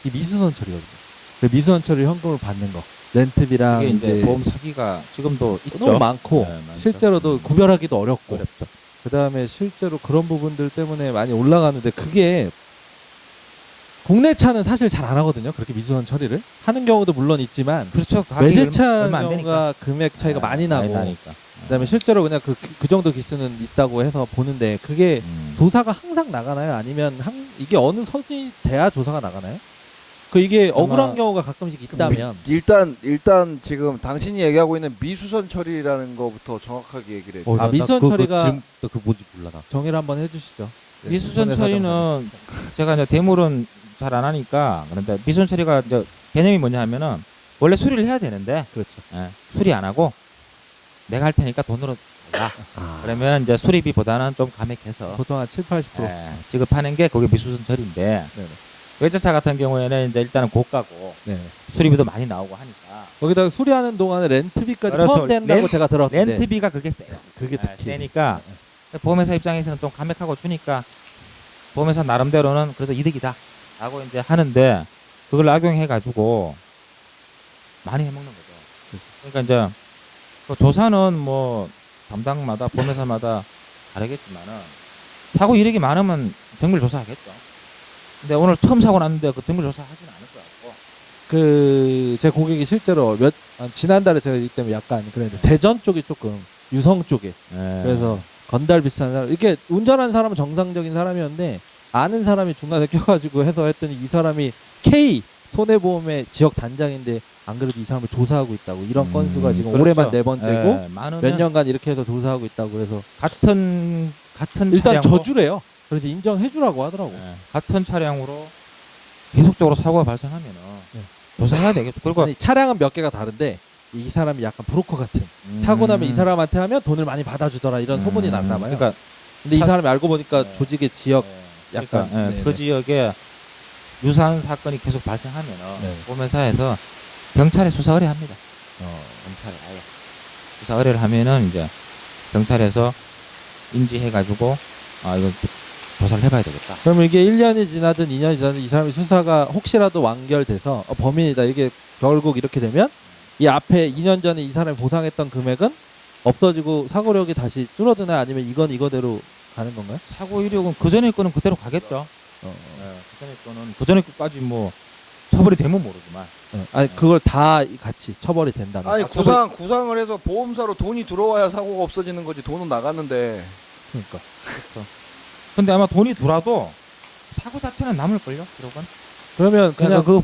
Speaker 3: 이 미수선 처리거든요. 그 미수선 처리 현금을 받는 거 렌트비랑
Speaker 1: 이게 이제
Speaker 3: 이제
Speaker 1: 보험 사기가 지금도 있죠.
Speaker 3: 너무 많고
Speaker 1: 네, 많죠.
Speaker 3: 실제로도 구별하기도 어렵고
Speaker 1: 어렵죠.
Speaker 3: 그 다음에 실제로 그런 부분들 때문에 많이 올라가는데 그게 국내 차는 사실 잘 안 하거든요. 그렇게 미수선 처리를 하는 경우도 물론 있지만
Speaker 1: 그렇죠. 가격이
Speaker 3: 외제차
Speaker 1: 얼마 안 되니까.
Speaker 3: 경우가 금액 차이가 많이 나고
Speaker 1: 나니까.
Speaker 3: 그다음에 실제로 그냥 그 정도 기수는 있다고 해서 보는데 그게 조사가 항상 나가나요? 아니면 이게 어느 선이 돼야 조사가 나가나요? 그 이게
Speaker 1: 아마
Speaker 3: 억울한 경우가 가끔씩 있다면
Speaker 2: 일단 지금 당신이 얘기하고 있는 미수선 처리라는 거부터 정확하게 얘기를 해.
Speaker 3: 미수선 처리가
Speaker 5: 그 뭔지 몰라 나.
Speaker 3: 정의를 한번 해주시죠. 네,
Speaker 1: 미수선
Speaker 3: 손해사정
Speaker 1: 처리는 제가 이제 대물은 잘 안 하니까 그런데 미수선 처리가 이제 개념이 뭐냐 하면은 원래 수리를 해야 되는데
Speaker 3: 그렇죠.
Speaker 1: 예, 수리 안 하고 내가 할 테니까 돈으로 달라. 그러면 이제 수리비보다는 좀 감액해서
Speaker 3: 보통 한 7, 80%
Speaker 1: 예, 지급하는 게 그게 미수선 처리인데
Speaker 3: 네네.
Speaker 1: 외제차 같은 경우에는 이제 일단은 고가고
Speaker 3: 네.
Speaker 1: 수리비도 많이 나오고 하니까
Speaker 3: 거기다가 수리하는 동안에 렌트비까지
Speaker 1: 그렇죠.
Speaker 3: 포함된다고 제가 들었는데
Speaker 1: 렌트비가 그게 세요.
Speaker 3: 그게
Speaker 1: 예,
Speaker 3: 특히
Speaker 1: 세니까 보험회사 입장에서는 좀 감액하고 주니까 보험회사 나름대로는 그래도 이득이다 라고 이제 하는데 그걸 악용해 가지고 많이 해먹는 거죠. 그러니까 이제 그 조사는 뭐 담당마다 보험회사마다 다르겠지만은 사고 이력이 많으면 정밀 조사하겠죠. 근데 오늘 처음 사고 났는데 그 정밀 조사 하지는 않을 것 같고.
Speaker 3: 제 고객이 실제로 지난달에 제가 이 때문에 약간 그랬는데 대전 쪽이 조금 유성 쪽에
Speaker 1: 예.
Speaker 3: 그래서 건달 비슷한 사람 이렇게 운전하는 사람은 정상적인 사람이었는데 아는 사람이 중간에 껴가지고 해서 했더니 이 사람이 K 손해보험의 지역 단장인데 안 그래도 이 사람을 조사하고 있다고 이런 건수가 지금
Speaker 1: 그렇죠.
Speaker 3: 올해만 4번째고
Speaker 1: 예, 많으면
Speaker 3: 몇 년간 이렇게 해서 조사하고 있다고 그래서
Speaker 1: 같은
Speaker 3: 일단
Speaker 1: 차량으로,
Speaker 3: 저주래요. 그래서 인정해주라고 하더라고.
Speaker 1: 예, 같은 차량으로 계속적으로 사고가 발생하면은
Speaker 3: 네.
Speaker 1: 조사해야 되겠죠. 그리고
Speaker 3: 아니, 차량은 몇 개가 다른데 이 사람이 약간 브로커 같은 사고 나면 이 사람한테 하면 돈을 많이 받아주더라 이런 소문이 났나 봐요.
Speaker 1: 그러니까
Speaker 3: 근데 이 사람이 알고 보니까
Speaker 1: 네.
Speaker 3: 조직의 지역 약간
Speaker 1: 그러니까,
Speaker 3: 네네.
Speaker 1: 그 지역에 유사한 사건이 계속 발생하면은
Speaker 3: 네.
Speaker 1: 보험회사에서 경찰에 수사 의뢰합니다. 경찰에 아예 수사 의뢰를 하면은 이제 경찰에서 인지해가지고 아 이거 조사를 해봐야 되겠다.
Speaker 3: 그러면 이게 1년이 지나든 2년이 지나든 이 사람의 수사가 혹시라도 완결돼서 범인이다 이게 결국 이렇게 되면 이 앞에 2년 전에 이 사람이 보상했던 금액은 없어지고 사고력이 다시 줄어드나 아니면 이건 이거대로 가는 건가요?
Speaker 1: 사고 이력은 그 전에 거는 그대로 가겠죠. 그 전에 거는 그 전에 거까지 뭐 처벌이 되면 모르지만
Speaker 3: 아니 그걸 다 같이 처벌이 된다는
Speaker 2: 아니
Speaker 3: 거죠.
Speaker 2: 구상을 해서 보험사로 돈이 들어와야 사고가 없어지는 거지. 돈은 나갔는데.
Speaker 3: 그러니까
Speaker 1: 근데 아마 돈이 들어와도 사고 자체는 남을걸요 기록은.
Speaker 3: 그러면 그냥
Speaker 1: 그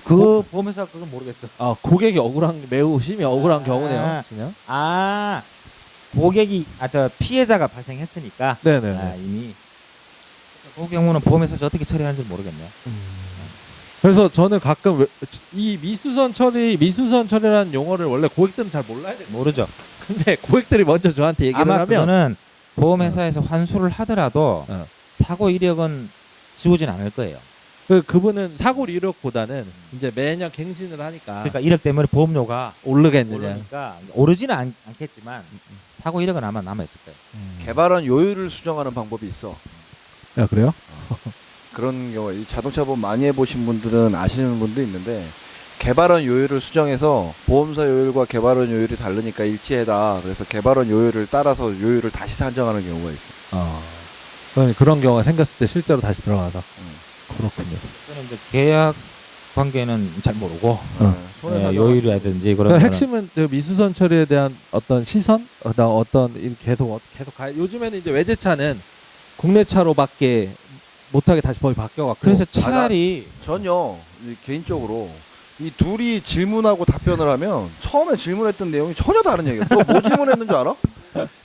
Speaker 1: 보험회사 그건 모르겠어.
Speaker 3: 고객이 억울한 매우 심히 억울한
Speaker 1: 아.
Speaker 3: 경우네요. 그냥.
Speaker 1: 아 고객이 저 피해자가 발생했으니까
Speaker 3: 네네네.
Speaker 1: 아, 이미 그 경우는 보험회사에서 어떻게 처리하는지 모르겠네요.
Speaker 3: 그래서 저는 가끔 이 미수선 처리라는 용어를 원래 고객들은 잘 몰라야 돼요.
Speaker 1: 모르죠.
Speaker 3: 근데 고객들이 먼저 저한테 얘기를
Speaker 1: 아마
Speaker 3: 하면
Speaker 1: 그거는 보험회사에서 환수를 하더라도
Speaker 3: 어.
Speaker 1: 사고 이력은 지우진 않을 거예요.
Speaker 3: 그분은 사고 이력보다는 이제 매년 갱신을 하니까
Speaker 1: 그러니까 이력 때문에 보험료가
Speaker 3: 오르겠느냐.
Speaker 1: 오르니까 오르지는 않겠지만 사고 이력은 아마 남아 있을 거예요.
Speaker 2: 개발원 요율을 수정하는 방법이 있어.
Speaker 3: 야 그래요?
Speaker 2: 그런 경우 이 자동차 보험 많이 해보신 분들은 아시는 분도 있는데 개발원 요율을 수정해서 보험사 요율과 개발원 요율이 다르니까 일치해다. 그래서 개발원 요율을 따라서 요율을 다시 산정하는 경우가 있어.
Speaker 3: 그런 경우가 생겼을 때 실제로 다시 들어가서 그렇군요.
Speaker 1: 저는 이제 계약 관계는 잘 모르고
Speaker 2: 손해배상
Speaker 1: 요율이라든지 그런
Speaker 3: 그러니까
Speaker 1: 거는
Speaker 3: 핵심은 그 미수선 처리에 대한 어떤 시선, 어떤 계속 요즘에는 이제 외제차는 국내차로밖에 못하게 다시 법이 바뀌어갖고
Speaker 1: 그래서 차라리
Speaker 2: 전혀 개인적으로 이 둘이 질문하고 답변을 하면 처음에 질문했던 내용이 전혀 다른 얘기야. 너 뭐 질문했는 줄 알아?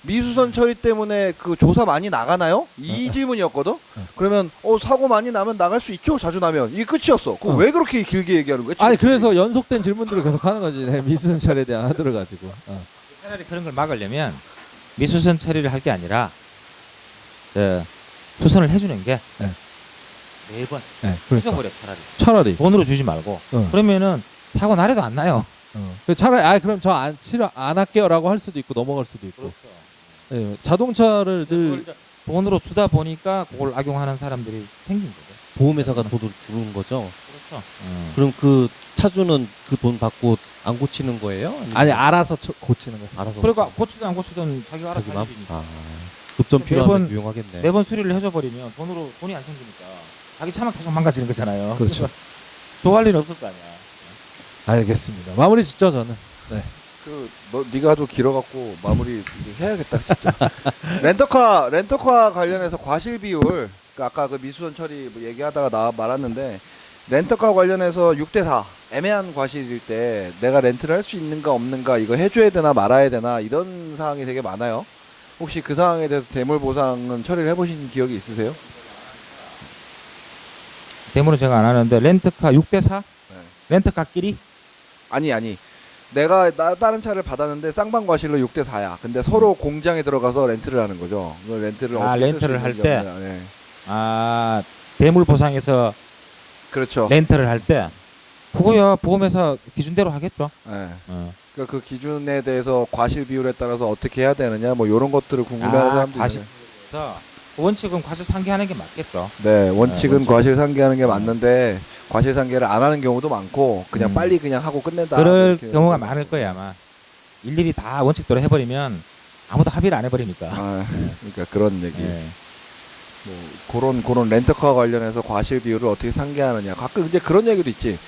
Speaker 2: 미수선 처리 때문에 그 조사 많이 나가나요? 이 질문이었거든. 그러면 사고 많이 나면 나갈 수 있죠. 자주 나면 이게 끝이었어. 그거 왜 그렇게 길게 얘기하는 거야?
Speaker 3: 아니 그래서 연속된 질문들을 계속 하는 거지. 미수선 처리에 대한 하들을 가지고.
Speaker 1: 차라리 그런 걸 막으려면 미수선 처리를 할 게 아니라 수선을 해주는 게
Speaker 3: 네.
Speaker 1: 매번
Speaker 3: 그러니까.
Speaker 1: 해줘버려
Speaker 3: 차라리.
Speaker 1: 돈으로 주지 말고 그러면은 사고 나래도 안 나요.
Speaker 3: 차라리 그럼 저 치료 안 할게요라고 할 수도 있고 넘어갈 수도 있고. 네, 자동차를 늘
Speaker 1: 그걸 돈으로 주다 보니까 그걸 악용하는 사람들이 생긴 거죠.
Speaker 5: 보험회사가 돈을 주는 거죠.
Speaker 1: 그렇죠.
Speaker 5: 그럼 그 차주는 그 돈 받고 안 고치는 거예요?
Speaker 3: 아니 알아서 고치는 거예요.
Speaker 5: 알아서.
Speaker 1: 그러니까 고치든 안 고치든 자기가 알아서
Speaker 5: 자기만?
Speaker 1: 할 일이니까.
Speaker 5: 아, 급전 필요하면
Speaker 1: 매번-
Speaker 5: 유용하겠네.
Speaker 1: 매번 수리를 해줘버리면 돈이 안 생기니까 자기 차만 계속 망가지는 거잖아요.
Speaker 3: 그렇죠.
Speaker 1: 좋아할 일은 없을 거 아니야.
Speaker 3: 알겠습니다. 마무리 짓죠 저는.
Speaker 2: 네가 좀 길어갖고 마무리 이제 해야겠다 진짜. 렌터카 관련해서 과실 비율, 그러니까 아까 그 미수선 처리 뭐 얘기하다가 말았는데 렌터카 관련해서 6대4 애매한 과실일 때 내가 렌트를 할 수 있는가 없는가, 이거 해줘야 되나 말아야 되나 이런 사항이 되게 많아요. 혹시 그 사항에 대해서 대물 보상은 처리를 해보신 기억이 있으세요?
Speaker 1: 대물은 제가 안 하는데 렌트카 6대4? 렌트카끼리?
Speaker 2: 아니. 내가 다른 차를 받았는데 쌍방 과실로 6대4야. 근데 서로 공장에 들어가서 렌트를 하는 거죠. 그 렌트를 어떻게
Speaker 1: 렌트를
Speaker 2: 쓸수
Speaker 1: 할
Speaker 2: 있는지
Speaker 1: 때?
Speaker 2: 없냐. 네.
Speaker 1: 대물 보상에서
Speaker 2: 그렇죠.
Speaker 1: 렌트를 할 때 그거야 보험회사 기준대로 하겠죠.
Speaker 2: 네.
Speaker 1: 어.
Speaker 2: 그러니까 그 기준에 대해서 과실 비율에 따라서 어떻게 해야 되느냐 뭐 이런 것들을 궁금해하는 사람들이
Speaker 1: 과실
Speaker 2: 있어요.
Speaker 1: 그래서 원칙은 과실 상기하는 게 맞겠죠.
Speaker 2: 네, 원칙은
Speaker 1: 원칙.
Speaker 2: 과실 상계하는 게 맞는데 과실 상계를 안 하는 경우도 많고 그냥
Speaker 1: 음.
Speaker 2: 빨리 그냥 하고 끝낸다.
Speaker 1: 그럴
Speaker 2: 이렇게
Speaker 1: 경우가
Speaker 2: 해서.
Speaker 1: 많을 거예요 아마. 일일이 다 원칙대로 해버리면 아무도 합의를 안 해버리니까.
Speaker 2: 그러니까 그런 얘기.
Speaker 1: 네.
Speaker 2: 뭐 그런 렌터카 관련해서 과실 비율을 어떻게 상계하느냐. 가끔 이제 그런 얘기도 있지.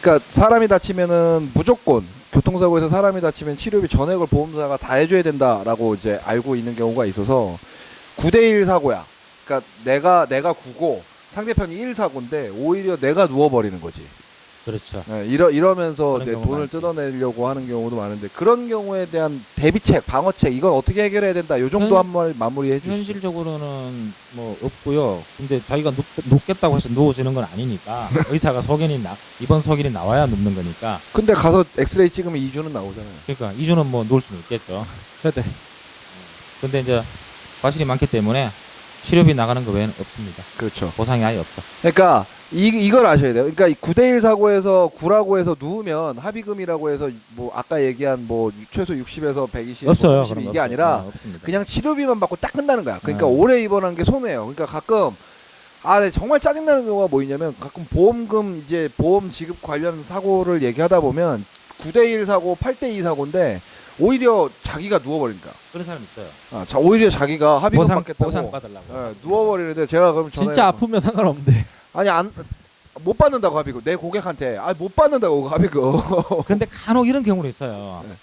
Speaker 2: 그러니까 사람이 다치면은 무조건 교통사고에서 사람이 다치면 치료비 전액을 보험사가 다 해줘야 된다라고 이제 알고 있는 경우가 있어서 9대1 사고야. 그러니까 내가 9고 상대편이 1 사고인데 오히려 내가 누워버리는 거지.
Speaker 1: 그렇죠.
Speaker 2: 네, 이러면서
Speaker 1: 그런
Speaker 2: 이제
Speaker 1: 경우
Speaker 2: 돈을
Speaker 1: 많지.
Speaker 2: 뜯어내려고 하는 경우도 많은데 그런 경우에 대한 대비책, 방어책 이건 어떻게 해결해야 된다. 요 정도 한번 마무리해 주시죠.
Speaker 1: 현실적으로는 뭐 없고요. 근데 자기가 눕겠다고 해서 누워지는 건 아니니까 의사가 입원 소견이 나와야 눕는 거니까.
Speaker 2: 근데 가서 엑스레이 찍으면 2주는 나오잖아요.
Speaker 1: 그러니까 2주는 뭐 누울 수는 있겠죠.
Speaker 3: 그래.
Speaker 1: 근데 이제 과실이 많기 때문에 치료비 나가는 거 외에는 없습니다.
Speaker 2: 그렇죠.
Speaker 1: 보상이 아예 없어.
Speaker 2: 그러니까 이걸 아셔야 돼요. 그러니까 9대1 사고에서 9라고 해서 누우면 합의금이라고 해서 뭐 아까 얘기한 뭐 최소 60에서 120,
Speaker 1: 없어요.
Speaker 2: 30
Speaker 1: 그런 거
Speaker 2: 이게
Speaker 1: 없어요.
Speaker 2: 아니라
Speaker 1: 없습니다.
Speaker 2: 그냥 치료비만 받고 딱 끝나는 거야. 그러니까
Speaker 1: 네.
Speaker 2: 오래 입원한 게 손해예요. 그러니까 가끔 네, 정말 짜증나는 경우가 뭐 있냐면 가끔 보험금 이제 보험 지급 관련 사고를 얘기하다 보면 9대1 사고, 8대2 사고인데 오히려 자기가 누워버리니까.
Speaker 1: 그런 사람 있어요.
Speaker 2: 오히려 자기가 합의금 받겠다고
Speaker 1: 보상 받으려고.
Speaker 2: 누워버리는데 제가 그럼 전화해서
Speaker 3: 진짜 아프면 상관없는데.
Speaker 2: 아니 못 받는다고 합의금 내 고객한테 못 받는다고 합의금.
Speaker 1: 근데 간혹 이런 경우도 있어요.
Speaker 2: 네.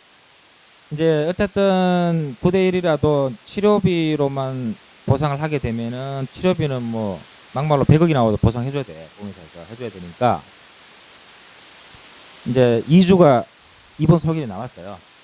Speaker 1: 이제 어쨌든 9대 1이라도 치료비로만 보상을 하게 되면은 치료비는 뭐 막말로 100억이 나와도 보상해줘야 돼. 보험회사에서 해줘야 되니까 이제 2주가 입원 소견이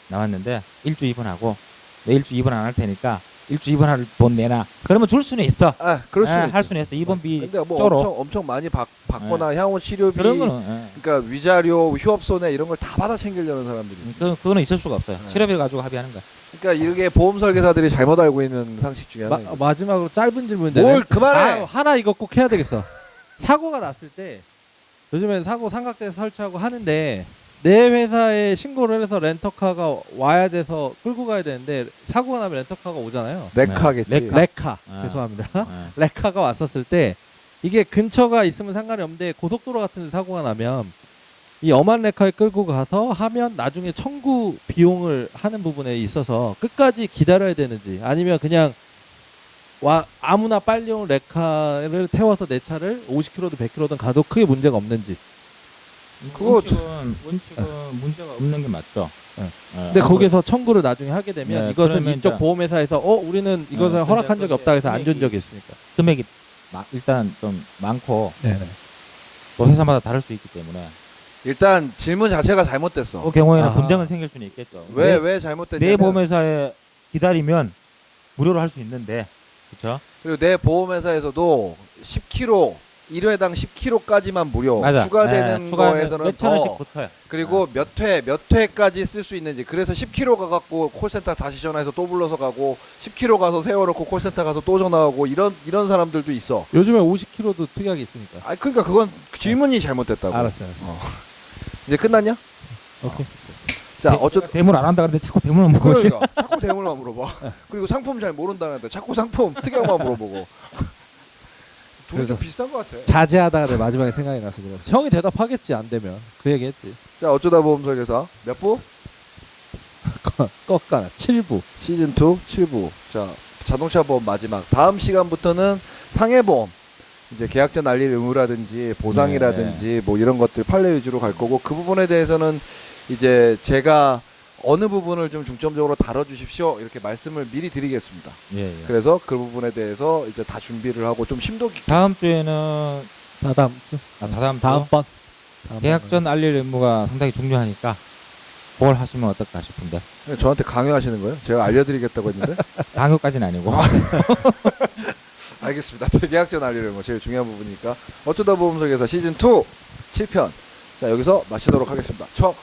Speaker 1: 나왔는데 1주 입원하고 내 1주 입원 안 할 테니까 1주 입원할 돈 내놔. 그러면 줄 수는 있어.
Speaker 2: 그럴 수는
Speaker 1: 할
Speaker 2: 있죠.
Speaker 1: 수는 있어. 입원비
Speaker 2: 근데 뭐
Speaker 1: 쪼로.
Speaker 2: 엄청 많이 받거나 향후 치료비
Speaker 1: 그런 거는 예.
Speaker 2: 그러니까 위자료, 휴업손해 이런 걸 다 받아 챙기려는 사람들이.
Speaker 1: 그거는 있을 수가 없어요.
Speaker 2: 네.
Speaker 1: 치료비 가지고 합의하는 거야.
Speaker 2: 그러니까 이게 보험 설계사들이 잘못 알고 있는 상식 중에 하나예요.
Speaker 3: 마지막으로 짧은 질문인데.
Speaker 2: 뭘 그만해.
Speaker 3: 하나 이거 꼭 해야 되겠어. 사고가 났을 때 요즘엔 사고 삼각대 설치하고 하는데 내 회사에 신고를 해서 렌터카가 와야 돼서 끌고 가야 되는데 사고가 나면 렌터카가 오잖아요.
Speaker 2: 레카겠지.
Speaker 3: 레카.
Speaker 1: 아.
Speaker 3: 죄송합니다.
Speaker 1: 예.
Speaker 3: 레카가 왔었을 때 이게 근처가 있으면 상관이 없는데 고속도로 같은 데 사고가 나면 이 엄한 레카에 끌고 가서 하면 나중에 청구 비용을 하는 부분에 있어서 끝까지 기다려야 되는지 아니면 그냥 아무나 빨리 온 레카를 태워서 내 차를 50km든 100km든 가도 크게 문제가 없는지.
Speaker 2: 그거
Speaker 1: 원칙은 문제가 없는 게 맞죠.
Speaker 3: 근데 거기서 청구를 나중에 하게 되면
Speaker 1: 네,
Speaker 3: 이것은
Speaker 1: 그러면
Speaker 3: 이쪽
Speaker 1: 이제-
Speaker 3: 보험회사에서 우리는 이것을
Speaker 1: 근데
Speaker 3: 허락한 적이
Speaker 1: 그게
Speaker 3: 없다 해서 안 준
Speaker 1: 금액이-
Speaker 3: 적이 있으니까.
Speaker 1: 금액이 일단 좀 많고
Speaker 3: 네네.
Speaker 1: 또 회사마다 다를 수 있기 때문에
Speaker 2: 일단 질문 자체가 잘못됐어.
Speaker 1: 그 경우에는
Speaker 3: 아하.
Speaker 1: 분쟁은 생길 수는 있겠죠.
Speaker 2: 왜 잘못됐냐면
Speaker 1: 내 보험회사에 기다리면 무료로 할 수 있는데, 그렇죠?
Speaker 2: 그리고 내 보험회사에서도 10km 1회당 10km까지만 무료.
Speaker 1: 맞아.
Speaker 2: 추가되는 거에서는
Speaker 1: 몇 천원씩
Speaker 2: 더.
Speaker 1: 붙어요.
Speaker 2: 그리고 몇 회까지 쓸 수 있는지. 그래서 10km 가갖고 콜센터 다시 전화해서 또 불러서 가고 10km 가서 세워놓고 콜센터 가서 또 전화하고 이런 사람들도 있어.
Speaker 3: 요즘에 50km도 특약이 있으니까.
Speaker 2: 그러니까 그건 질문이 잘못됐다고.
Speaker 3: 알았어요.
Speaker 2: 이제 끝났냐?
Speaker 3: 오케이.
Speaker 2: 자,
Speaker 1: 대물 안 한다 그러는데 자꾸 대물만 물어보시.
Speaker 2: 그러니까 자꾸 대물만 물어봐. 그리고 상품 잘 모른다는데 자꾸 상품 특약만 물어보고. 둘이 좀
Speaker 3: 그래서-
Speaker 2: 비슷한 것 같아.
Speaker 3: 자제하다가 마지막에 생각이 나서 그래. 형이 대답하겠지 안 되면 그 얘기했지.
Speaker 2: 자, 어쩌다 보험 설계사 몇 부?
Speaker 3: 꺾가나 7부.
Speaker 2: 시즌 2 7부. 자, 자동차 보험 마지막. 다음 시간부터는 상해 보험. 이제 계약전 날릴 의무라든지 보상이라든지 뭐 이런 것들 판례 위주로 갈 거고 그 부분에 대해서는 이제 제가 어느 부분을 좀 중점적으로 다뤄주십시오 이렇게 말씀을 미리 드리겠습니다.
Speaker 1: 예, 예.
Speaker 2: 그래서 그 부분에 대해서 이제 다 준비를 하고 좀 심도 깊게.
Speaker 1: 다음 주에는
Speaker 3: 다음 주.
Speaker 1: 다음번 계약전 알릴 의무가 상당히 중요하니까 그걸 하시면 어떨까 싶은데
Speaker 2: 저한테 강요하시는 거예요? 제가 알려드리겠다고 했는데.
Speaker 1: 강요까지는 아니고
Speaker 2: 알겠습니다. 계약전 알리는 거 제일 중요한 부분이니까 어쩌다 보험 설계사 시즌 2 7편. 자, 여기서 마치도록 하겠습니다. 척.